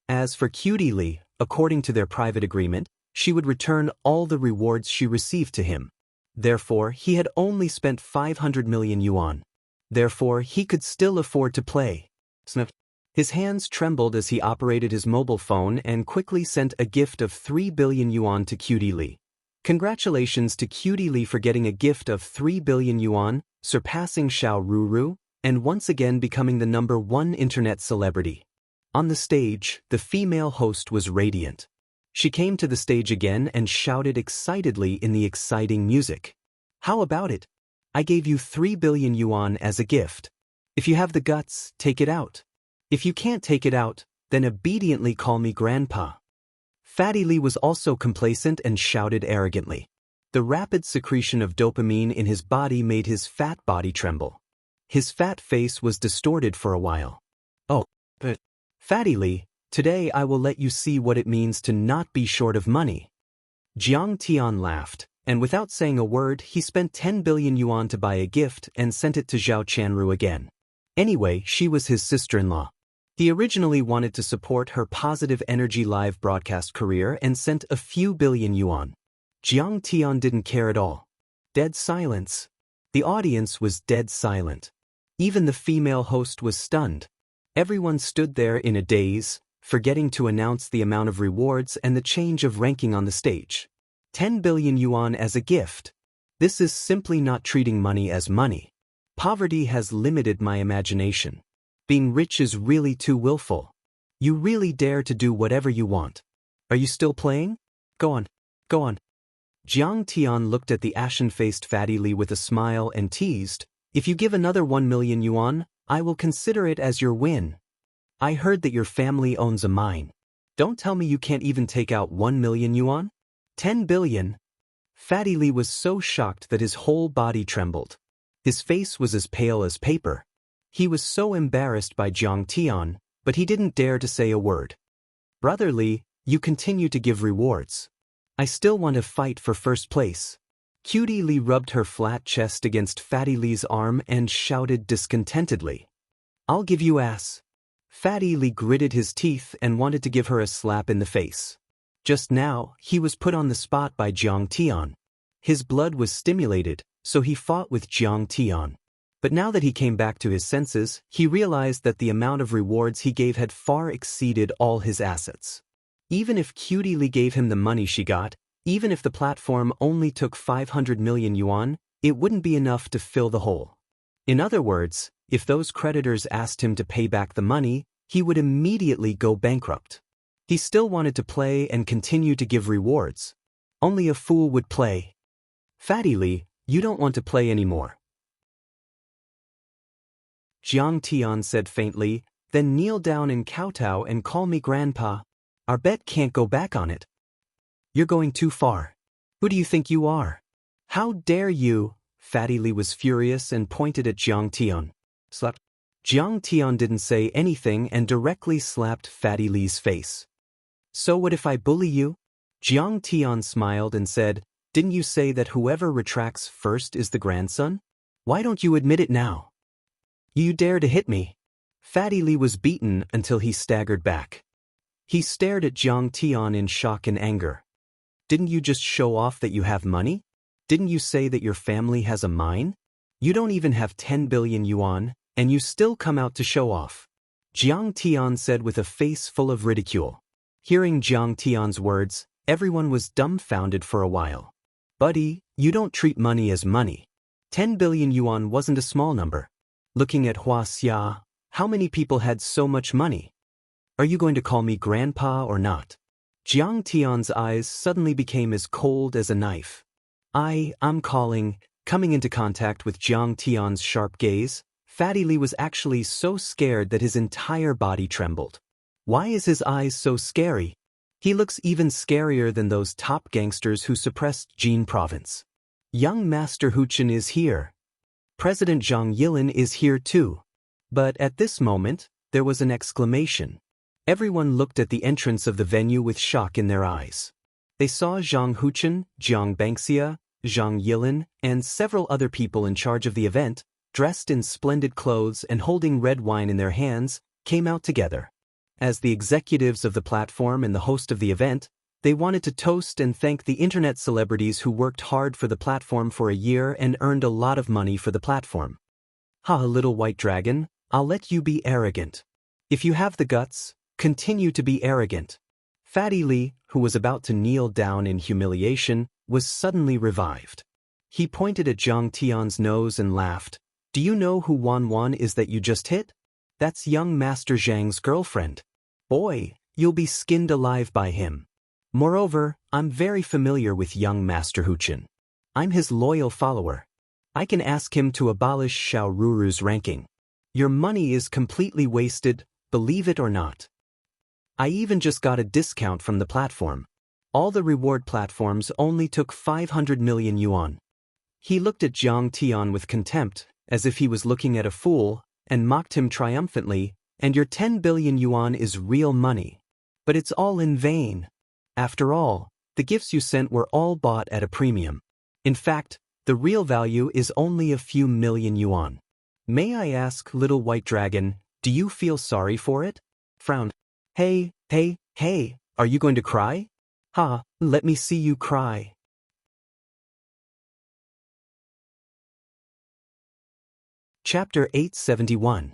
As for Cutie Lee, according to their private agreement, she would return all the rewards she received to him. Therefore, he had only spent 500 million yuan. Therefore, he could still afford to play. Snip. His hands trembled as he operated his mobile phone and quickly sent a gift of 3 billion yuan to Cutie Lee. Congratulations to Cutie Lee for getting a gift of 3 billion yuan, surpassing Xiao Ruru, and once again becoming the #1 internet celebrity. On the stage, the female host was radiant. She came to the stage again and shouted excitedly in the exciting music. "How about it? I gave you 3 billion yuan as a gift. If you have the guts, take it out. If you can't take it out, then obediently call me grandpa." Fatty Lee was also complacent and shouted arrogantly. The rapid secretion of dopamine in his body made his fat body tremble. His fat face was distorted for a while. "Oh, but Fatty Lee, today I will let you see what it means to not be short of money." Jiang Tian laughed, and without saying a word he spent 10 billion yuan to buy a gift and sent it to Zhao Chanru again. Anyway, she was his sister-in-law. He originally wanted to support her positive energy live broadcast career and sent a few billion yuan. Jiang Tian didn't care at all. Dead silence. The audience was dead silent. Even the female host was stunned. Everyone stood there in a daze, forgetting to announce the amount of rewards and the change of ranking on the stage. 10 billion yuan as a gift. This is simply not treating money as money. Poverty has limited my imagination. Being rich is really too willful. You really dare to do whatever you want. Are you still playing? Go on, go on. Jiang Tian looked at the ashen-faced Fatty Lee with a smile and teased, "If you give another 1 million yuan, I will consider it as your win. I heard that your family owns a mine. Don't tell me you can't even take out 1 million yuan? 10 billion? Fatty Lee was so shocked that his whole body trembled. His face was as pale as paper. He was so embarrassed by Jiang Tian, but he didn't dare to say a word. "Brother Lee, you continue to give rewards. I still want to fight for first place." Cutie Lee rubbed her flat chest against Fatty Lee's arm and shouted discontentedly, "I'll give you ass." Fatty Lee gritted his teeth and wanted to give her a slap in the face. Just now, he was put on the spot by Jiang Tian. His blood was stimulated, so he fought with Jiang Tian. But now that he came back to his senses, he realized that the amount of rewards he gave had far exceeded all his assets. Even if Cutie Lee gave him the money she got, even if the platform only took 500 million yuan, it wouldn't be enough to fill the hole. In other words, if those creditors asked him to pay back the money, he would immediately go bankrupt. He still wanted to play and continue to give rewards. Only a fool would play. "Fatty Lee, you don't want to play anymore." Jiang Tian said faintly, "Then kneel down and kowtow and call me grandpa. Our bet can't go back on it." "You're going too far. Who do you think you are? How dare you?" Fatty Lee was furious and pointed at Jiang Tian. Slap. Jiang Tian didn't say anything and directly slapped Fatty Lee's face. "So what if I bully you?" Jiang Tian smiled and said, "Didn't you say that whoever retracts first is the grandson? Why don't you admit it now? You dare to hit me?" Fatty Lee was beaten until he staggered back. He stared at Jiang Tian in shock and anger. Didn't you just show off that you have money? Didn't you say that your family has a mine? You don't even have 10 billion yuan, and you still come out to show off. Jiang Tian said with a face full of ridicule. Hearing Jiang Tian's words, everyone was dumbfounded for a while. Buddy, you don't treat money as money. 10 billion yuan wasn't a small number. Looking at Hua Xia, how many people had so much money? Are you going to call me grandpa or not? Jiang Tian's eyes suddenly became as cold as a knife. I'm calling. Coming into contact with Jiang Tian's sharp gaze, Fatty Li was actually so scared that his entire body trembled. Why is his eyes so scary? He looks even scarier than those top gangsters who suppressed Jin province. Young Master Huchen is here. President Zhang Yilin is here too. But at this moment, there was an exclamation. Everyone looked at the entrance of the venue with shock in their eyes. They saw Zhang Huchen, Jiang Bangxia, Zhang Yilin, and several other people in charge of the event, dressed in splendid clothes and holding red wine in their hands, came out together. As the executives of the platform and the host of the event, they wanted to toast and thank the internet celebrities who worked hard for the platform for a year and earned a lot of money for the platform. Ha, little white dragon, I'll let you be arrogant. If you have the guts, continue to be arrogant. Fatty Li, who was about to kneel down in humiliation, was suddenly revived. He pointed at Jiang Tian's nose and laughed. Do you know who Wan Wan is that you just hit? That's young Master Zhang's girlfriend. Boy, you'll be skinned alive by him. Moreover, I'm very familiar with young Master Huchen. I'm his loyal follower. I can ask him to abolish Xiao Ruru's ranking. Your money is completely wasted, believe it or not. I even just got a discount from the platform. All the reward platforms only took 500 million yuan. He looked at Jiang Tian with contempt, as if he was looking at a fool, and mocked him triumphantly, and your 10 billion yuan is real money. But it's all in vain. After all, the gifts you sent were all bought at a premium. In fact, the real value is only a few million yuan. May I ask, little white dragon, do you feel sorry for it? Frowned. Hey, are you going to cry? Ha, let me see you cry. Chapter 871.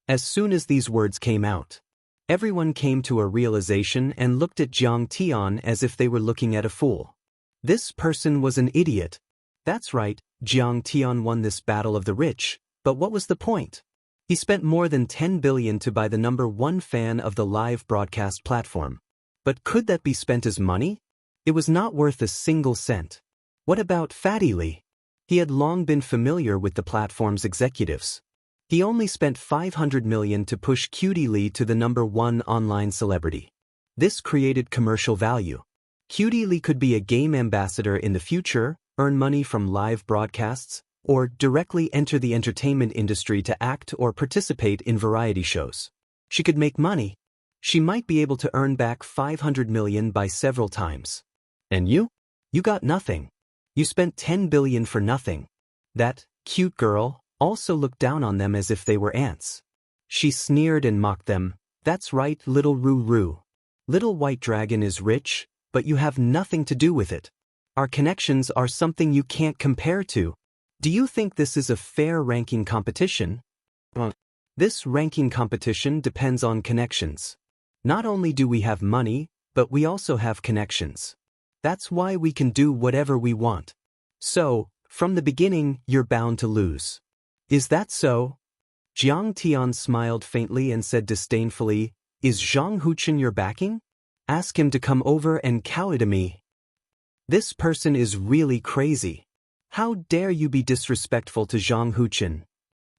As soon as these words came out, everyone came to a realization and looked at Jiang Tian as if they were looking at a fool. This person was an idiot. That's right, Jiang Tian won this battle of the rich, but what was the point? He spent more than 10 billion to buy the #1 fan of the live broadcast platform. But could that be spent as money? It was not worth a single cent. What about Fatty Li? He had long been familiar with the platform's executives. He only spent 500 million to push Cutie Li to the #1 online celebrity. This created commercial value. Cutie Li could be a game ambassador in the future, earn money from live broadcasts, or directly enter the entertainment industry to act or participate in variety shows. She could make money. She might be able to earn back 500 million by several times. And you? You got nothing. You spent 10 billion for nothing. That cute girl also looked down on them as if they were ants. She sneered and mocked them. That's right, little Ruru. Little white dragon is rich, but you have nothing to do with it. Our connections are something you can't compare to. Do you think this is a fair ranking competition? This ranking competition depends on connections. Not only do we have money, but we also have connections. That's why we can do whatever we want. So, from the beginning, you're bound to lose. Is that so? Jiang Tian smiled faintly and said disdainfully, Is Zhang Huchen your backing? Ask him to come over and cow to me. This person is really crazy. How dare you be disrespectful to Zhang Huchen?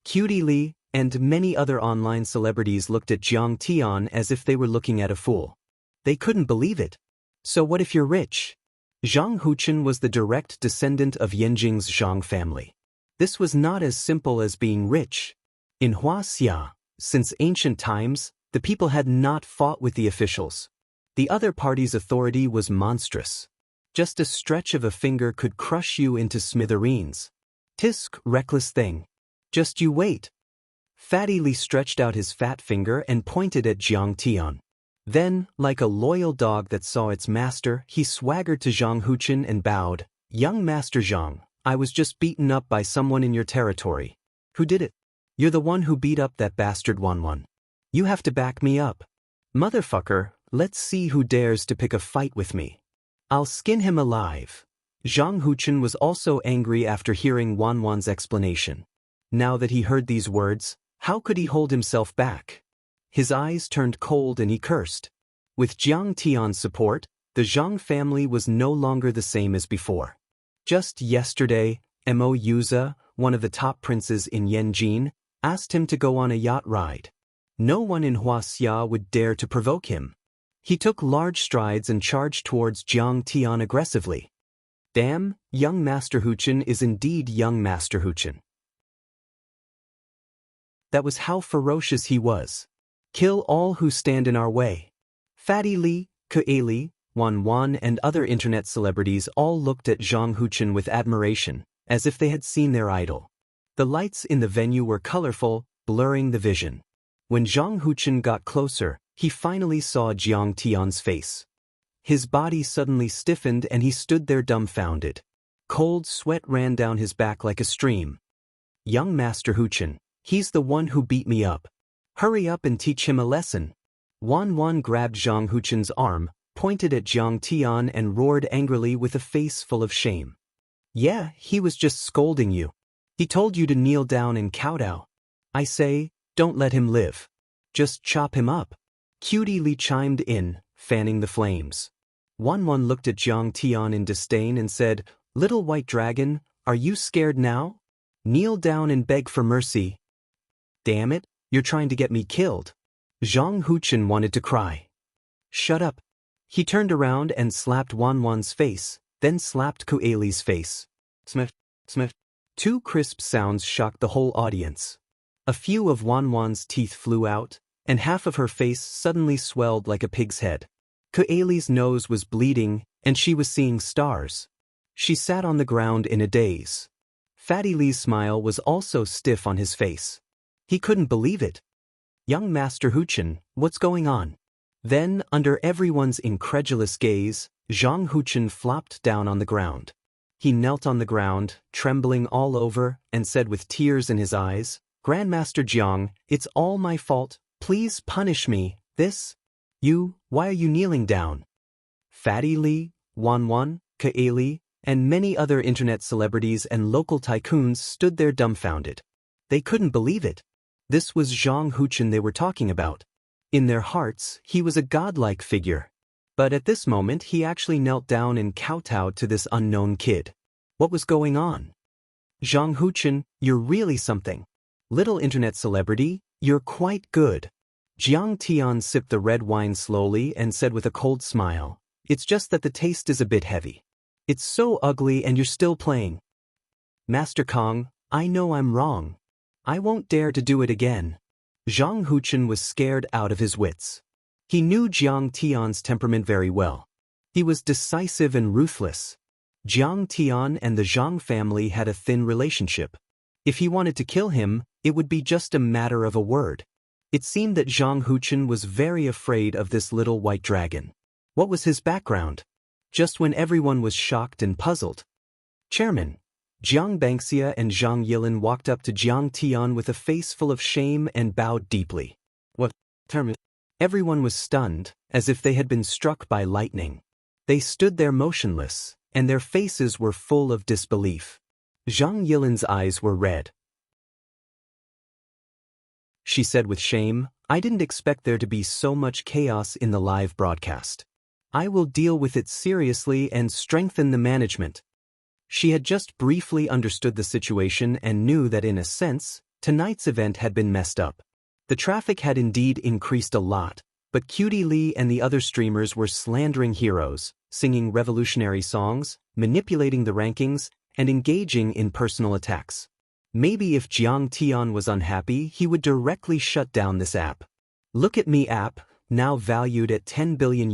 Cutie Li and many other online celebrities looked at Jiang Tian as if they were looking at a fool. They couldn't believe it. So what if you're rich? Zhang Huchen was the direct descendant of Yanjing's Zhang family. This was not as simple as being rich. In Huaxia, since ancient times, the people had not fought with the officials. The other party's authority was monstrous. Just a stretch of a finger could crush you into smithereens. Tisk, reckless thing. Just you wait. Fatty Li stretched out his fat finger and pointed at Jiang Tian. Then, like a loyal dog that saw its master, he swaggered to Zhang Huchen and bowed. "Young Master Zhang, I was just beaten up by someone in your territory." "Who did it?" "You're the one who beat up that bastard Wanwan. You have to back me up." "Motherfucker, let's see who dares to pick a fight with me. I'll skin him alive." Zhang Huchen was also angry after hearing Wanwan's explanation. Now that he heard these words, how could he hold himself back? His eyes turned cold and he cursed. With Jiang Tian's support, the Zhang family was no longer the same as before. Just yesterday, Mo Yuza, one of the top princes in Yanjin, asked him to go on a yacht ride. No one in Huaxia would dare to provoke him. He took large strides and charged towards Jiang Tian aggressively. Damn, young Master Huchen is indeed young Master Huchen. That was how ferocious he was. "Kill all who stand in our way." Fatty Li, Kueli, Wanwan and other internet celebrities all looked at Zhang Huchen with admiration, as if they had seen their idol. The lights in the venue were colorful, blurring the vision. When Zhang Huchen got closer, he finally saw Jiang Tian's face. His body suddenly stiffened and he stood there dumbfounded. Cold sweat ran down his back like a stream. "Young Master Huchen, he's the one who beat me up. Hurry up and teach him a lesson." Wanwan grabbed Zhang Huchen's arm, pointed at Jiang Tian and roared angrily with a face full of shame. "Yeah, he was just scolding you. He told you to kneel down and kowtow. I say, don't let him live. Just chop him up." Cutie Li chimed in, fanning the flames. Wanwan looked at Jiang Tian in disdain and said, "Little white dragon, are you scared now? Kneel down and beg for mercy." "Damn it, you're trying to get me killed." Zhang Huchen wanted to cry. "Shut up." He turned around and slapped Wanwan's face, then slapped Kueli's face. Smith, Smith. Two crisp sounds shocked the whole audience. A few of Wanwan's teeth flew out, and half of her face suddenly swelled like a pig's head. Kueli's nose was bleeding, and she was seeing stars. She sat on the ground in a daze. Fatty Li's smile was also stiff on his face. He couldn't believe it. "Young Master Huchen, what's going on?" Then, under everyone's incredulous gaze, Zhang Huchen flopped down on the ground. He knelt on the ground, trembling all over, and said with tears in his eyes, "Grandmaster Jiang, it's all my fault. Please punish me. Why are you kneeling down?" Fatty Li, Wanwan, Kueli, and many other internet celebrities and local tycoons stood there dumbfounded. They couldn't believe it. This was Zhang Huchen they were talking about. In their hearts, he was a godlike figure. But at this moment he actually knelt down and kowtowed to this unknown kid. What was going on? "Zhang Huchen, you're really something. Little internet celebrity, you're quite good." Jiang Tian sipped the red wine slowly and said with a cold smile, "It's just that the taste is a bit heavy. It's so ugly and you're still playing." "Master Kong, I know I'm wrong. I won't dare to do it again." Zhang Huchen was scared out of his wits. He knew Jiang Tian's temperament very well. He was decisive and ruthless. Jiang Tian and the Zhang family had a thin relationship. If he wanted to kill him, it would be just a matter of a word. It seemed that Zhang Huchen was very afraid of this little white dragon. What was his background? Just when everyone was shocked and puzzled, Chairman Jiang Bangxia and Zhang Yilin walked up to Jiang Tian with a face full of shame and bowed deeply. "What? Chairman?" Everyone was stunned, as if they had been struck by lightning. They stood there motionless, and their faces were full of disbelief. Zhang Yilin's eyes were red. She said with shame, "I didn't expect there to be so much chaos in the live broadcast. I will deal with it seriously and strengthen the management." She had just briefly understood the situation and knew that in a sense, tonight's event had been messed up. The traffic had indeed increased a lot, but Cutie Li and the other streamers were slandering heroes, singing revolutionary songs, manipulating the rankings, and engaging in personal attacks. Maybe if Jiang Tian was unhappy, he would directly shut down this app. Look at Me app, now valued at $10 billion,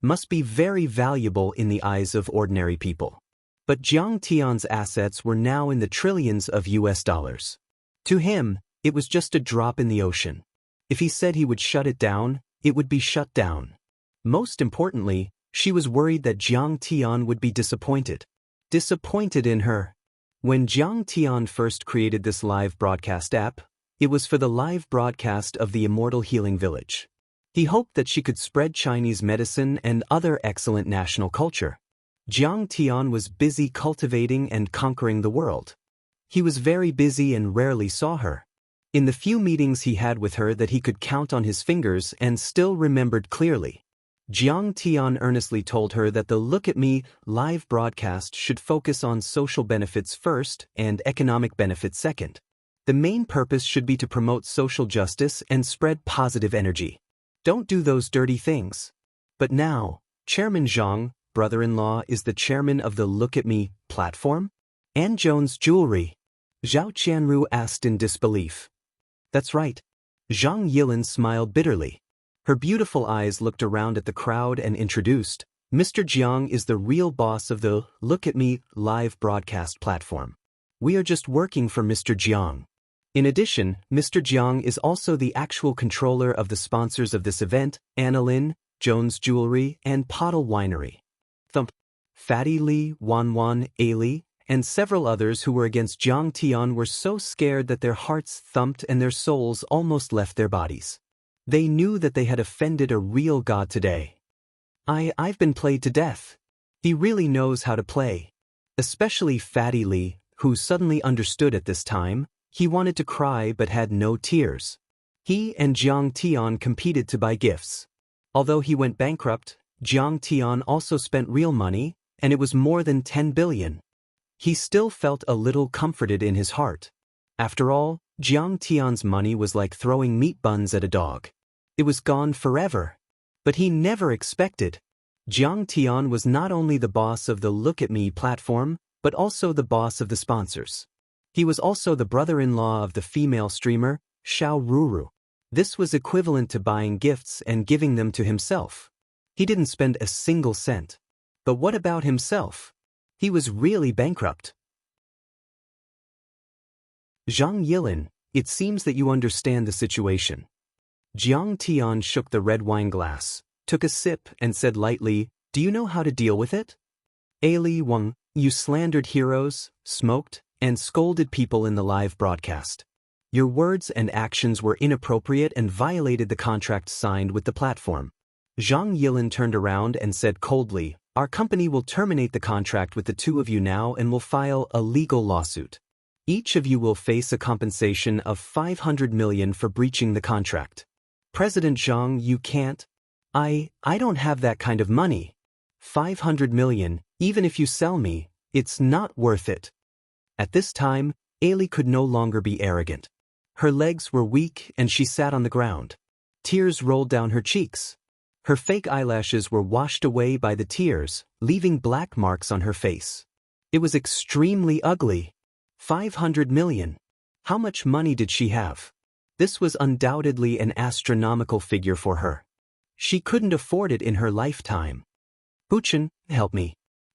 must be very valuable in the eyes of ordinary people. But Jiang Tian's assets were now in the trillions of US dollars. To him, it was just a drop in the ocean. If he said he would shut it down, it would be shut down. Most importantly, she was worried that Jiang Tian would be disappointed. Disappointed in her. When Jiang Tian first created this live broadcast app, it was for the live broadcast of the Immortal Healing Village. He hoped that she could spread Chinese medicine and other excellent national culture. Jiang Tian was busy cultivating and conquering the world. He was very busy and rarely saw her. In the few meetings he had with her that he could count on his fingers and still remembered clearly, Jiang Tian earnestly told her that the Look at Me live broadcast should focus on social benefits first and economic benefits second. The main purpose should be to promote social justice and spread positive energy. Don't do those dirty things. But now, Chairman Zhang, brother-in-law, is the chairman of the Look at Me platform? Anne Jones Jewelry. Zhao Qianru asked in disbelief. That's right. Zhang Yilin smiled bitterly. Her beautiful eyes looked around at the crowd and introduced, Mr. Jiang is the real boss of the Look at Me live broadcast platform. We are just working for Mr. Jiang. In addition, Mr. Jiang is also the actual controller of the sponsors of this event, Annalyn, Jones Jewelry, and Pottle Winery. Thump. Fatty Li, Wan, Ali, and several others who were against Jiang Tian were so scared that their hearts thumped and their souls almost left their bodies. They knew that they had offended a real god today. I've been played to death. He really knows how to play. Especially Fatty Li, who suddenly understood at this time. He wanted to cry but had no tears. He and Jiang Tian competed to buy gifts. Although he went bankrupt, Jiang Tian also spent real money, and it was more than 10 billion. He still felt a little comforted in his heart. After all, Jiang Tian's money was like throwing meat buns at a dog. It was gone forever. But he never expected. Jiang Tian was not only the boss of the Look at Me platform, but also the boss of the sponsors. He was also the brother-in-law of the female streamer, Xiao Ruru. This was equivalent to buying gifts and giving them to himself. He didn't spend a single cent. But what about himself? He was really bankrupt. Zhang Yilin, it seems that you understand the situation. Jiang Tian shook the red wine glass, took a sip and said lightly, do you know how to deal with it? Ali Wang, you slandered heroes, smoked, and scolded people in the live broadcast. Your words and actions were inappropriate and violated the contract signed with the platform. Zhang Yilin turned around and said coldly, our company will terminate the contract with the two of you now and will file a legal lawsuit. Each of you will face a compensation of 500 million for breaching the contract. President Zhang, you can't. I don't have that kind of money. 500 million, even if you sell me, it's not worth it. At this time, Ali could no longer be arrogant. Her legs were weak and she sat on the ground. Tears rolled down her cheeks. Her fake eyelashes were washed away by the tears, leaving black marks on her face. It was extremely ugly. 500 million. How much money did she have? This was undoubtedly an astronomical figure for her. She couldn't afford it in her lifetime. Huchen, help me.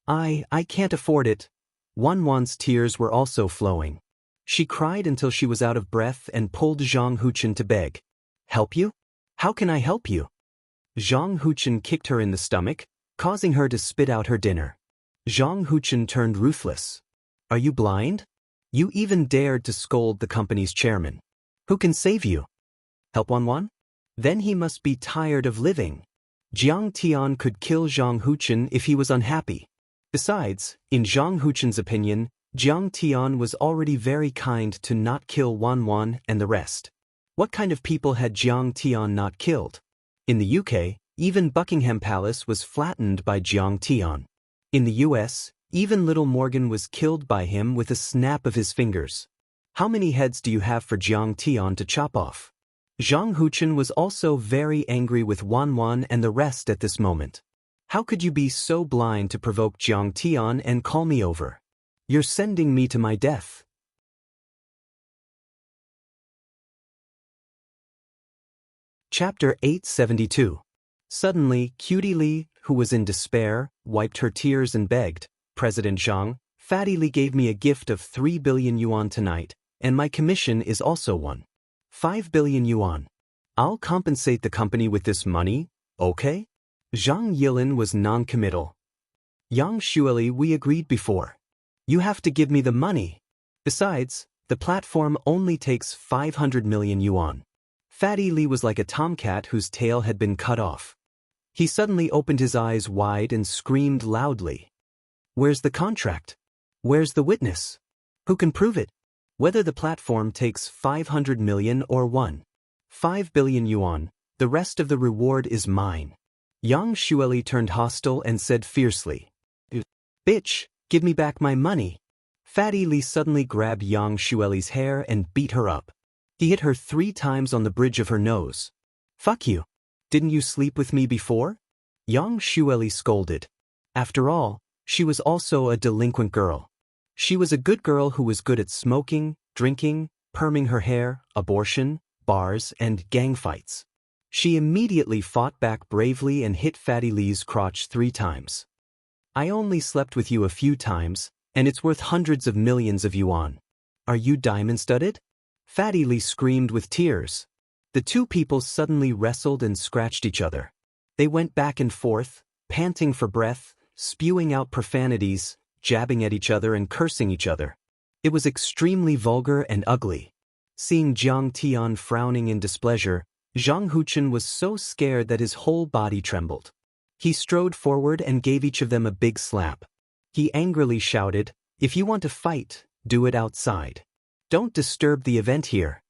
I can't afford it. Wan's tears were also flowing. She cried until she was out of breath and pulled Zhang Huchen to beg. Help you? How can I help you? Zhang Huchen kicked her in the stomach, causing her to spit out her dinner. Zhang Huchen turned ruthless. Are you blind? You even dared to scold the company's chairman. Who can save you? Help Wan? Then he must be tired of living. Jiang Tian could kill Zhang Huchen if he was unhappy. Besides, in Zhang Huchen's opinion, Jiang Tian was already very kind to not kill Wan and the rest. What kind of people had Jiang Tian not killed? In the UK, even Buckingham Palace was flattened by Jiang Tian. In the US, even little Morgan was killed by him with a snap of his fingers. How many heads do you have for Jiang Tian to chop off? Zhang Huchen was also very angry with Wan and the rest at this moment. How could you be so blind to provoke Jiang Tian and call me over? You're sending me to my death. Chapter 872. Suddenly, Cutie Li, who was in despair, wiped her tears and begged, President Zhang, Fatty Li gave me a gift of 3 billion yuan tonight, and my commission is also 5 billion yuan. I'll compensate the company with this money, okay? Zhang Yilin was non-committal. Yang Xueli, we agreed before. You have to give me the money. Besides, the platform only takes 500 million yuan. Fatty Li was like a tomcat whose tail had been cut off. He suddenly opened his eyes wide and screamed loudly. Where's the contract? Where's the witness? Who can prove it? Whether the platform takes 500 million or 5 billion yuan, the rest of the reward is mine. Yang Xueli turned hostile and said fiercely, Bitch, give me back my money. Fatty Li suddenly grabbed Yang Xueli's hair and beat her up. He hit her 3 times on the bridge of her nose. Fuck you. Didn't you sleep with me before? Yang Xueli scolded. After all, she was also a delinquent girl. She was a good girl who was good at smoking, drinking, perming her hair, abortion, bars, and gang fights. She immediately fought back bravely and hit Fatty Li's crotch 3 times. I only slept with you a few times, and it's worth hundreds of millions of yuan. Are you diamond-studded? Fatty Li screamed with tears. The two people suddenly wrestled and scratched each other. They went back and forth, panting for breath, spewing out profanities, jabbing at each other and cursing each other. It was extremely vulgar and ugly. Seeing Jiang Tian frowning in displeasure, Zhang Huchen was so scared that his whole body trembled. He strode forward and gave each of them a big slap. He angrily shouted, If you want to fight, do it outside. Don't disturb the event here.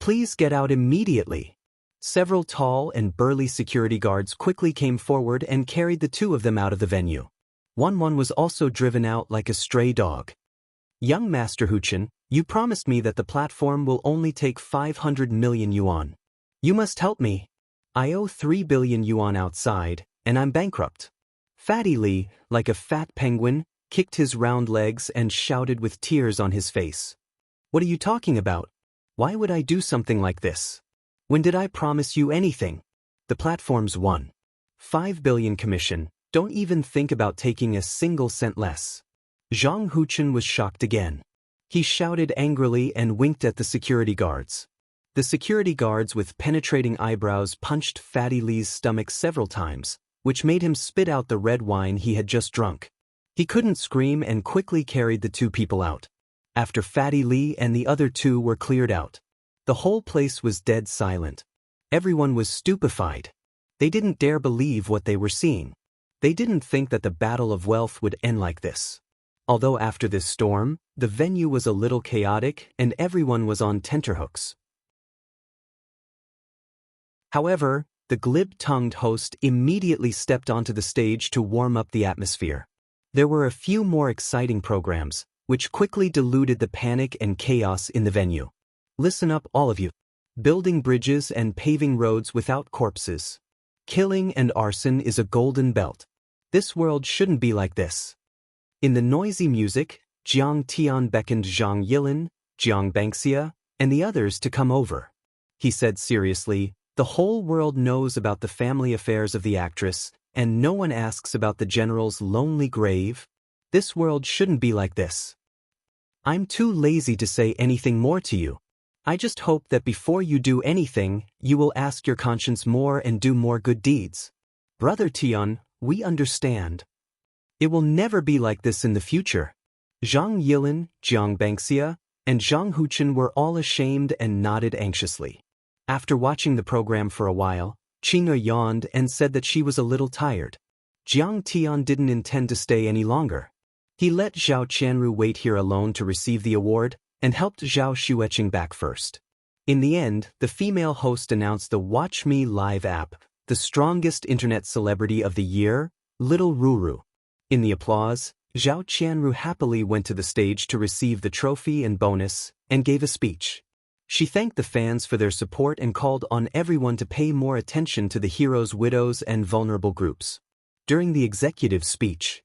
Please get out immediately. Several tall and burly security guards quickly came forward and carried the 2 of them out of the venue. One was also driven out like a stray dog. Young Master Huchen, you promised me that the platform will only take 500 million yuan. You must help me. I owe 3 billion yuan outside, and I'm bankrupt. Fatty Li, like a fat penguin, kicked his round legs and shouted with tears on his face. What are you talking about? Why would I do something like this? When did I promise you anything? The platform's 5 billion commission. Don't even think about taking a single cent less. Zhang Huchen was shocked again. He shouted angrily and winked at the security guards. The security guards with penetrating eyebrows punched Fatty Li's stomach several times, which made him spit out the red wine he had just drunk. He couldn't scream and quickly carried the 2 people out. After Fatty Li and the other 2 were cleared out, the whole place was dead silent. Everyone was stupefied. They didn't dare believe what they were seeing. They didn't think that the battle of wealth would end like this. Although after this storm, the venue was a little chaotic and everyone was on tenterhooks. However, the glib-tongued host immediately stepped onto the stage to warm up the atmosphere. There were a few more exciting programs, which quickly diluted the panic and chaos in the venue. Listen up, all of you. Building bridges and paving roads without corpses. Killing and arson is a golden belt. This world shouldn't be like this. In the noisy music, Jiang Tian beckoned Zhang Yilin, Jiang Bangxia, and the others to come over. He said seriously, the whole world knows about the family affairs of the actress, and no one asks about the general's lonely grave. This world shouldn't be like this. I'm too lazy to say anything more to you. I just hope that before you do anything, you will ask your conscience more and do more good deeds. Brother Tian, we understand. It will never be like this in the future. Zhang Yilin, Jiang Bangxia, and Zhang Huchen were all ashamed and nodded anxiously. After watching the program for a while, Qing'e yawned and said that she was a little tired. Jiang Tian didn't intend to stay any longer. He let Zhao Qianru wait here alone to receive the award, and helped Zhao Xueqing back first. In the end, the female host announced the Watch Me Live app, the strongest internet celebrity of the year, Little Ruru. In the applause, Zhao Qianru happily went to the stage to receive the trophy and bonus, and gave a speech. She thanked the fans for their support and called on everyone to pay more attention to the heroes' widows and vulnerable groups. During the executive speech,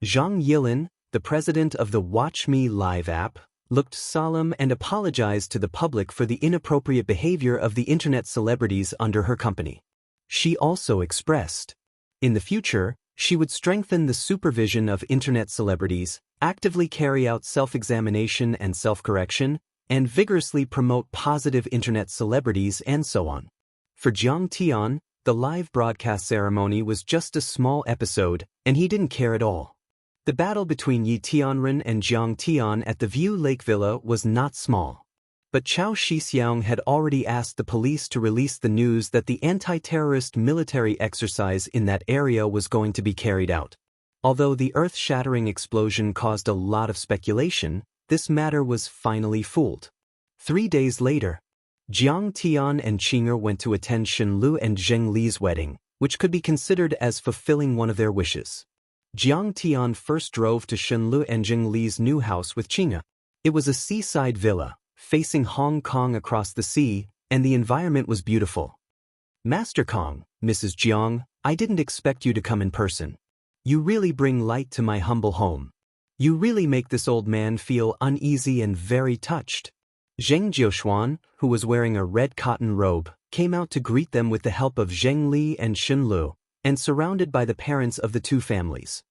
Zhang Yilin, the president of the Watch Me Live app, looked solemn and apologized to the public for the inappropriate behavior of the internet celebrities under her company. She also expressed, in the future, she would strengthen the supervision of internet celebrities, actively carry out self-examination and self-correction, and vigorously promote positive internet celebrities and so on. For Jiang Tian, the live broadcast ceremony was just a small episode, and he didn't care at all. The battle between Yi Tianren and Jiang Tian at the View Lake Villa was not small. But Chao Shixiang had already asked the police to release the news that the anti-terrorist military exercise in that area was going to be carried out. Although the earth-shattering explosion caused a lot of speculation, this matter was finally fooled. 3 days later, Jiang Tian and Qing'er went to attend Shenlu and Zheng Li's wedding, which could be considered as fulfilling one of their wishes. Jiang Tian first drove to Shenlu and Zheng Li's new house with Qing'er. It was a seaside villa, facing Hong Kong across the sea, and the environment was beautiful. Master Kong, Mrs. Jiang, I didn't expect you to come in person. You really bring light to my humble home. You really make this old man feel uneasy and very touched. Zheng Jiuxuan, who was wearing a red cotton robe, came out to greet them with the help of Zheng Li and Shenlu, and surrounded by the parents of the two families.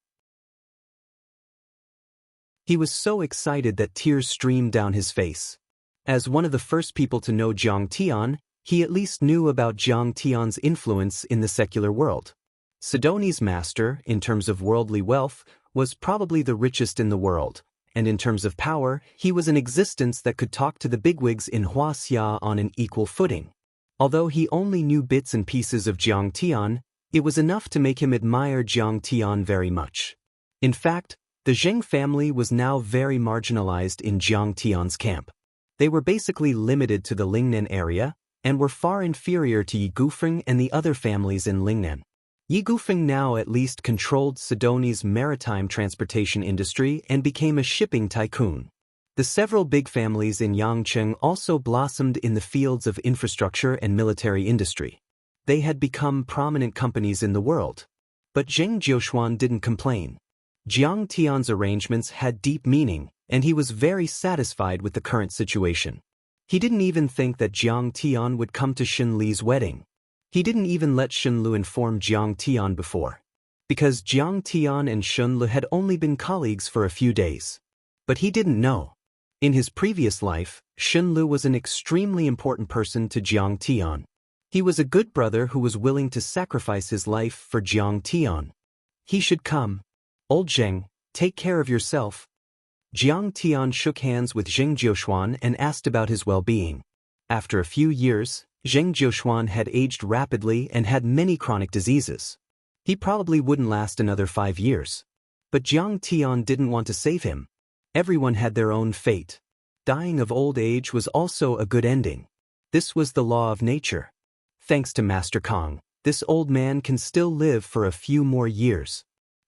He was so excited that tears streamed down his face. As one of the first people to know Jiang Tian, he at least knew about Jiang Tian's influence in the secular world. Sidoni's master, in terms of worldly wealth, was probably the richest in the world, and in terms of power, he was an existence that could talk to the bigwigs in Huaxia on an equal footing. Although he only knew bits and pieces of Jiang Tian, it was enough to make him admire Jiang Tian very much. In fact, the Zheng family was now very marginalized in Jiang Tian's camp. They were basically limited to the Lingnan area, and were far inferior to Yi Gufeng and the other families in Lingnan. Yi Gufeng now at least controlled Sidoni's maritime transportation industry and became a shipping tycoon. The several big families in Yangcheng also blossomed in the fields of infrastructure and military industry. They had become prominent companies in the world. But Zheng Jiuxuan didn't complain. Jiang Tian's arrangements had deep meaning, and he was very satisfied with the current situation. He didn't even think that Jiang Tian would come to Shen Li's wedding. He didn't even let Shenlu inform Jiang Tian before, because Jiang Tian and Shenlu had only been colleagues for a few days. But he didn't know. In his previous life, Shenlu was an extremely important person to Jiang Tian. He was a good brother who was willing to sacrifice his life for Jiang Tian. He should come. Old Zheng, take care of yourself. Jiang Tian shook hands with Zheng Jiuxuan and asked about his well-being. After a few years, Zheng Jiuxuan had aged rapidly and had many chronic diseases. He probably wouldn't last another 5 years. But Jiang Tian didn't want to save him. Everyone had their own fate. Dying of old age was also a good ending. This was the law of nature. Thanks to Master Kong, this old man can still live for a few more years.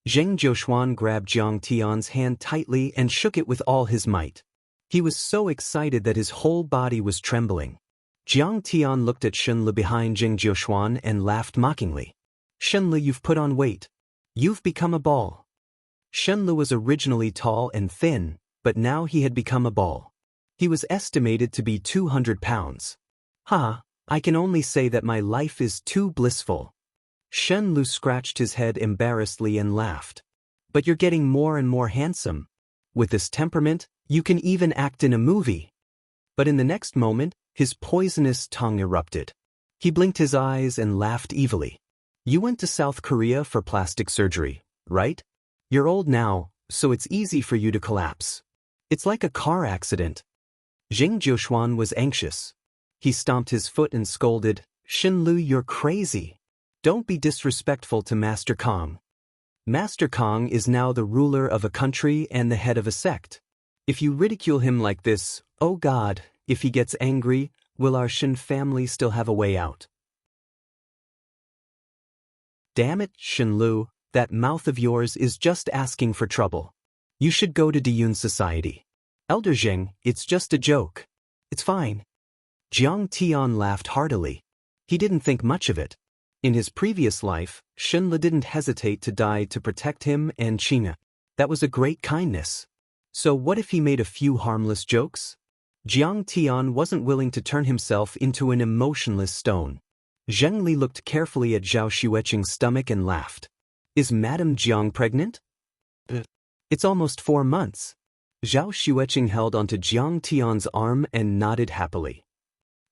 Zheng Jiuxuan grabbed Jiang Tian's hand tightly and shook it with all his might. He was so excited that his whole body was trembling. Jiang Tian looked at Shenlu behind Zheng Jiuxuan and laughed mockingly. Shenlu, you've put on weight. You've become a ball. Shenlu was originally tall and thin, but now he had become a ball. He was estimated to be 200 pounds. Ha, I can only say that my life is too blissful. Shenlu scratched his head embarrassedly and laughed. But you're getting more and more handsome. With this temperament, you can even act in a movie. But in the next moment, his poisonous tongue erupted. He blinked his eyes and laughed evilly. You went to South Korea for plastic surgery, right? You're old now, so it's easy for you to collapse. It's like a car accident. Zheng Jiuxuan was anxious. He stomped his foot and scolded, Shenlu, you're crazy. Don't be disrespectful to Master Kong. Master Kong is now the ruler of a country and the head of a sect. If you ridicule him like this, oh God, if he gets angry, will our Shen family still have a way out? Damn it, Shenlu, that mouth of yours is just asking for trouble. You should go to Diyun Society. Elder Zheng, it's just a joke. It's fine. Jiang Tian laughed heartily. He didn't think much of it. In his previous life, Shenlu didn't hesitate to die to protect him and Qing'er. That was a great kindness. So what if he made a few harmless jokes? Jiang Tian wasn't willing to turn himself into an emotionless stone. Zheng Li looked carefully at Zhao Xueqing's stomach and laughed. Is Madame Jiang pregnant? It's almost 4 months. Zhao Xueqing held onto Jiang Tian's arm and nodded happily.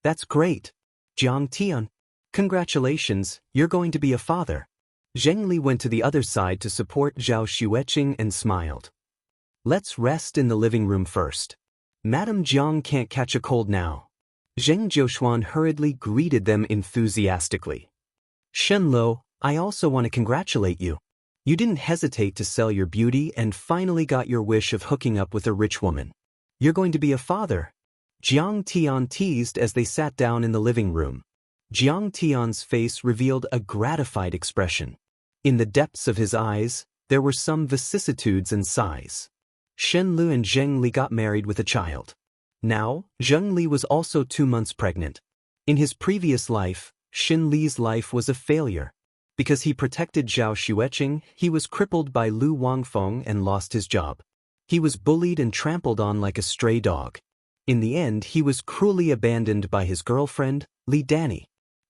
That's great. Jiang Tian, Congratulations, you're going to be a father. Zheng Li went to the other side to support Zhao Xueqing and smiled. Let's rest in the living room first. Madame Jiang can't catch a cold now. Zheng Jiuxuan hurriedly greeted them enthusiastically. Shenluo, I also want to congratulate you. You didn't hesitate to sell your beauty and finally got your wish of hooking up with a rich woman. You're going to be a father. Jiang Tian teased as they sat down in the living room. Jiang Tian's face revealed a gratified expression. In the depths of his eyes, there were some vicissitudes and sighs. Shen Lu and Zheng Li got married with a child. Now, Zheng Li was also 2 months pregnant. In his previous life, Shen Li's life was a failure. Because he protected Zhao Xueqing, he was crippled by Lu Wangfeng and lost his job. He was bullied and trampled on like a stray dog. In the end, he was cruelly abandoned by his girlfriend, Li Danny.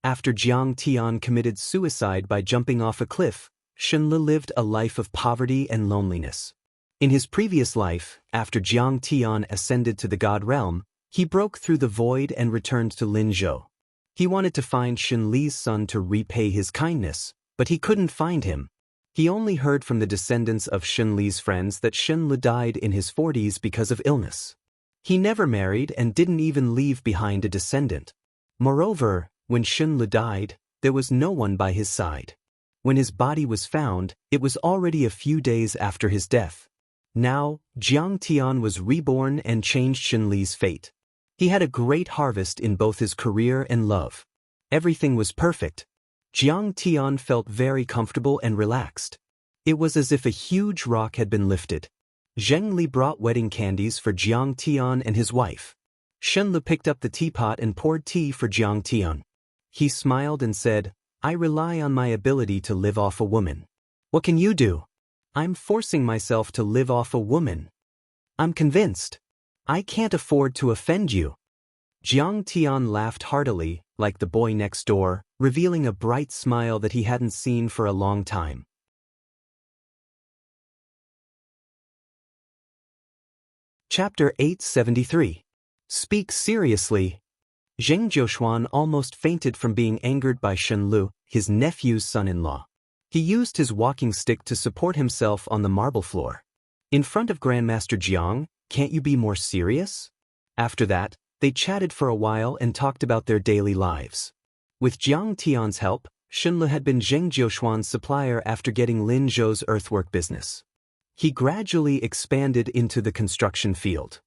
After Jiang Tian committed suicide by jumping off a cliff, Shenle lived a life of poverty and loneliness. In his previous life, after Jiang Tian ascended to the God realm, he broke through the void and returned to Linzhou. He wanted to find Shen Li's son to repay his kindness, but he couldn't find him. He only heard from the descendants of Shen Li's friends that Shen Li died in his 40s because of illness. He never married and didn't even leave behind a descendant. Moreover, when Shen Li died, there was no one by his side. When his body was found, it was already a few days after his death. Now, Jiang Tian was reborn and changed Shen Li's fate. He had a great harvest in both his career and love. Everything was perfect. Jiang Tian felt very comfortable and relaxed. It was as if a huge rock had been lifted. Zheng Li brought wedding candies for Jiang Tian and his wife. Shen Li picked up the teapot and poured tea for Jiang Tian. He smiled and said, I rely on my ability to live off a woman. What can you do? I'm forcing myself to live off a woman. I'm convinced. I can't afford to offend you. Jiang Tian laughed heartily, like the boy next door, revealing a bright smile that he hadn't seen for a long time. Chapter 873. Speak seriously. Zheng Jiuxuan almost fainted from being angered by Shen Lu, his nephew's son-in-law. He used his walking stick to support himself on the marble floor. In front of Grandmaster Jiang, can't you be more serious? After that, they chatted for a while and talked about their daily lives. With Jiang Tian's help, Shenle had been Zheng Jiuxuan's supplier after getting Lin Zhou's earthwork business. He gradually expanded into the construction field.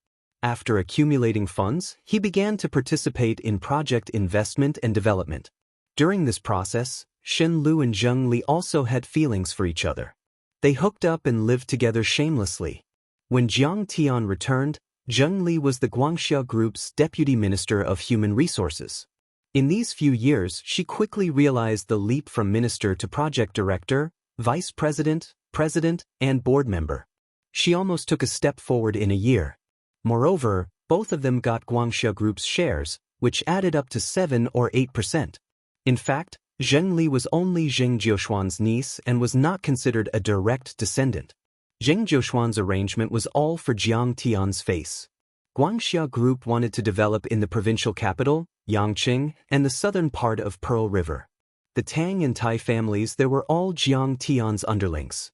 After accumulating funds, he began to participate in project investment and development. During this process, Shen Lu and Zheng Li also had feelings for each other. They hooked up and lived together shamelessly. When Jiang Tian returned, Zheng Li was the Guangxia Group's Deputy Minister of Human Resources. In these few years, she quickly realized the leap from minister to project director, vice president, president, and board member. She almost took a step forward in a year. Moreover, both of them got Guangxia Group's shares, which added up to 7 or 8%. In fact, Zheng Li was only Zheng Jiuxuan's niece and was not considered a direct descendant. Zheng Jiuxuan's arrangement was all for Jiang Tian's face. Guangxia Group wanted to develop in the provincial capital, Yangqing, and the southern part of Pearl River. The Tang and Tai families there were all Jiang Tian's underlings.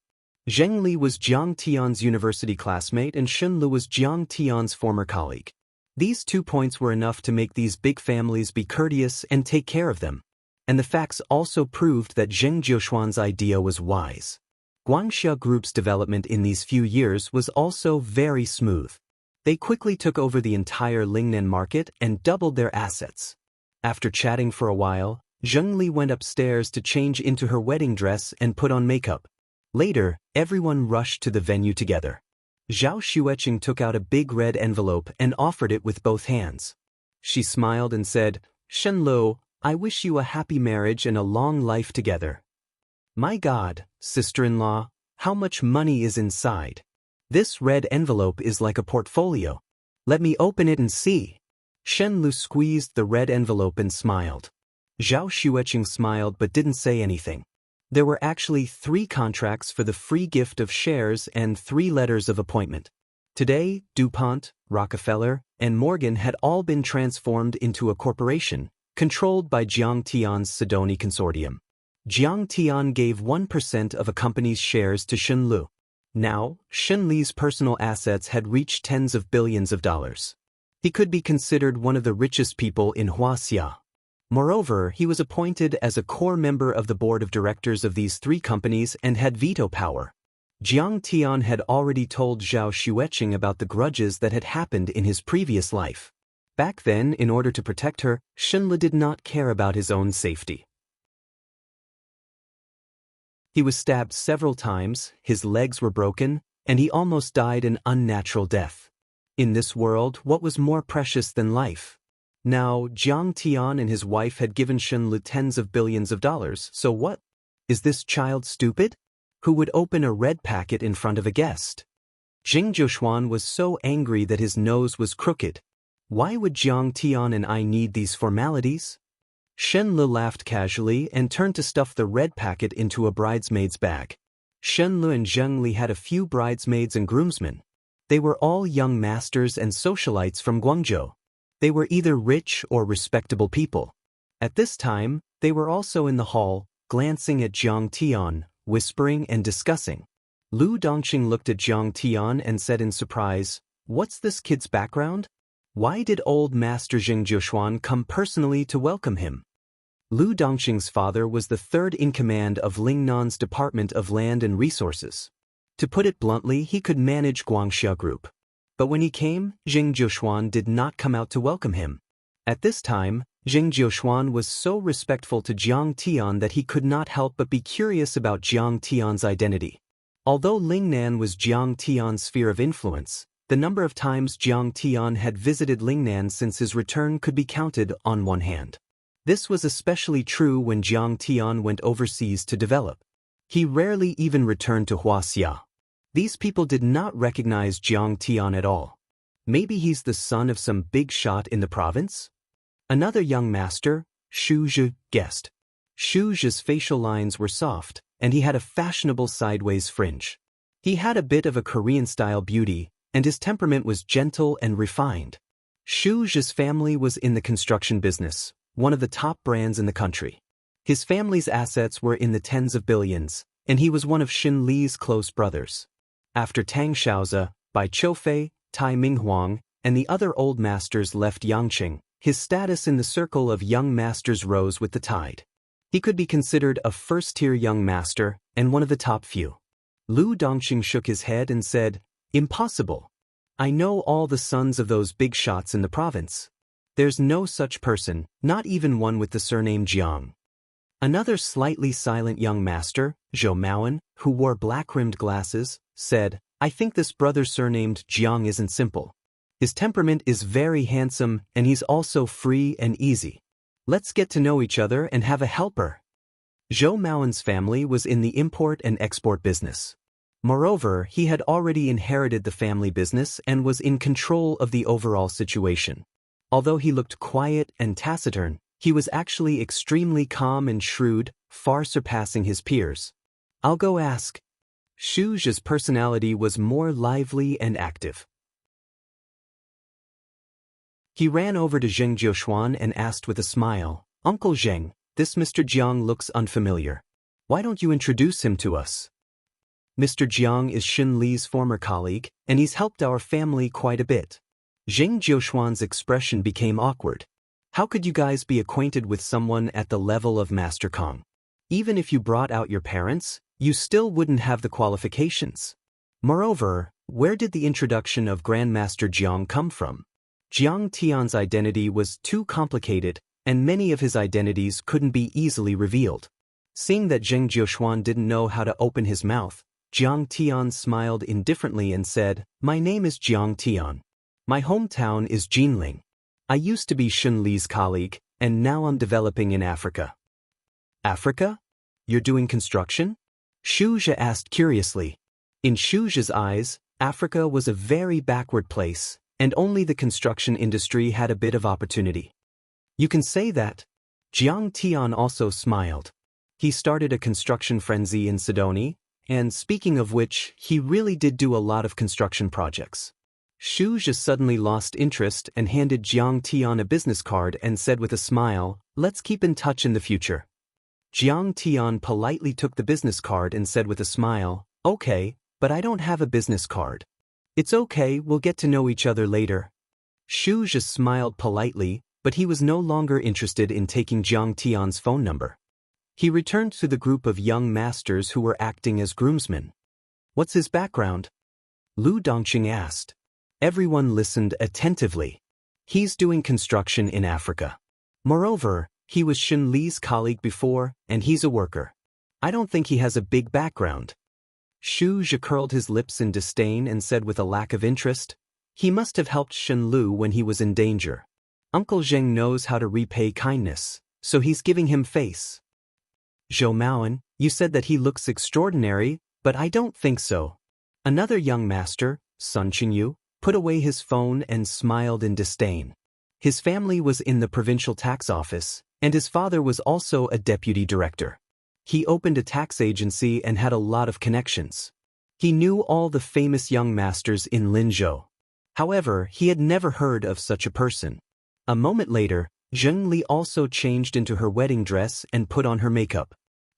Zheng Li was Jiang Tian's university classmate and Shen Lu was Jiang Tian's former colleague. These 2 points were enough to make these big families be courteous and take care of them. And the facts also proved that Zheng Jiuxuan's idea was wise. Guangxia Group's development in these few years was also very smooth. They quickly took over the entire Lingnan market and doubled their assets. After chatting for a while, Zheng Li went upstairs to change into her wedding dress and put on makeup. Later, everyone rushed to the venue together. Zhao Xueqing took out a big red envelope and offered it with both hands. She smiled and said, Shen Lu, I wish you a happy marriage and a long life together. My God, sister-in-law, how much money is inside? This red envelope is like a portfolio. Let me open it and see. Shen Lu squeezed the red envelope and smiled. Zhao Xueqing smiled but didn't say anything. There were actually 3 contracts for the free gift of shares and 3 letters of appointment. Today, DuPont, Rockefeller, and Morgan had all been transformed into a corporation, controlled by Jiang Tian's Sidoni consortium. Jiang Tian gave 1% of a company's shares to Shen Lu. Now, Shen Li's personal assets had reached tens of billions of dollars. He could be considered one of the richest people in Huaxia. Moreover, he was appointed as a core member of the board of directors of these three companies and had veto power. Jiang Tian had already told Zhao Xueqing about the grudges that had happened in his previous life. Back then, in order to protect her, Shen Li did not care about his own safety. He was stabbed several times, his legs were broken, and he almost died an unnatural death. In this world, what was more precious than life? Now, Jiang Tian and his wife had given Shen Li tens of billions of dollars, so what? Is this child stupid? Who would open a red packet in front of a guest? Jing Zhoushuan was so angry that his nose was crooked. Why would Jiang Tian and I need these formalities? Shen Li laughed casually and turned to stuff the red packet into a bridesmaid's bag. Shen Li and Zheng Li had a few bridesmaids and groomsmen. They were all young masters and socialites from Guangzhou. They were either rich or respectable people. At this time, they were also in the hall, glancing at Jiang Tian, whispering and discussing. Lu Dongqing looked at Jiang Tian and said in surprise, "What's this kid's background? Why did old Master Jing Zhoushuan come personally to welcome him?" Lu Dongqing's father was the third in command of Lingnan's Department of Land and Resources. To put it bluntly, he could manage Guangxia Group. But when he came, Jing Zhoushuan did not come out to welcome him. At this time, Jing Zhoushuan was so respectful to Jiang Tian that he could not help but be curious about Jiang Tian's identity. Although Lingnan was Jiang Tian's sphere of influence, the number of times Jiang Tian had visited Lingnan since his return could be counted on one hand. This was especially true when Jiang Tian went overseas to develop. He rarely even returned to Huaxia. These people did not recognize Jiang Tian at all. Maybe he's the son of some big shot in the province? Another young master, Xu Zhi, guessed. Xu Zhi's facial lines were soft, and he had a fashionable sideways fringe. He had a bit of a Korean-style beauty, and his temperament was gentle and refined. Xu Zhi's family was in the construction business, one of the top brands in the country. His family's assets were in the tens of billions, and he was one of Shen Li's close brothers. After Tang Xiaozi, Bai Qiufei, Tai Minghuang, and the other old masters left Yangqing, his status in the circle of young masters rose with the tide. He could be considered a first-tier young master and one of the top few. Lu Dongqing shook his head and said, "Impossible. I know all the sons of those big shots in the province. There's no such person, not even one with the surname Jiang." Another slightly silent young master, Zhou Maoan, who wore black-rimmed glasses, said, "I think this brother surnamed Jiang isn't simple. His temperament is very handsome and he's also free and easy. Let's get to know each other and have a helper." Zhou Maoan's family was in the import and export business. Moreover, he had already inherited the family business and was in control of the overall situation. Although he looked quiet and taciturn, he was actually extremely calm and shrewd, far surpassing his peers. "I'll go ask." Xu Zhi's personality was more lively and active. He ran over to Jing Zhoushuan and asked with a smile, "Uncle Zheng, this Mr. Jiang looks unfamiliar. Why don't you introduce him to us?" Mr. Jiang is Shen Li's former colleague, and he's helped our family quite a bit. Jing Zhoushuan's expression became awkward. How could you guys be acquainted with someone at the level of Master Kong? Even if you brought out your parents, you still wouldn't have the qualifications. Moreover, where did the introduction of Grandmaster Jiang come from? Jiang Tian's identity was too complicated, and many of his identities couldn't be easily revealed. Seeing that Jing Zhoushuan didn't know how to open his mouth, Jiang Tian smiled indifferently and said, "My name is Jiang Tian. My hometown is Jinling. I used to be Shen Li's colleague, and now I'm developing in Africa." "Africa? You're doing construction?" Xu Zhi asked curiously. In Xu Zhi's eyes, Africa was a very backward place, and only the construction industry had a bit of opportunity. "You can say that." Jiang Tian also smiled. He started a construction frenzy in Sidoni, and speaking of which, he really did do a lot of construction projects. Shu Zhi suddenly lost interest and handed Jiang Tian a business card and said with a smile, "Let's keep in touch in the future." Jiang Tian politely took the business card and said with a smile, "Okay, but I don't have a business card." "It's okay, we'll get to know each other later." Shu Zhi smiled politely, but he was no longer interested in taking Jiang Tian's phone number. He returned to the group of young masters who were acting as groomsmen. "What's his background?" Lu Dongqing asked. Everyone listened attentively. "He's doing construction in Africa. Moreover, he was Shen Li's colleague before, and he's a worker. I don't think he has a big background." Shu Zhi curled his lips in disdain and said with a lack of interest, "He must have helped Shen Lu when he was in danger. Uncle Zheng knows how to repay kindness, so he's giving him face." "Zhou Maoan, you said that he looks extraordinary, but I don't think so." Another young master, Sun Qingyu, put away his phone and smiled in disdain. His family was in the provincial tax office, and his father was also a deputy director. He opened a tax agency and had a lot of connections. He knew all the famous young masters in Linzhou. However, he had never heard of such a person. A moment later, Zheng Li also changed into her wedding dress and put on her makeup.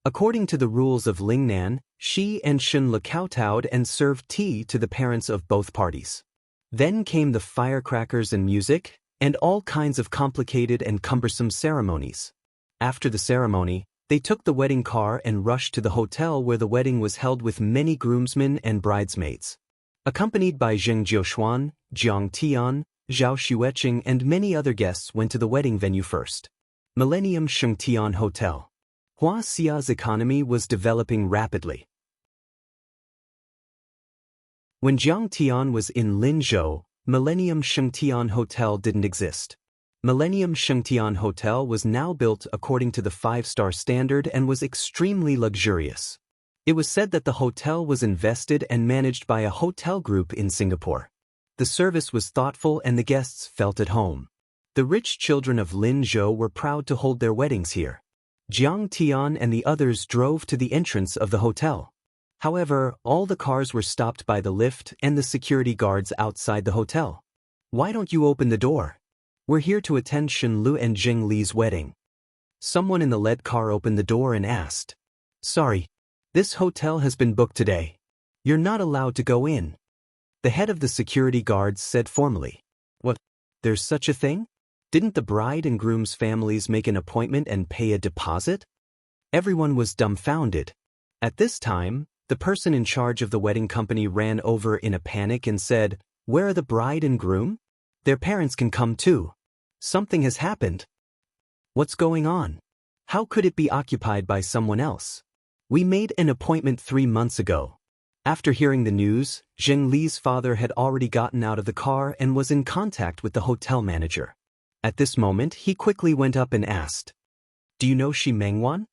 According to the rules of Lingnan, she and Shen Le kowtowed and served tea to the parents of both parties. Then came the firecrackers and music, and all kinds of complicated and cumbersome ceremonies. After the ceremony, they took the wedding car and rushed to the hotel where the wedding was held with many groomsmen and bridesmaids. Accompanied by Zheng Jiuxuan, Jiang Tian, Zhao Xueqing and many other guests went to the wedding venue first. Millennium Shengtian Hotel. Hua Xia's economy was developing rapidly. When Jiang Tian was in Linzhou, Millennium Shengtian Hotel didn't exist. Millennium Shengtian Hotel was now built according to the 5-star standard and was extremely luxurious. It was said that the hotel was invested and managed by a hotel group in Singapore. The service was thoughtful and the guests felt at home. The rich children of Linzhou were proud to hold their weddings here. Jiang Tian and the others drove to the entrance of the hotel. However, all the cars were stopped by the lift and the security guards outside the hotel. "Why don't you open the door? We're here to attend Shen Lu and Zheng Li's wedding." Someone in the lead car opened the door and asked, "Sorry, this hotel has been booked today. You're not allowed to go in." The head of the security guards said formally, "What? There's such a thing? Didn't the bride and groom's families make an appointment and pay a deposit?" Everyone was dumbfounded. At this time, the person in charge of the wedding company ran over in a panic and said, "Where are the bride and groom? Their parents can come too. Something has happened. What's going on? How could it be occupied by someone else? We made an appointment 3 months ago." After hearing the news, Zheng Li's father had already gotten out of the car and was in contact with the hotel manager. At this moment, he quickly went up and asked, "Do you know Shi Mengwan?"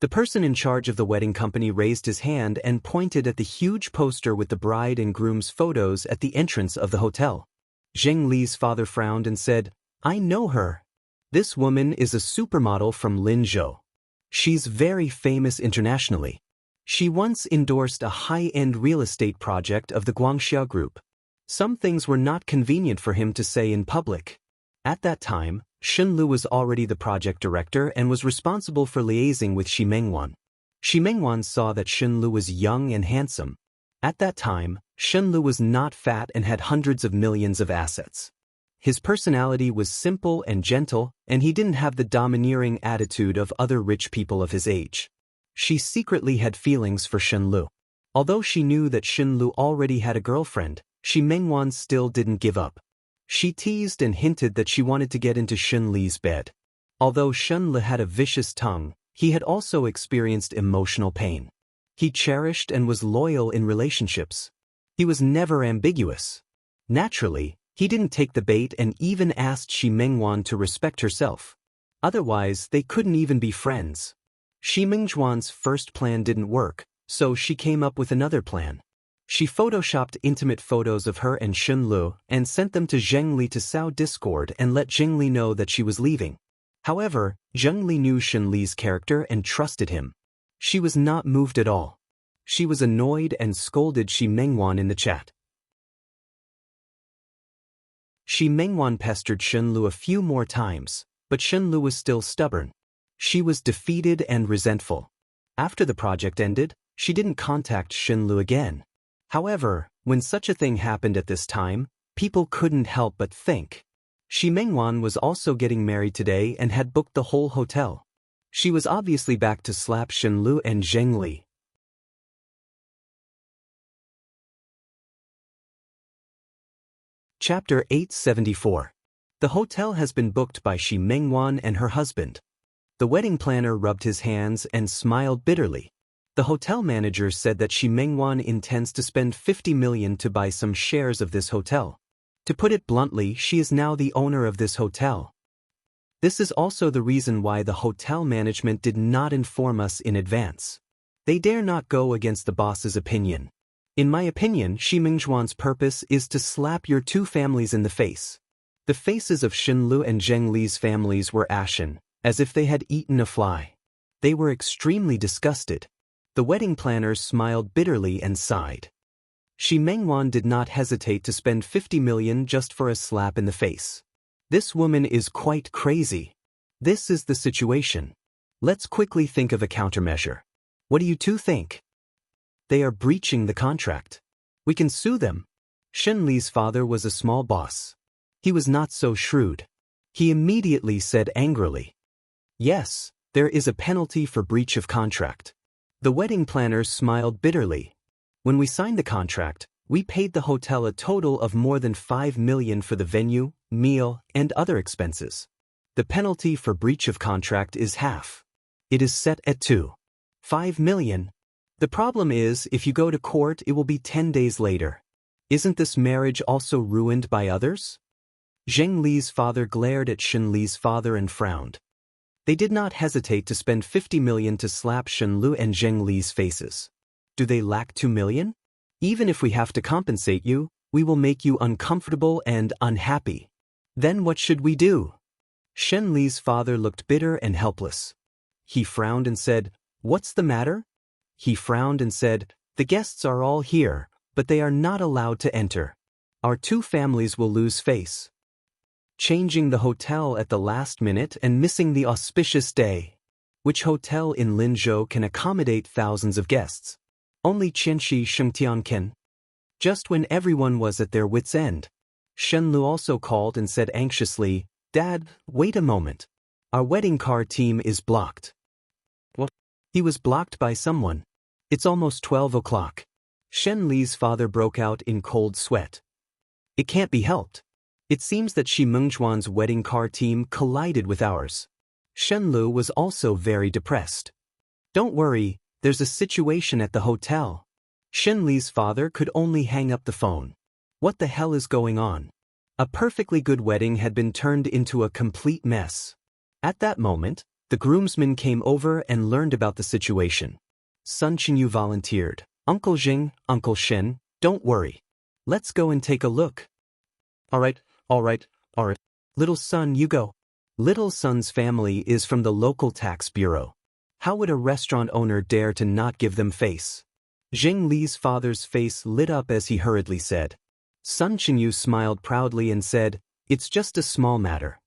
The person in charge of the wedding company raised his hand and pointed at the huge poster with the bride and groom's photos at the entrance of the hotel. Zheng Li's father frowned and said, "I know her. This woman is a supermodel from Linzhou. She's very famous internationally. She once endorsed a high-end real estate project of the Guangxia Group. Some things were not convenient for him to say in public." At that time, Shen Lu was already the project director and was responsible for liaising with Shi Mengwan. Shi Mengwan saw that Shen Lu was young and handsome. At that time, Shen Lu was not fat and had hundreds of millions of assets. His personality was simple and gentle, and he didn't have the domineering attitude of other rich people of his age. She secretly had feelings for Shen Lu. Although she knew that Shen Lu already had a girlfriend, Shi Mengwan still didn't give up. She teased and hinted that she wanted to get into Shen Li's bed. Although Shen Li had a vicious tongue, he had also experienced emotional pain. He cherished and was loyal in relationships. He was never ambiguous. Naturally, he didn't take the bait and even asked Shi Mengwan to respect herself. Otherwise, they couldn't even be friends. Shi Mengwan's first plan didn't work, so she came up with another plan. She photoshopped intimate photos of her and Shen Lu and sent them to Zheng Li to sow discord and let Zheng Li know that she was leaving. However, Zheng Li knew Shen Li's character and trusted him. She was not moved at all. She was annoyed and scolded Shi Mengwan in the chat. Shi Mengwan pestered Shenlu a few more times, but Shenlu was still stubborn. She was defeated and resentful. After the project ended, she didn't contact Shenlu again. However, when such a thing happened at this time, people couldn't help but think. Shi Mengwan was also getting married today and had booked the whole hotel. She was obviously back to slap Shenlu and Zheng Li. Chapter 874. The hotel has been booked by Shi Mengwan and her husband. The wedding planner rubbed his hands and smiled bitterly. The hotel manager said that Shi Mengwan intends to spend 50 million to buy some shares of this hotel. To put it bluntly, she is now the owner of this hotel. This is also the reason why the hotel management did not inform us in advance. They dare not go against the boss's opinion. In my opinion, Shi Mengwan's purpose is to slap your two families in the face. The faces of Shenlu and Zheng Li's families were ashen, as if they had eaten a fly. They were extremely disgusted. The wedding planners smiled bitterly and sighed. Shi Mengwan did not hesitate to spend 50 million just for a slap in the face. This woman is quite crazy. This is the situation. Let's quickly think of a countermeasure. What do you two think? They are breaching the contract. We can sue them. Shen Li's father was a small boss. He was not so shrewd. He immediately said angrily, "Yes, there is a penalty for breach of contract." The wedding planners smiled bitterly. When we signed the contract, we paid the hotel a total of more than 5 million for the venue, meal, and other expenses. The penalty for breach of contract is half. It is set at 5 million. The problem is, if you go to court, it will be 10 days later. Isn't this marriage also ruined by others? Zheng Li's father glared at Shen Li's father and frowned. They did not hesitate to spend 50 million to slap Shenlu and Zheng Li's faces. Do they lack 2 million? Even if we have to compensate you, we will make you uncomfortable and unhappy. Then what should we do? Shen Li's father looked bitter and helpless. He frowned and said, "What's the matter?" He frowned and said, "The guests are all here, but they are not allowed to enter. Our two families will lose face. Changing the hotel at the last minute and missing the auspicious day. Which hotel in Linzhou can accommodate thousands of guests? Only Qianxi Shengtian can." Just when everyone was at their wits' end, Shenlu also called and said anxiously, "Dad, wait a moment. Our wedding car team is blocked." What? He was blocked by someone. It's almost 12 o'clock. Shen Li's father broke out in cold sweat. It can't be helped. It seems that Shi Mengwan's wedding car team collided with ours. Shenlu was also very depressed. Don't worry, there's a situation at the hotel. Shen Li's father could only hang up the phone. What the hell is going on? A perfectly good wedding had been turned into a complete mess. At that moment, the groomsmen came over and learned about the situation. Sun Qinyu volunteered. "Uncle Jing, Uncle Shen, don't worry. Let's go and take a look." All right. Little son, you go. Little son's family is from the local tax bureau. How would a restaurant owner dare to not give them face? Zheng Li's father's face lit up as he hurriedly said. Sun Qinyu smiled proudly and said, "It's just a small matter.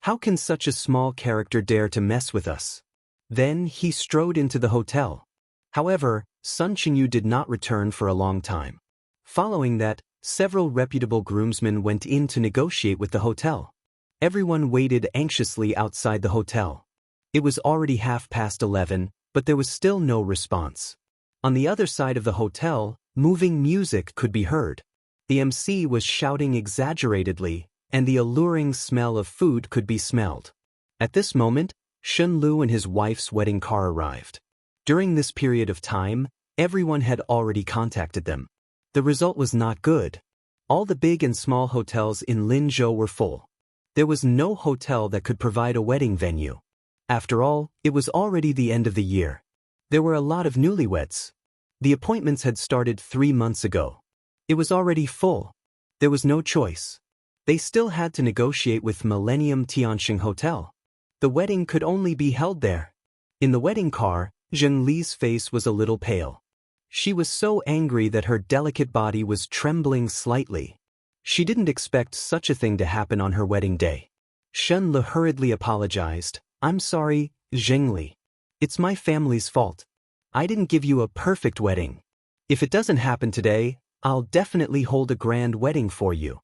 How can such a small character dare to mess with us?" Then he strode into the hotel. However, Sun Qinyu did not return for a long time. Following that, several reputable groomsmen went in to negotiate with the hotel. Everyone waited anxiously outside the hotel. It was already 11:30, but there was still no response. On the other side of the hotel, moving music could be heard. The MC was shouting exaggeratedly, and the alluring smell of food could be smelled. At this moment, Shen Lu and his wife's wedding car arrived. During this period of time, everyone had already contacted them. The result was not good. All the big and small hotels in Linzhou were full. There was no hotel that could provide a wedding venue. After all, it was already the end of the year. There were a lot of newlyweds. The appointments had started 3 months ago. It was already full. There was no choice. They still had to negotiate with Millennium Tianxing Hotel. The wedding could only be held there. In the wedding car, Zheng Li's face was a little pale. She was so angry that her delicate body was trembling slightly. She didn't expect such a thing to happen on her wedding day. Shenle hurriedly apologized. I'm sorry, Zhengli. It's my family's fault. I didn't give you a perfect wedding. If it doesn't happen today, I'll definitely hold a grand wedding for you.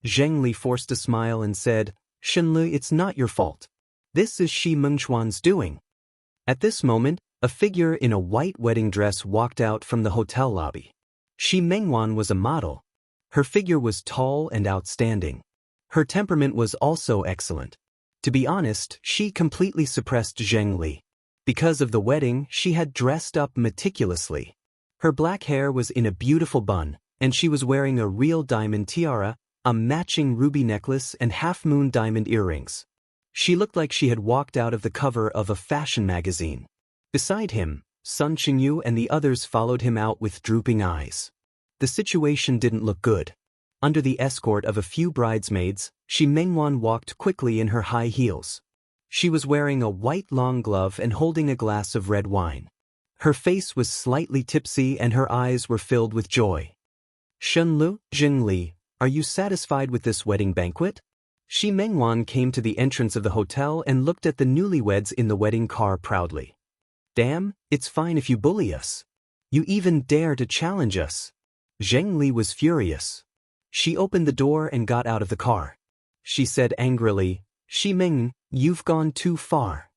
Zhengli forced a smile and said, Shenle, it's not your fault. This is Shi Mengchuan's doing. At this moment, a figure in a white wedding dress walked out from the hotel lobby. Shi Mengchuan was a model. Her figure was tall and outstanding. Her temperament was also excellent. To be honest, she completely suppressed Zhengli. Because of the wedding, she had dressed up meticulously. Her black hair was in a beautiful bun, and she was wearing a real diamond tiara, a matching ruby necklace and half-moon diamond earrings. She looked like she had walked out of the cover of a fashion magazine. Beside him, Sun Qingyu and the others followed him out with drooping eyes. The situation didn't look good. Under the escort of a few bridesmaids, Shi Mengchuan walked quickly in her high heels. She was wearing a white long glove and holding a glass of red wine. Her face was slightly tipsy and her eyes were filled with joy. Shenle, Zhengli, are you satisfied with this wedding banquet? Shi Mengchuan came to the entrance of the hotel and looked at the newlyweds in the wedding car proudly. Damn, it's fine if you bully us. You even dare to challenge us. Zhengli was furious. She opened the door and got out of the car. She said angrily, Shi Meng, you've gone too far.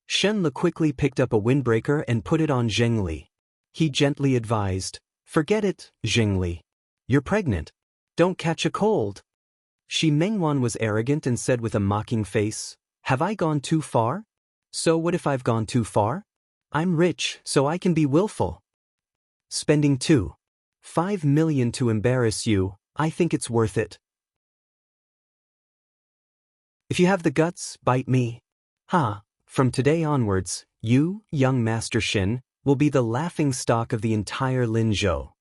Shenle quickly picked up a windbreaker and put it on Zhengli. He gently advised, forget it, Zhengli. You're pregnant. Don't catch a cold. Shi Mengchuan was arrogant and said with a mocking face, have I gone too far? So what if I've gone too far? I'm rich, so I can be willful. Spending 2.5 million to embarrass you, I think it's worth it. If you have the guts, bite me. Ha, from today onwards, you, young Master Shin, will be the laughing stock of the entire Linzhou.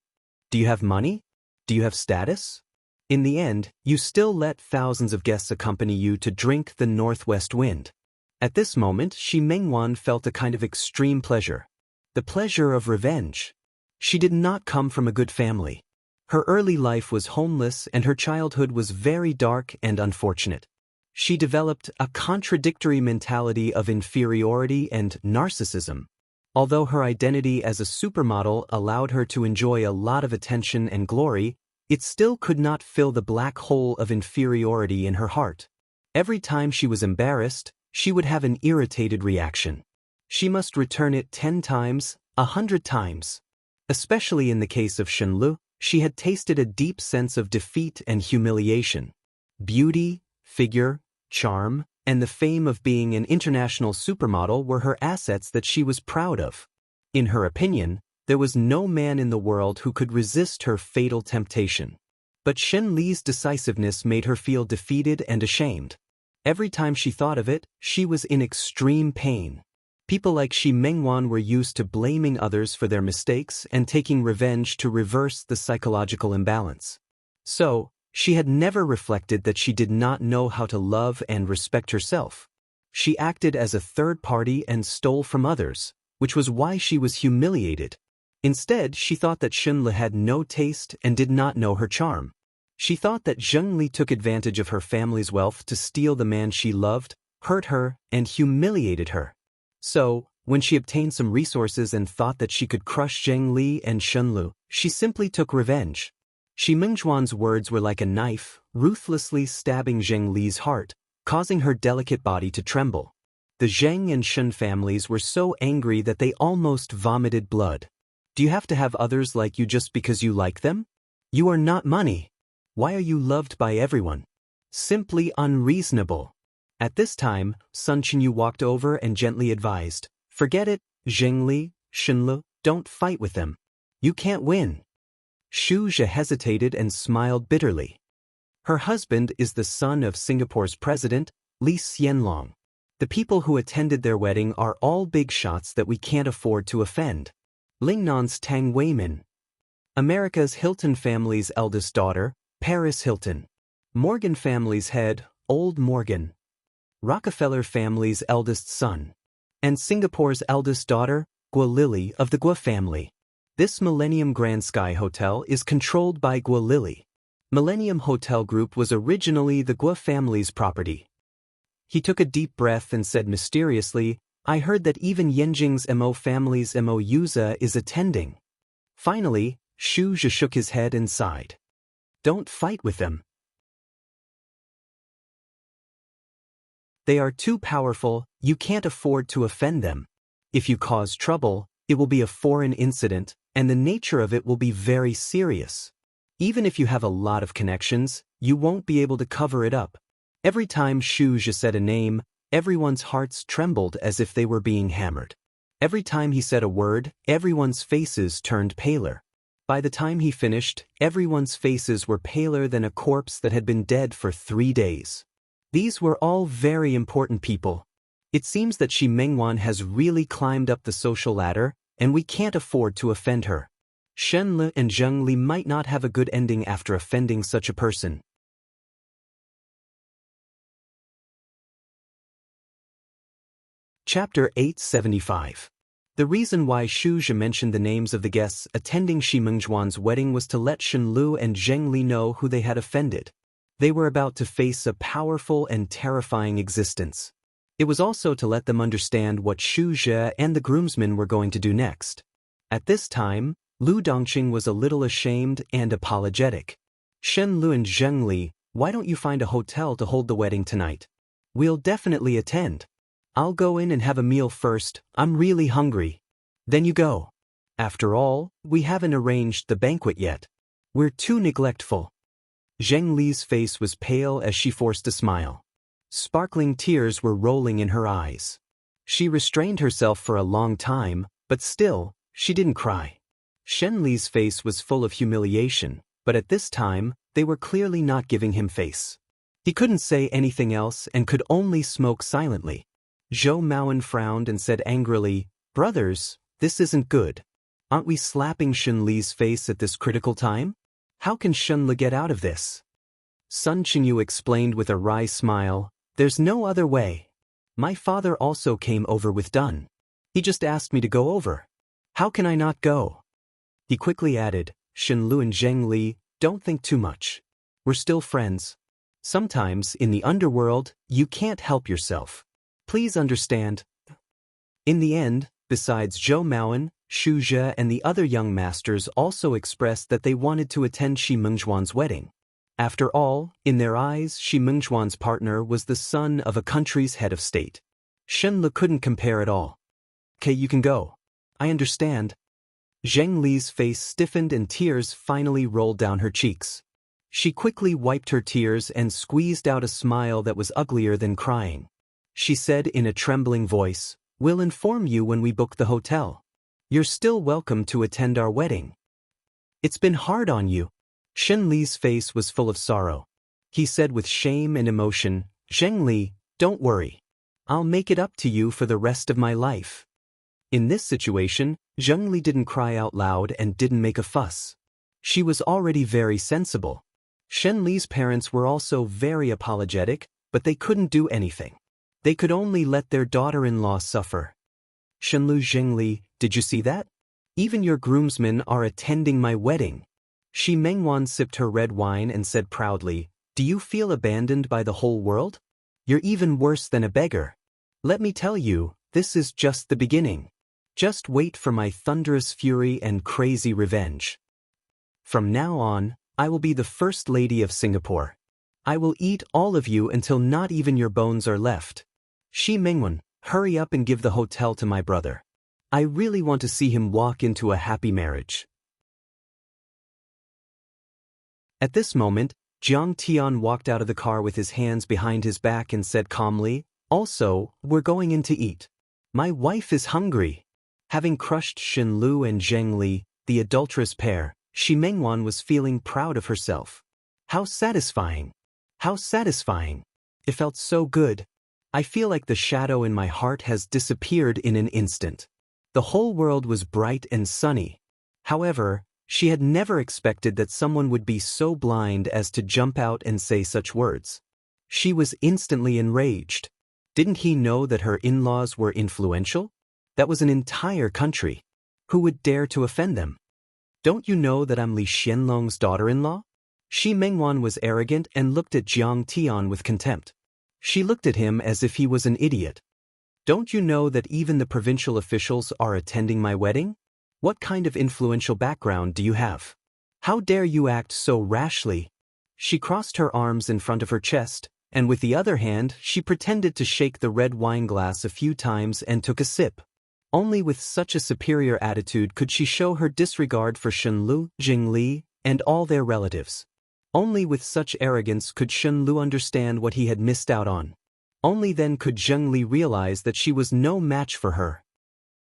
Do you have money? Do you have status? In the end, you still let thousands of guests accompany you to drink the northwest wind. At this moment, Shi Mengchuan felt a kind of extreme pleasure. The pleasure of revenge. She did not come from a good family. Her early life was homeless and her childhood was very dark and unfortunate. She developed a contradictory mentality of inferiority and narcissism. Although her identity as a supermodel allowed her to enjoy a lot of attention and glory, it still could not fill the black hole of inferiority in her heart. Every time she was embarrassed, she would have an irritated reaction. She must return it 10 times, 100 times. Especially in the case of Shenle, she had tasted a deep sense of defeat and humiliation. Beauty, figure, charm, and the fame of being an international supermodel were her assets that she was proud of. In her opinion, there was no man in the world who could resist her fatal temptation. But Shen Li's decisiveness made her feel defeated and ashamed. Every time she thought of it, she was in extreme pain. People like Shi Mengchuan were used to blaming others for their mistakes and taking revenge to reverse the psychological imbalance. So, she had never reflected that she did not know how to love and respect herself. She acted as a third party and stole from others, which was why she was humiliated. Instead, she thought that Shenle had no taste and did not know her charm. She thought that Zhengli took advantage of her family's wealth to steal the man she loved, hurt her, and humiliated her. So, when she obtained some resources and thought that she could crush Zhengli and Shenle, she simply took revenge. Shi Mengchuan's words were like a knife, ruthlessly stabbing Zhengli's heart, causing her delicate body to tremble. The Zheng and Shen families were so angry that they almost vomited blood. Do you have to have others like you just because you like them? You are not money. Why are you loved by everyone? Simply unreasonable. At this time, Sun Qingyu walked over and gently advised, forget it, Zhengli, Shenle, don't fight with them. You can't win. Xu Zhe hesitated and smiled bitterly. Her husband is the son of Singapore's president, Li Xianlong. The people who attended their wedding are all big shots that we can't afford to offend. Lingnan's Tang Weimin. America's Hilton family's eldest daughter, Paris Hilton. Morgan family's head, Old Morgan. Rockefeller family's eldest son. And Singapore's eldest daughter, Guo Lily of the Guo family. This Millennium Grand Sky Hotel is controlled by Guo Lily. Millennium Hotel Group was originally the Guo family's property. He took a deep breath and said mysteriously, I heard that even Yenjing's Mo family's Mo Yuza is attending. Finally, Shu Zhe shook his head and sighed. Don't fight with them. They are too powerful, you can't afford to offend them. If you cause trouble, it will be a foreign incident, and the nature of it will be very serious. Even if you have a lot of connections, you won't be able to cover it up. Every time Shu Zhe said a name, everyone's hearts trembled as if they were being hammered. Every time he said a word, everyone's faces turned paler. By the time he finished, everyone's faces were paler than a corpse that had been dead for 3 days. These were all very important people. It seems that Shi Mengwan has really climbed up the social ladder, and we can't afford to offend her. Shen Le and Zheng Li might not have a good ending after offending such a person. Chapter 875. The reason why Shu Zhe mentioned the names of the guests attending Shi Mengjuan's wedding was to let Shen Lu and Zheng Li know who they had offended. They were about to face a powerful and terrifying existence. It was also to let them understand what Shu Zhe and the groomsmen were going to do next. At this time, Lu Dongqing was a little ashamed and apologetic. Shen Lu and Zheng Li, why don't you find a hotel to hold the wedding tonight? We'll definitely attend. I'll go in and have a meal first, I'm really hungry. Then you go. After all, we haven't arranged the banquet yet. We're too neglectful. Zheng Li's face was pale as she forced a smile. Sparkling tears were rolling in her eyes. She restrained herself for a long time, but still, she didn't cry. Shen Li's face was full of humiliation, but at this time, they were clearly not giving him face. He couldn't say anything else and could only smoke silently. Zhou Maoan frowned and said angrily, Brothers, this isn't good. Aren't we slapping Shen Li's face at this critical time? How can Shen Li get out of this? Sun Qingyu explained with a wry smile, There's no other way. My father also came over with Dun. He just asked me to go over. How can I not go? He quickly added, Shen Lu and Zheng Li, don't think too much. We're still friends. Sometimes, in the underworld, you can't help yourself. Please understand. In the end, besides Zhou Maoan, Shu Zhe and the other young masters also expressed that they wanted to attend Shi Mengjuan's wedding. After all, in their eyes, Shi Mengjuan's partner was the son of a country's head of state. Shen Le couldn't compare at all. Okay, you can go. I understand. Zheng Li's face stiffened and tears finally rolled down her cheeks. She quickly wiped her tears and squeezed out a smile that was uglier than crying. She said in a trembling voice, We'll inform you when we book the hotel. You're still welcome to attend our wedding. It's been hard on you. Shen Li's face was full of sorrow. He said with shame and emotion, Zheng Li, don't worry. I'll make it up to you for the rest of my life. In this situation, Zheng Li didn't cry out loud and didn't make a fuss. She was already very sensible. Shen Li's parents were also very apologetic, but they couldn't do anything. They could only let their daughter-in-law suffer. Shen Lu, Zheng Li, did you see that? Even your groomsmen are attending my wedding. Shi Mengwan sipped her red wine and said proudly, Do you feel abandoned by the whole world? You're even worse than a beggar. Let me tell you, this is just the beginning. Just wait for my thunderous fury and crazy revenge. From now on, I will be the First Lady of Singapore. I will eat all of you until not even your bones are left. Shi Mengwan, hurry up and give the hotel to my brother. I really want to see him walk into a happy marriage. At this moment, Jiang Tian walked out of the car with his hands behind his back and said calmly, Also, we're going in to eat. My wife is hungry. Having crushed Shen Lu and Zheng Li, the adulterous pair, Shi Mengwan was feeling proud of herself. How satisfying! How satisfying! It felt so good. I feel like the shadow in my heart has disappeared in an instant. The whole world was bright and sunny. However, she had never expected that someone would be so blind as to jump out and say such words. She was instantly enraged. Didn't he know that her in-laws were influential? That was an entire country. Who would dare to offend them? Don't you know that I'm Li Xianlong's daughter-in-law? Shi Mengwan was arrogant and looked at Jiang Tian with contempt. She looked at him as if he was an idiot. Don't you know that even the provincial officials are attending my wedding? What kind of influential background do you have? How dare you act so rashly? She crossed her arms in front of her chest, and with the other hand she pretended to shake the red wine glass a few times and took a sip. Only with such a superior attitude could she show her disregard for Shen Lu, Jing Li, and all their relatives. Only with such arrogance could Shen Lu understand what he had missed out on. Only then could Zheng Li realize that she was no match for her.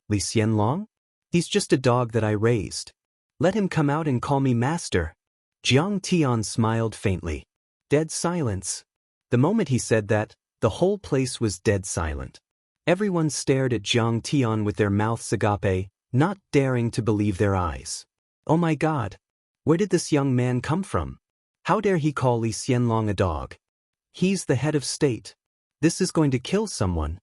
Li Xianlong? He's just a dog that I raised. Let him come out and call me master. Jiang Tian smiled faintly. Dead silence. The moment he said that, the whole place was dead silent. Everyone stared at Jiang Tian with their mouths agape, not daring to believe their eyes. Oh my God! Where did this young man come from? How dare he call Li Xianlong a dog? He's the head of state. This is going to kill someone.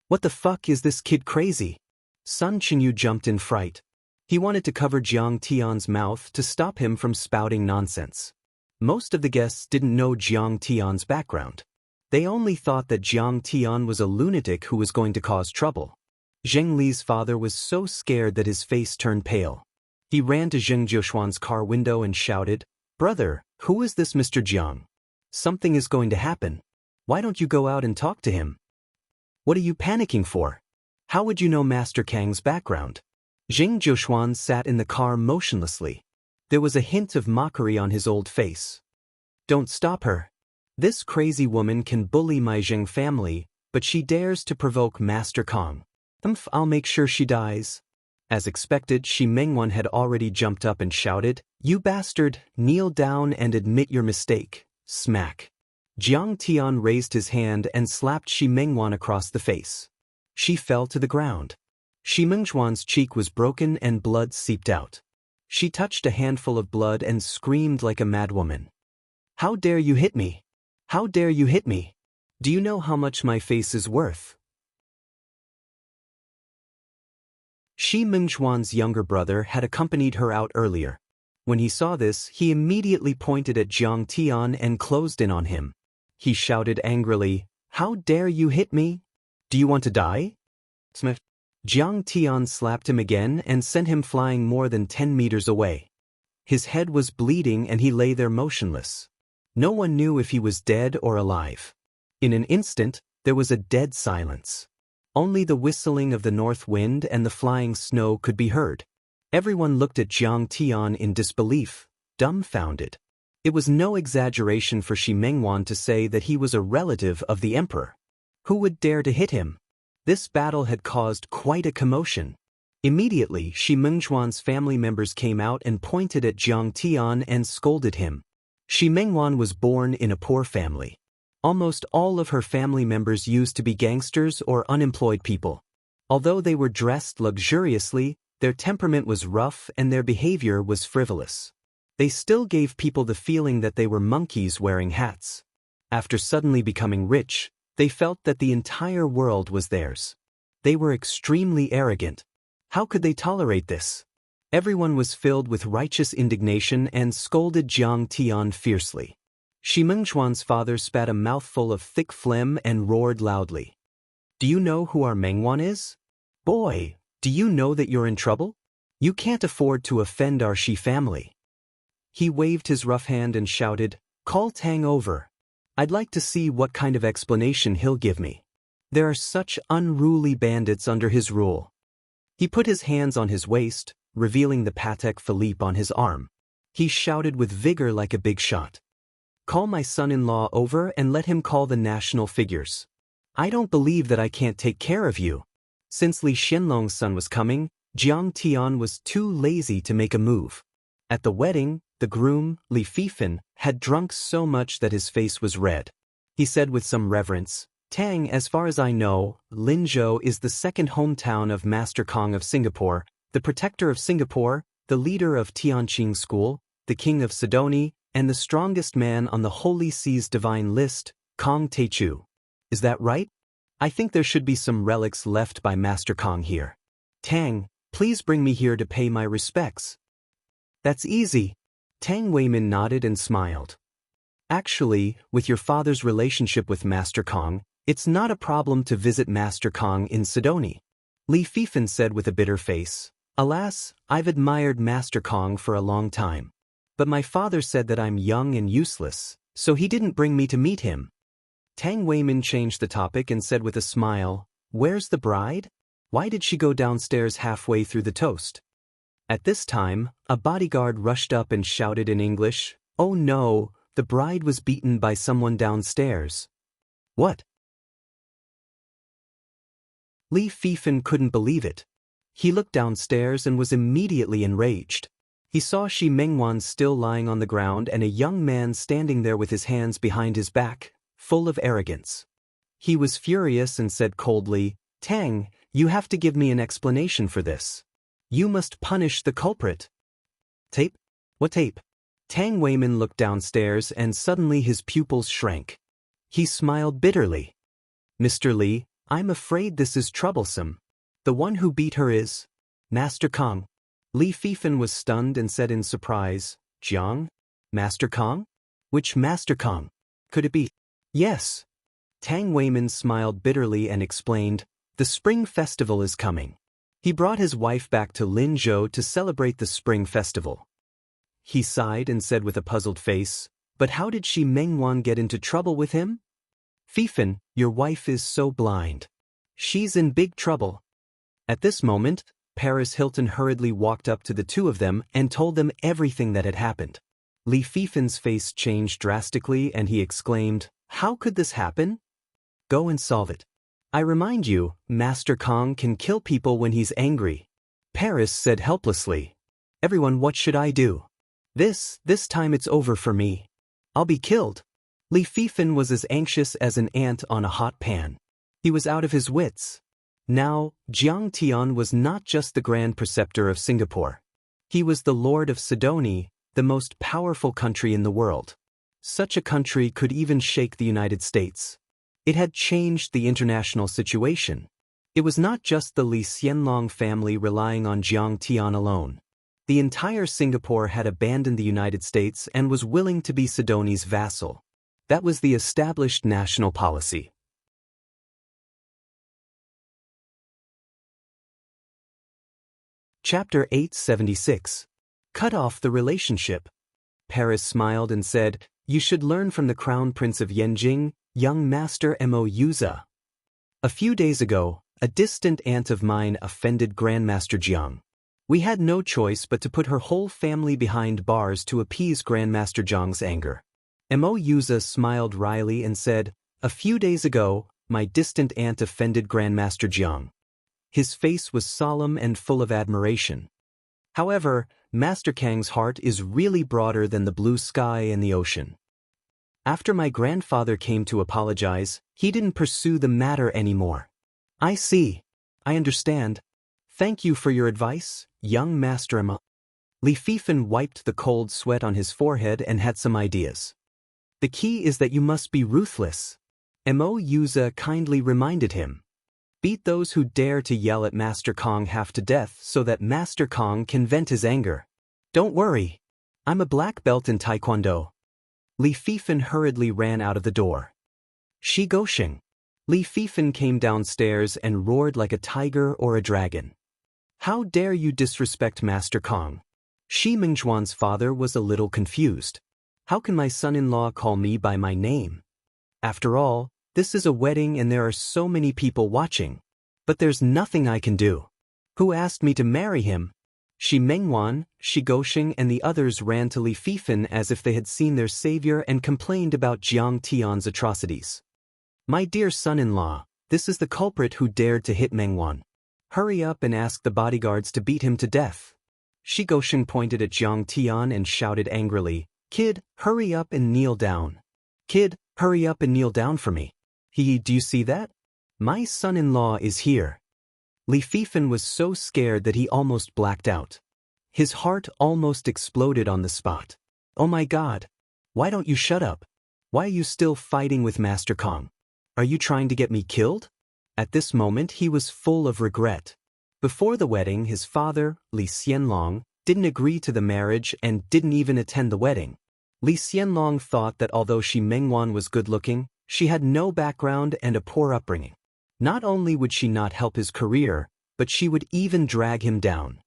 What the fuck is this kid crazy? Sun Chenyu jumped in fright. He wanted to cover Jiang Tian's mouth to stop him from spouting nonsense. Most of the guests didn't know Jiang Tian's background. They only thought that Jiang Tian was a lunatic who was going to cause trouble. Zheng Li's father was so scared that his face turned pale. He ran to Zheng Jiushuan's car window and shouted, "Brother, who is this Mr. Jiang? Something is going to happen. Why don't you go out and talk to him? What are you panicking for? How would you know Master Kang's background?" Zheng Jiushuan sat in the car motionlessly. There was a hint of mockery on his old face. Don't stop her. This crazy woman can bully my Zheng family, but she dares to provoke Master Kang. I'll make sure she dies. As expected, Shi Mengwan had already jumped up and shouted, "You bastard, kneel down and admit your mistake." Smack. Jiang Tian raised his hand and slapped Shi Mengwan across the face. She fell to the ground. Shi Mengwan's cheek was broken and blood seeped out. She touched a handful of blood and screamed like a madwoman. "How dare you hit me? How dare you hit me? Do you know how much my face is worth?" Shi Mengwan's younger brother had accompanied her out earlier. When he saw this, he immediately pointed at Jiang Tian and closed in on him. He shouted angrily, "How dare you hit me? Do you want to die?" Smith. Jiang Tian slapped him again and sent him flying more than 10 meters away. His head was bleeding and he lay there motionless. No one knew if he was dead or alive. In an instant, there was a dead silence. Only the whistling of the north wind and the flying snow could be heard. Everyone looked at Jiang Tian in disbelief, dumbfounded. It was no exaggeration for Shi Mengwan to say that he was a relative of the emperor. Who would dare to hit him? This battle had caused quite a commotion. Immediately, Shi Mengwan's family members came out and pointed at Jiang Tian and scolded him. Shi Mengwan was born in a poor family. Almost all of her family members used to be gangsters or unemployed people. Although they were dressed luxuriously, their temperament was rough and their behavior was frivolous. They still gave people the feeling that they were monkeys wearing hats. After suddenly becoming rich, they felt that the entire world was theirs. They were extremely arrogant. How could they tolerate this? Everyone was filled with righteous indignation and scolded Jiang Tian fiercely. Shi Mengwan's father spat a mouthful of thick phlegm and roared loudly. "Do you know who our Mengwan is? Boy, do you know that you're in trouble? You can't afford to offend our Shi family." He waved his rough hand and shouted, "Call Tang over. I'd like to see what kind of explanation he'll give me. There are such unruly bandits under his rule." He put his hands on his waist, revealing the Patek Philippe on his arm. He shouted with vigor like a big shot. "Call my son-in-law over and let him call the national figures. I don't believe that I can't take care of you." Since Li Xianlong's son was coming, Jiang Tian was too lazy to make a move. At the wedding, the groom, Li Fifan, had drunk so much that his face was red. He said with some reverence, "Tang, as far as I know, Linzhou is the second hometown of Master Kang of Singapore, the protector of Singapore, the leader of Tianqing School, the king of Sidoni, and the strongest man on the Holy See's divine list, Kang Teichu. Is that right? I think there should be some relics left by Master Kang here. Tang, please bring me here to pay my respects." That's easy. Tang Weimin nodded and smiled. Actually, with your father's relationship with Master Kong, it's not a problem to visit Master Kong in Sidoni. Li Fifan said with a bitter face. Alas, I've admired Master Kong for a long time. But my father said that I'm young and useless, so he didn't bring me to meet him. Tang Weimin changed the topic and said with a smile, Where's the bride? Why did she go downstairs halfway through the toast? At this time, a bodyguard rushed up and shouted in English, Oh no, the bride was beaten by someone downstairs. What? Li Fifan couldn't believe it. He looked downstairs and was immediately enraged. He saw Shi Mengwan still lying on the ground and a young man standing there with his hands behind his back, full of arrogance. He was furious and said coldly, Tang, you have to give me an explanation for this. You must punish the culprit. Tape? What tape? Tang Weimin looked downstairs and suddenly his pupils shrank. He smiled bitterly. Mr. Li, I'm afraid this is troublesome. The one who beat her is Master Kong. Li Fifan was stunned and said in surprise, Jiang? Master Kong? Which Master Kong? Could it be? Yes. Tang Weimin smiled bitterly and explained, The Spring Festival is coming. He brought his wife back to Linzhou to celebrate the Spring Festival. He sighed and said with a puzzled face, But how did Shi Mengwan get into trouble with him? Fifan, your wife is so blind. She's in big trouble. At this moment, Paris Hilton hurriedly walked up to the two of them and told them everything that had happened. Li Fifan's face changed drastically and he exclaimed, How could this happen? Go and solve it. I remind you, Master Kong can kill people when he's angry. Paris said helplessly. Everyone, what should I do? This time it's over for me. I'll be killed. Li Fifan was as anxious as an ant on a hot pan. He was out of his wits. Now, Jiang Tian was not just the Grand Preceptor of Singapore. He was the Lord of Sidoni, the most powerful country in the world. Such a country could even shake the United States. It had changed the international situation. It was not just the Li Xianlong family relying on Jiang Tian alone. The entire Singapore had abandoned the United States and was willing to be Sidoni's vassal. That was the established national policy. Chapter 876. Cut off the relationship. Paris smiled and said, You should learn from the Crown Prince of Yenjing, young Master Mo Yuza. A few days ago, a distant aunt of mine offended Grandmaster Jiang. We had no choice but to put her whole family behind bars to appease Grandmaster Jiang's anger. Mo Yuza smiled wryly and said, A few days ago, my distant aunt offended Grandmaster Jiang. His face was solemn and full of admiration. However, Master Kang's heart is really broader than the blue sky and the ocean. After my grandfather came to apologize, he didn't pursue the matter anymore. I see. I understand. Thank you for your advice, young Master Emma. Li Fifan wiped the cold sweat on his forehead and had some ideas. The key is that you must be ruthless. Mo Yuza kindly reminded him. Beat those who dare to yell at Master Kong half to death so that Master Kong can vent his anger. Don't worry. I'm a black belt in Taekwondo. Li Fifan hurriedly ran out of the door. Shi Gosheng. Li Fifan came downstairs and roared like a tiger or a dragon. How dare you disrespect Master Kong? Shi Mingzhuan's father was a little confused. How can my son-in-law call me by my name? After all, this is a wedding and there are so many people watching. But there's nothing I can do. Who asked me to marry him? Shi Mengwan, Shi Gosheng and the others ran to Li Fifan as if they had seen their savior and complained about Jiang Tian's atrocities. My dear son-in-law, this is the culprit who dared to hit Mengwan. Hurry up and ask the bodyguards to beat him to death. Shi Gosheng pointed at Jiang Tian and shouted angrily, Kid, hurry up and kneel down. Kid, hurry up and kneel down for me. Do you see that? My son-in-law is here. Li Fifan was so scared that he almost blacked out. His heart almost exploded on the spot. Oh my God! Why don't you shut up? Why are you still fighting with Master Kong? Are you trying to get me killed? At this moment he was full of regret. Before the wedding his father, Li Xianlong, didn't agree to the marriage and didn't even attend the wedding. Li Xianlong thought that although Xi Mengwan was good-looking, she had no background and a poor upbringing. Not only would she not help his career, but she would even drag him down.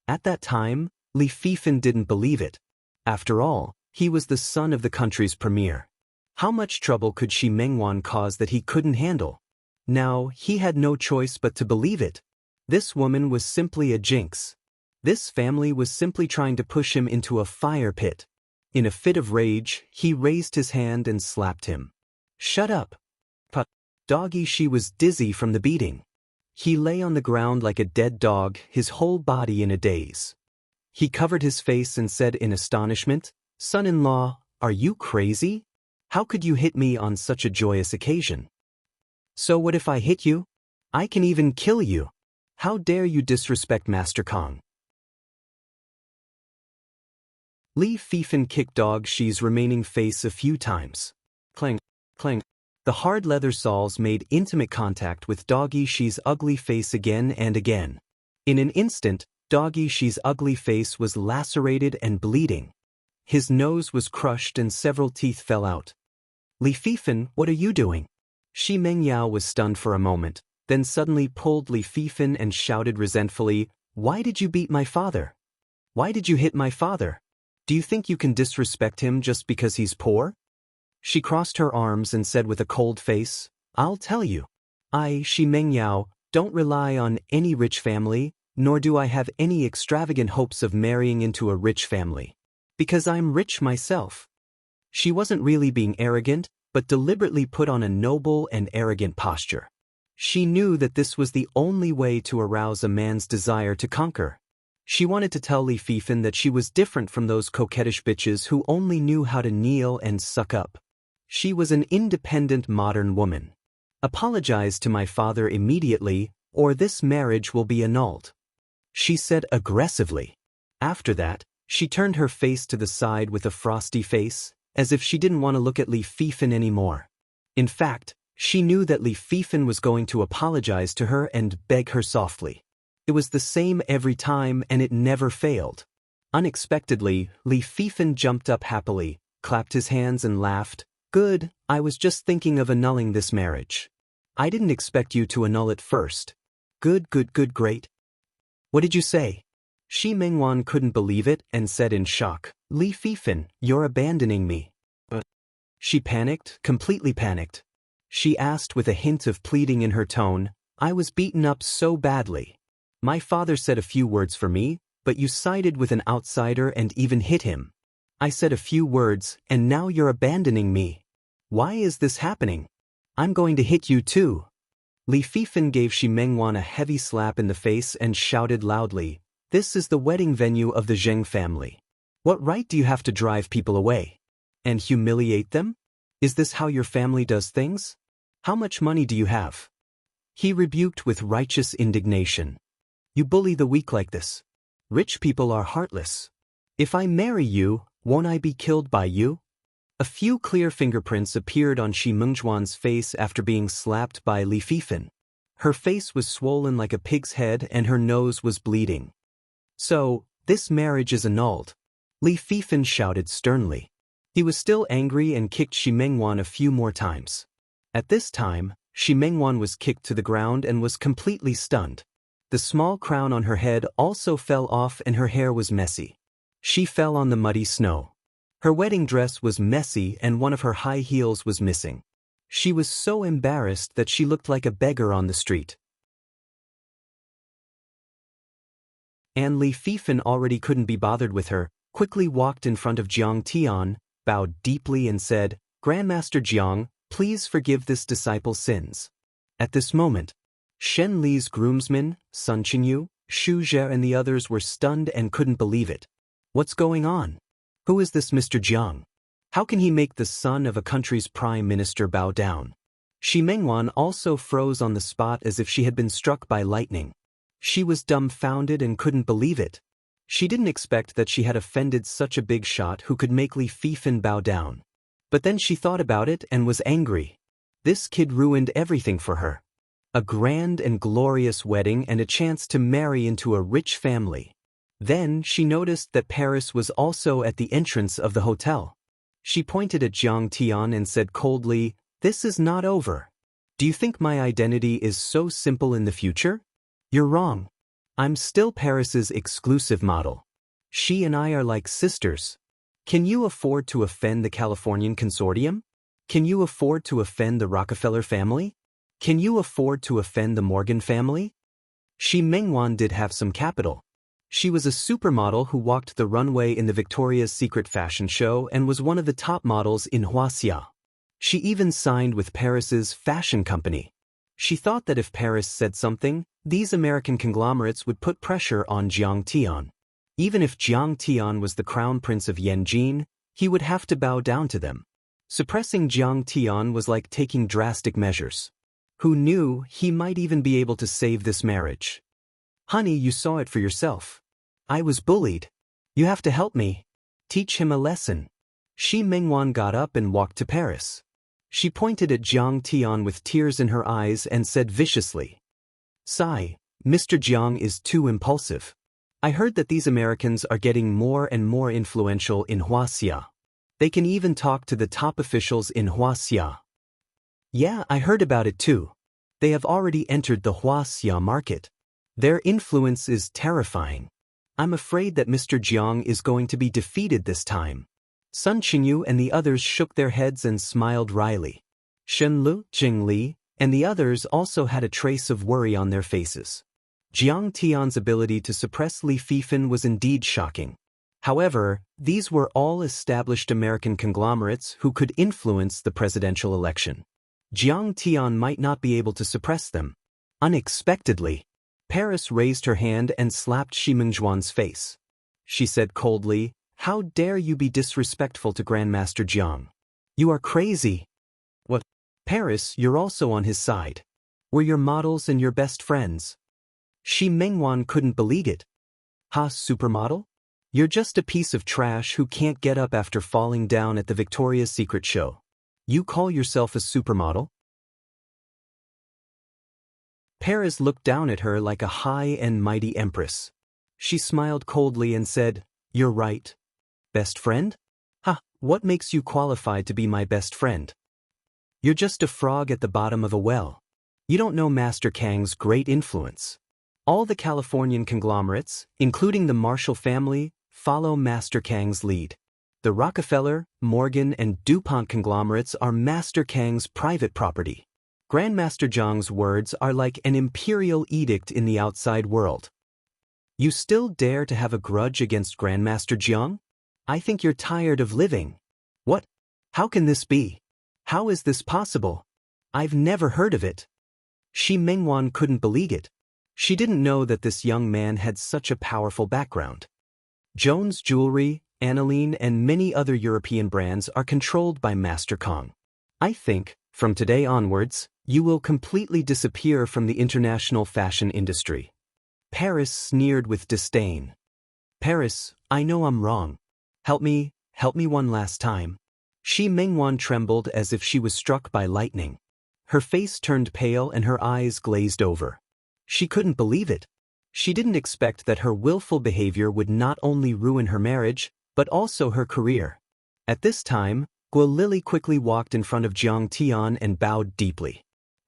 At that time, Li Fifan didn't believe it. After all, he was the son of the country's premier. How much trouble could Xi Mengwan cause that he couldn't handle? Now, he had no choice but to believe it. This woman was simply a jinx. This family was simply trying to push him into a fire pit. In a fit of rage, he raised his hand and slapped him. "Shut up." But Doggy Shi was dizzy from the beating. He lay on the ground like a dead dog, his whole body in a daze. He covered his face and said in astonishment, "Son-in-law, are you crazy? How could you hit me on such a joyous occasion? So what if I hit you? I can even kill you. How dare you disrespect Master Kong?" Li Fifan kicked Dog Shi's remaining face a few times. Clang, clang. The hard leather soles made intimate contact with Doggy Shi's ugly face again and again. In an instant, Doggy Shi's ugly face was lacerated and bleeding. His nose was crushed and several teeth fell out. "Li Fifan, what are you doing?" Xi Mengyao was stunned for a moment, then suddenly pulled Li Fifan and shouted resentfully, "Why did you beat my father? Why did you hit my father? Do you think you can disrespect him just because he's poor?" She crossed her arms and said with a cold face, "I'll tell you. I, Xi Mengyao, don't rely on any rich family, nor do I have any extravagant hopes of marrying into a rich family. Because I'm rich myself." She wasn't really being arrogant, but deliberately put on a noble and arrogant posture. She knew that this was the only way to arouse a man's desire to conquer. She wanted to tell Li Fifan that she was different from those coquettish bitches who only knew how to kneel and suck up. She was an independent modern woman. "Apologize to my father immediately, or this marriage will be annulled," she said aggressively. After that, she turned her face to the side with a frosty face, as if she didn't want to look at Li Fifan anymore. In fact, she knew that Li Fifan was going to apologize to her and beg her softly. It was the same every time and it never failed. Unexpectedly, Li Fifan jumped up happily, clapped his hands and laughed. "Good, I was just thinking of annulling this marriage. I didn't expect you to annul it first. Good, good, good, great." "What did you say?" Xi Mengwan couldn't believe it and said in shock, "Li Fifan, you're abandoning me." But she panicked, completely panicked. She asked with a hint of pleading in her tone, "I was beaten up so badly. My father said a few words for me, but you sided with an outsider and even hit him. I said a few words, and now you're abandoning me. Why is this happening? I'm going to hit you too." Li Fifan gave Xi Mengwan a heavy slap in the face and shouted loudly, "This is the wedding venue of the Zheng family. What right do you have to drive people away? And humiliate them? Is this how your family does things? How much money do you have?" He rebuked with righteous indignation. "You bully the weak like this. Rich people are heartless. If I marry you, won't I be killed by you?" A few clear fingerprints appeared on Xi Mengjuan's face after being slapped by Li Fifan. Her face was swollen like a pig's head and her nose was bleeding. "So, this marriage is annulled," Li Fifan shouted sternly. He was still angry and kicked Xi Mengwan a few more times. At this time, Xi Mengwan was kicked to the ground and was completely stunned. The small crown on her head also fell off and her hair was messy. She fell on the muddy snow. Her wedding dress was messy and one of her high heels was missing. She was so embarrassed that she looked like a beggar on the street. And Li Fifan already couldn't be bothered with her, quickly walked in front of Jiang Tian, bowed deeply and said, "Grandmaster Jiang, please forgive this disciple's sins." At this moment, Shen Li's groomsmen, Sun Qingyu, Xu Zhe and the others were stunned and couldn't believe it. What's going on? Who is this Mr. Jiang? How can he make the son of a country's prime minister bow down? Xi Mengwan also froze on the spot as if she had been struck by lightning. She was dumbfounded and couldn't believe it. She didn't expect that she had offended such a big shot who could make Li Fifan bow down. But then she thought about it and was angry. This kid ruined everything for her. A grand and glorious wedding and a chance to marry into a rich family. Then she noticed that Paris was also at the entrance of the hotel. She pointed at Jiang Tian and said coldly, "This is not over. Do you think my identity is so simple in the future? You're wrong. I'm still Paris's exclusive model. She and I are like sisters. Can you afford to offend the Californian consortium? Can you afford to offend the Rockefeller family? Can you afford to offend the Morgan family?" Shi Mengwan did have some capital. She was a supermodel who walked the runway in the Victoria's Secret fashion show and was one of the top models in Huaxia. She even signed with Paris's fashion company. She thought that if Paris said something, these American conglomerates would put pressure on Jiang Tian. Even if Jiang Tian was the crown prince of Yanjin, he would have to bow down to them. Suppressing Jiang Tian was like taking drastic measures. Who knew he might even be able to save this marriage? "Honey, you saw it for yourself. I was bullied. You have to help me. Teach him a lesson." Shi Mengwan got up and walked to Paris. She pointed at Jiang Tian with tears in her eyes and said viciously, "Sigh, Mr. Jiang is too impulsive. I heard that these Americans are getting more and more influential in Huaxia. They can even talk to the top officials in Huaxia." "Yeah, I heard about it too. They have already entered the Huaxia market. Their influence is terrifying. I'm afraid that Mr. Jiang is going to be defeated this time." Sun Qingyu and the others shook their heads and smiled wryly. Shen Lu, Jing Li, and the others also had a trace of worry on their faces. Jiang Tian's ability to suppress Li Fifan was indeed shocking. However, these were all established American conglomerates who could influence the presidential election. Jiang Tian might not be able to suppress them. Unexpectedly, Paris raised her hand and slapped Shi Mengjuan's face. She said coldly, "How dare you be disrespectful to Grandmaster Jiang? You are crazy." "What? Paris, you're also on his side. We're your models and your best friends." Shi Mengwan couldn't believe it. "Ha, supermodel? You're just a piece of trash who can't get up after falling down at the Victoria's Secret show. You call yourself a supermodel?" Paris looked down at her like a high and mighty empress. She smiled coldly and said, "You're right. Best friend? Ha, what makes you qualified to be my best friend? You're just a frog at the bottom of a well. You don't know Master Kang's great influence. All the Californian conglomerates, including the Marshall family, follow Master Kang's lead. The Rockefeller, Morgan, and DuPont conglomerates are Master Kang's private property. Grandmaster Jiang's words are like an imperial edict in the outside world. You still dare to have a grudge against Grandmaster Jiang? I think you're tired of living. What? How can this be? How is this possible? I've never heard of it." Shi Mengwan couldn't believe it. She didn't know that this young man had such a powerful background. Jones Jewelry, Aniline, and many other European brands are controlled by Master Kang. I think, from today onwards, you will completely disappear from the international fashion industry." Paris sneered with disdain. "Paris, I know I'm wrong. Help me one last time." Shi Mengwan trembled as if she was struck by lightning. Her face turned pale and her eyes glazed over. She couldn't believe it. She didn't expect that her willful behavior would not only ruin her marriage, but also her career. At this time, Guo Lily quickly walked in front of Jiang Tian and bowed deeply.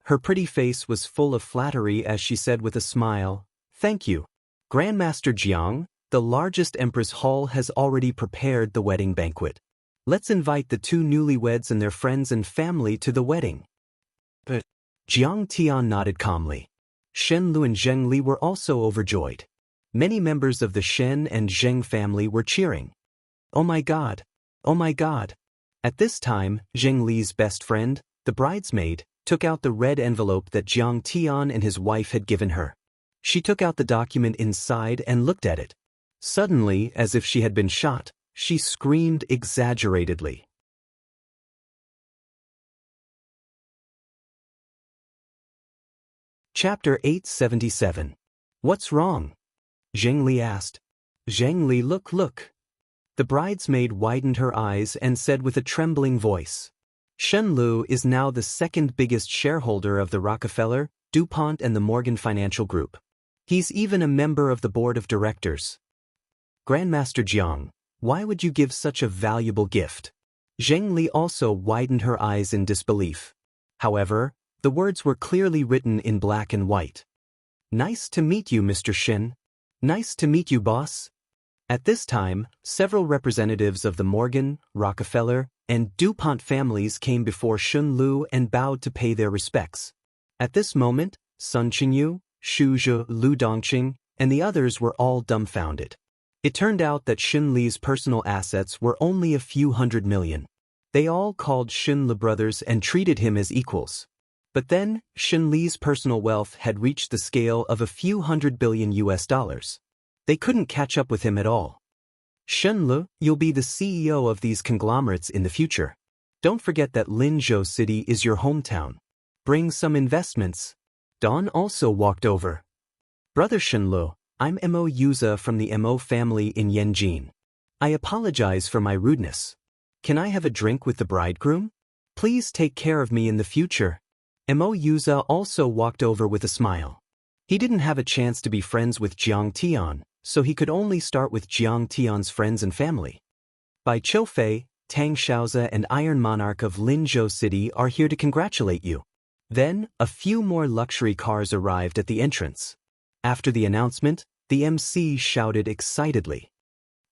Her pretty face was full of flattery as she said with a smile, "Thank you. Grandmaster Jiang, the largest Empress Hall has already prepared the wedding banquet. Let's invite the two newlyweds and their friends and family to the wedding." But Jiang Tian nodded calmly. Shen Lu and Zheng Li were also overjoyed. Many members of the Shen and Zheng family were cheering. "Oh my God! Oh my God!" At this time, Zheng Li's best friend, the bridesmaid, took out the red envelope that Jiang Tian and his wife had given her. She took out the document inside and looked at it. Suddenly, as if she had been shot, she screamed exaggeratedly. Chapter 877. What's wrong? Zheng Li asked. Zheng Li, look. The bridesmaid widened her eyes and said with a trembling voice, Shen Lu is now the second biggest shareholder of the Rockefeller, DuPont and the Morgan Financial Group. He's even a member of the board of directors. Grandmaster Jiang, why would you give such a valuable gift? Zheng Li also widened her eyes in disbelief. However, the words were clearly written in black and white. Nice to meet you, Mr. Shin. Nice to meet you, boss. At this time, several representatives of the Morgan, Rockefeller, and DuPont families came before Shun Lu and bowed to pay their respects. At this moment, Sun Qingyu, Xu Zhe, Lu Dongqing, and the others were all dumbfounded. It turned out that Shun Li's personal assets were only a few $100 million. They all called Shun Li brothers and treated him as equals. But then, Shun Li's personal wealth had reached the scale of a few $100 billion. They couldn't catch up with him at all. Shun Li, you'll be the CEO of these conglomerates in the future. Don't forget that Linzhou City is your hometown. Bring some investments. Don also walked over. Brother Shun Li, I'm Mo Yuza from the Mo family in Yanjin. I apologize for my rudeness. Can I have a drink with the bridegroom? Please take care of me in the future. Mo Yuza also walked over with a smile. He didn't have a chance to be friends with Jiang Tian, so he could only start with Jiang Tian's friends and family. Bai Qiufei, Tang Xiaozi and Iron Monarch of Linzhou City are here to congratulate you. Then, a few more luxury cars arrived at the entrance. After the announcement, the MC shouted excitedly.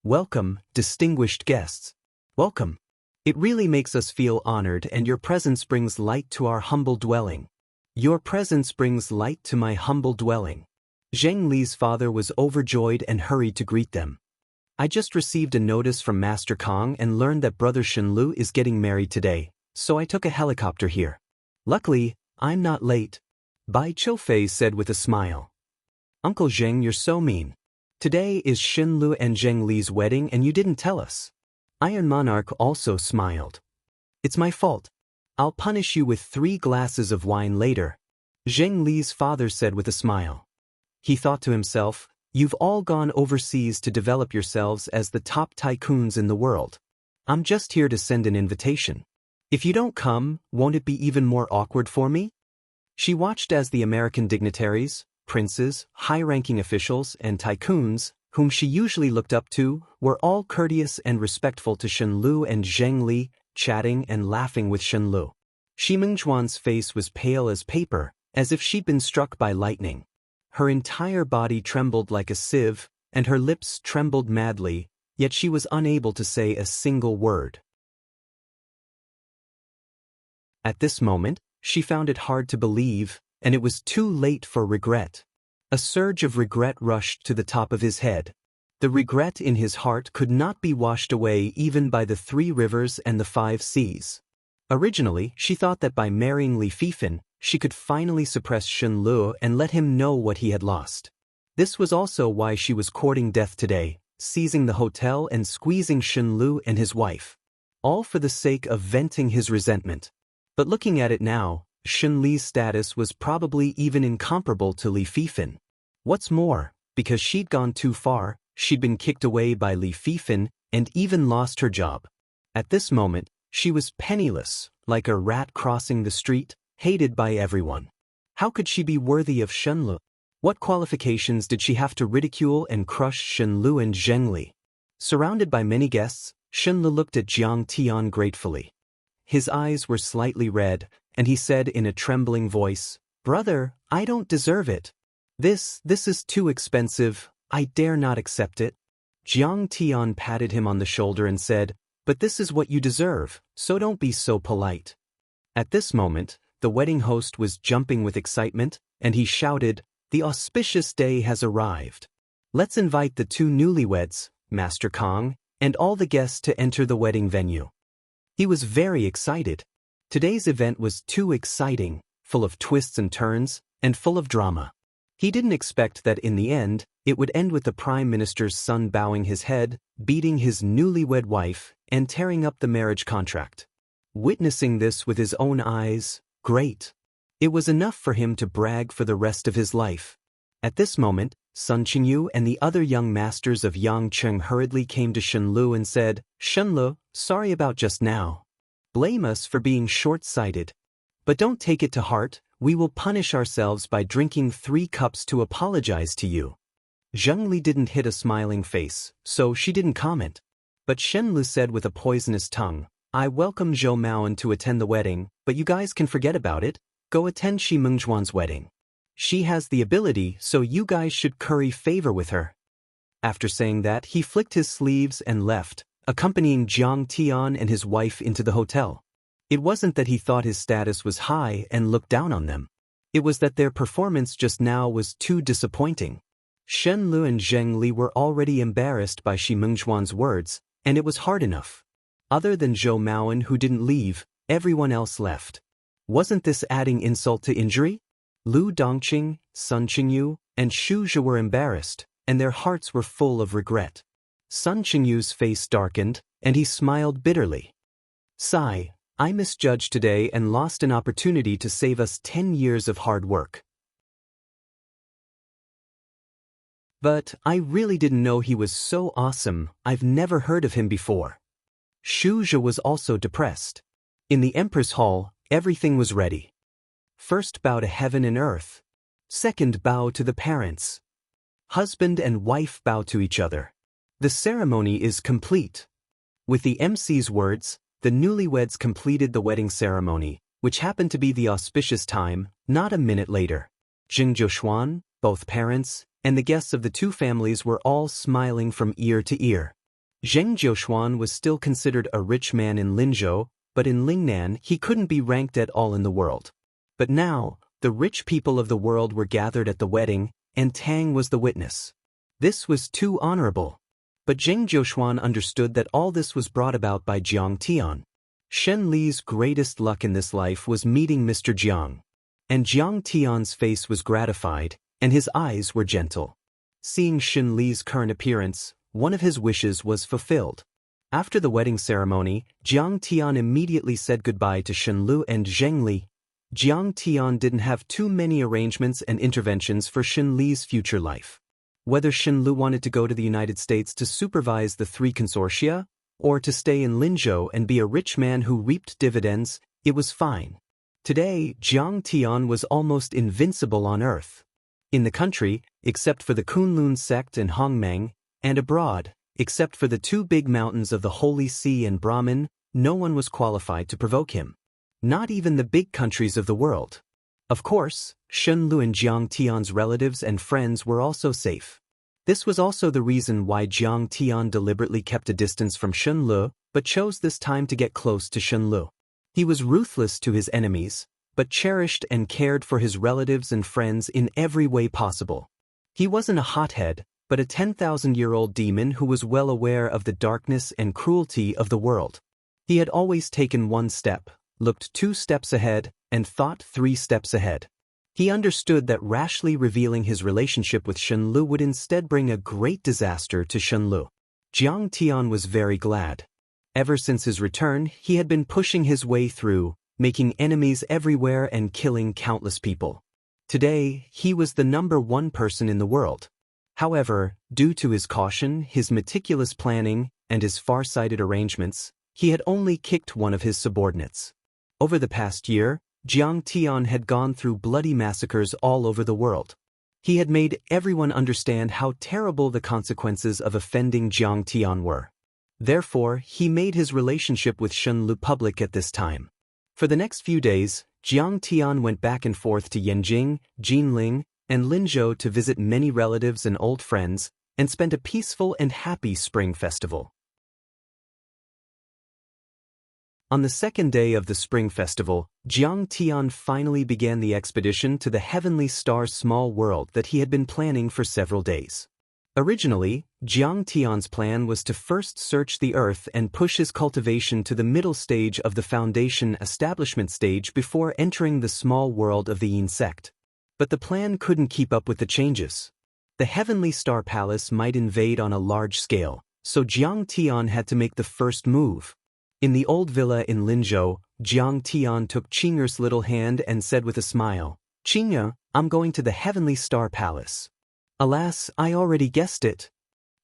Welcome, distinguished guests. Welcome. It really makes us feel honored, and your presence brings light to our humble dwelling. Your presence brings light to my humble dwelling. Zheng Li's father was overjoyed and hurried to greet them. I just received a notice from Master Kong and learned that Brother Shun Lu is getting married today, so I took a helicopter here. Luckily, I'm not late. Bai Qiufei said with a smile. Uncle Zheng, you're so mean. Today is Shun Lu and Zheng Li's wedding and you didn't tell us. Iron Monarch also smiled. It's my fault. I'll punish you with 3 glasses of wine later. Zheng Li's father said with a smile. He thought to himself, you've all gone overseas to develop yourselves as the top tycoons in the world. I'm just here to send an invitation. If you don't come, won't it be even more awkward for me? She watched as the American dignitaries, princes, high-ranking officials, and tycoons, whom she usually looked up to, were all courteous and respectful to Shun Lu and Zheng Li, chatting and laughing with Shun Lu. Shi Mingzhuan's face was pale as paper, as if she'd been struck by lightning. Her entire body trembled like a sieve, and her lips trembled madly, yet she was unable to say a single word. At this moment, she found it hard to believe, and it was too late for regret. A surge of regret rushed to the top of his head. The regret in his heart could not be washed away even by the 3 rivers and the 5 seas. Originally, she thought that by marrying Li Fifan, she could finally suppress Shun Lu and let him know what he had lost. This was also why she was courting death today, seizing the hotel and squeezing Shun Lu and his wife. All for the sake of venting his resentment. But looking at it now, Shun Li's status was probably even incomparable to Li Fifan. What's more, because she'd gone too far, she'd been kicked away by Li Fifan and even lost her job. At this moment, she was penniless, like a rat crossing the street, hated by everyone. How could she be worthy of Shun Lu? What qualifications did she have to ridicule and crush Shun Lu and Zheng Li? Surrounded by many guests, Shun Lu looked at Jiang Tian gratefully. His eyes were slightly red, and he said in a trembling voice, Brother, I don't deserve it. This is too expensive, I dare not accept it. Jiang Tian patted him on the shoulder and said, But this is what you deserve, so don't be so polite. At this moment, the wedding host was jumping with excitement, and he shouted, The auspicious day has arrived. Let's invite the 2 newlyweds, Master Kong, and all the guests to enter the wedding venue. He was very excited. Today's event was too exciting, full of twists and turns, and full of drama. He didn't expect that in the end, it would end with the Prime Minister's son bowing his head, beating his newlywed wife, and tearing up the marriage contract. Witnessing this with his own eyes, great. It was enough for him to brag for the rest of his life. At this moment, Sun Qingyu and the other young masters of Yangcheng hurriedly came to Shun Lu and said, Shun Lu, sorry about just now. Blame us for being short-sighted. But don't take it to heart, we will punish ourselves by drinking 3 cups to apologize to you. Zhengli didn't hit a smiling face, so she didn't comment. But Shenlu said with a poisonous tongue, I welcome Zhou Maoan to attend the wedding, but you guys can forget about it. Go attend Shi Mengzhuan's wedding. She has the ability, so you guys should curry favor with her. After saying that, he flicked his sleeves and left, accompanying Jiang Tian and his wife into the hotel. It wasn't that he thought his status was high and looked down on them. It was that their performance just now was too disappointing. Shen Lu and Zheng Li were already embarrassed by Shi Mengzhuan's words, and it was hard enough. Other than Zhou Maoan, who didn't leave, everyone else left. Wasn't this adding insult to injury? Lu Dongqing, Sun Qingyu, and Xu Zhe were embarrassed, and their hearts were full of regret. Sun Qingyu's face darkened, and he smiled bitterly. Sigh, I misjudged today and lost an opportunity to save us 10 years of hard work. But I really didn't know he was so awesome. I've never heard of him before. Xu Zhe was also depressed. In the Emperor's Hall, everything was ready. First bow to heaven and earth. Second bow to the parents. Husband and wife bow to each other. The ceremony is complete. With the MC's words, the newlyweds completed the wedding ceremony, which happened to be the auspicious time, not a minute later. Jing Zhoushuan, both parents, and the guests of the two families were all smiling from ear to ear. Zheng Zhoushuan was still considered a rich man in Linzhou, but in Lingnan he couldn't be ranked at all in the world. But now, the rich people of the world were gathered at the wedding, and Tang was the witness. This was too honorable. But Zheng Zhoushuan understood that all this was brought about by Jiang Tian. Shen Li's greatest luck in this life was meeting Mr. Jiang. And Jiang Tian's face was gratified, and his eyes were gentle. Seeing Shen Li's current appearance, one of his wishes was fulfilled. After the wedding ceremony, Jiang Tian immediately said goodbye to Shen Lu and Zheng Li. Jiang Tian didn't have too many arrangements and interventions for Shen Li's future life. Whether Shen Lu wanted to go to the United States to supervise the 3 consortia, or to stay in Linzhou and be a rich man who reaped dividends, it was fine. Today, Jiang Tian was almost invincible on earth. In the country, except for the Kunlun sect and Hongmeng, and abroad, except for the 2 big mountains of the Holy See and Brahman, no one was qualified to provoke him. Not even the big countries of the world. Of course, Shen Lu and Jiang Tian's relatives and friends were also safe. This was also the reason why Jiang Tian deliberately kept a distance from Shen Lu, but chose this time to get close to Shen Lu. He was ruthless to his enemies, but cherished and cared for his relatives and friends in every way possible. He wasn't a hothead, but a 10,000-year-old demon who was well aware of the darkness and cruelty of the world. He had always taken 1 step, looked 2 steps ahead, and thought 3 steps ahead. He understood that rashly revealing his relationship with Shen Lu would instead bring a great disaster to Shen Lu. Jiang Tian was very glad. Ever since his return, he had been pushing his way through, making enemies everywhere and killing countless people. Today, he was the #1 person in the world. However, due to his caution, his meticulous planning, and his far-sighted arrangements, he had only kicked one of his subordinates. Over the past year, Jiang Tian had gone through bloody massacres all over the world. He had made everyone understand how terrible the consequences of offending Jiang Tian were. Therefore, he made his relationship with Shen Lu public at this time. For the next few days, Jiang Tian went back and forth to Yanjing, Jinling, and Linzhou to visit many relatives and old friends, and spent a peaceful and happy spring festival. On the 2nd day of the Spring Festival, Jiang Tian finally began the expedition to the Heavenly Star's small world that he had been planning for several days. Originally, Jiang Tian's plan was to first search the earth and push his cultivation to the middle stage of the Foundation establishment stage before entering the small world of the Yin sect. But the plan couldn't keep up with the changes. The Heavenly Star Palace might invade on a large scale, so Jiang Tian had to make the first move. In the old villa in Linzhou, Jiang Tian took Qing'er's little hand and said with a smile, "Qing'er, I'm going to the Heavenly Star Palace." "Alas, I already guessed it."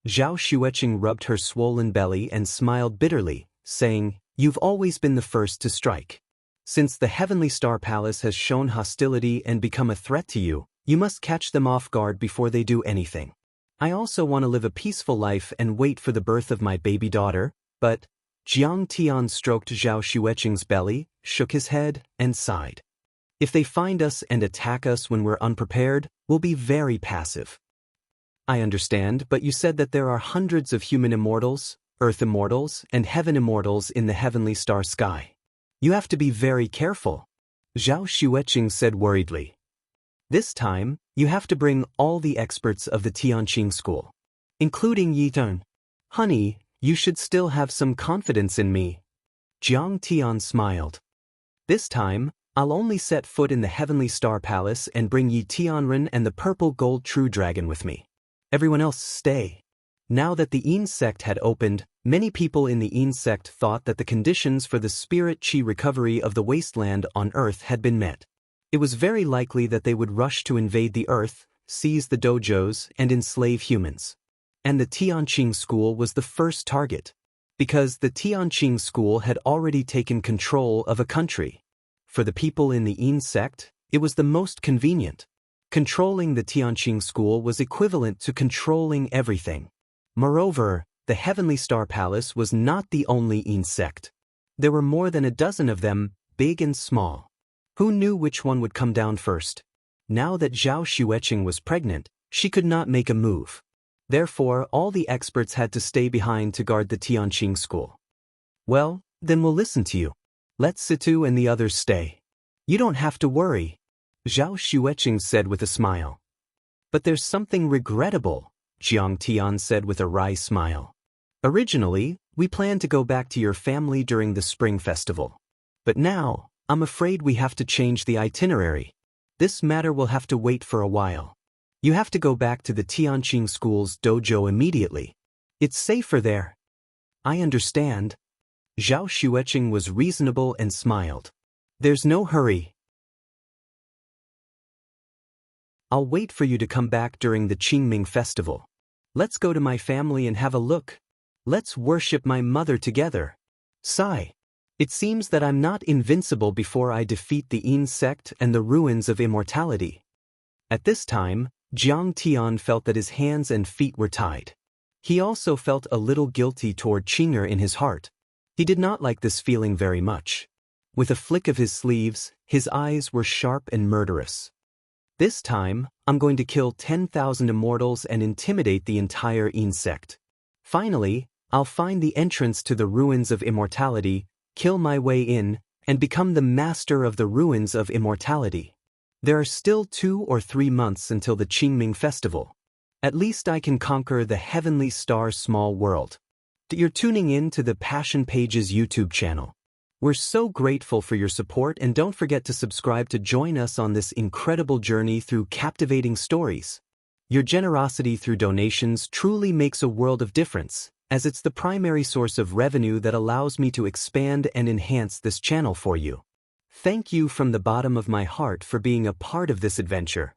Zhao Xueqing rubbed her swollen belly and smiled bitterly, saying, "You've always been the first to strike. Since the Heavenly Star Palace has shown hostility and become a threat to you, you must catch them off guard before they do anything." I also want to live a peaceful life and wait for the birth of my baby daughter, but Jiang Tian stroked Zhao Xueqing's belly, shook his head, and sighed. If they find us and attack us when we're unprepared, we'll be very passive. I understand, but you said that there are hundreds of human immortals, earth immortals, and heaven immortals in the heavenly star sky. You have to be very careful, Zhao Xueqing said worriedly. This time, you have to bring all the experts of the Tianqing school, including Yi Teng. Honey, you should still have some confidence in me. Jiang Tian smiled. This time, I'll only set foot in the heavenly star palace and bring Yi Tianren and the purple gold true dragon with me. Everyone else stay. Now that the Yin sect had opened, many people in the Yin sect thought that the conditions for the spirit qi recovery of the wasteland on Earth had been met. It was very likely that they would rush to invade the Earth, seize the dojos, and enslave humans. And the Tianqing school was the first target, because the Tianqing school had already taken control of a country. For the people in the Yin sect, it was the most convenient. Controlling the Tianqing school was equivalent to controlling everything. Moreover, the Heavenly Star Palace was not the only Yin sect. There were more than a dozen of them, big and small. Who knew which one would come down first? Now that Zhao Xueqing was pregnant, she could not make a move. Therefore, all the experts had to stay behind to guard the Tianqing school. Well, then we'll listen to you. Let Situ and the others stay. You don't have to worry, Zhao Xueqing said with a smile. But there's something regrettable, Jiang Tian said with a wry smile. Originally, we planned to go back to your family during the Spring Festival. But now, I'm afraid we have to change the itinerary. This matter will have to wait for a while. You have to go back to the Tianqing school's dojo immediately. It's safer there. I understand. Zhao Xueqing was reasonable and smiled. There's no hurry. I'll wait for you to come back during the Qingming festival. Let's go to my family and have a look. Let's worship my mother together. Sigh. It seems that I'm not invincible before I defeat the Yin sect and the ruins of immortality. At this time, Jiang Tian felt that his hands and feet were tied. He also felt a little guilty toward Qinger in his heart. He did not like this feeling very much. With a flick of his sleeves, his eyes were sharp and murderous. This time, I'm going to kill 10,000 immortals and intimidate the entire Yin sect. Finally, I'll find the entrance to the ruins of immortality, kill my way in, and become the master of the ruins of immortality. There are still 2 or 3 months until the Qingming festival. At least I can conquer the Heavenly Star small world. You're tuning in to the Passion Pages YouTube channel. We're so grateful for your support, and don't forget to subscribe to join us on this incredible journey through captivating stories. Your generosity through donations truly makes a world of difference, as it's the primary source of revenue that allows me to expand and enhance this channel for you. Thank you from the bottom of my heart for being a part of this adventure.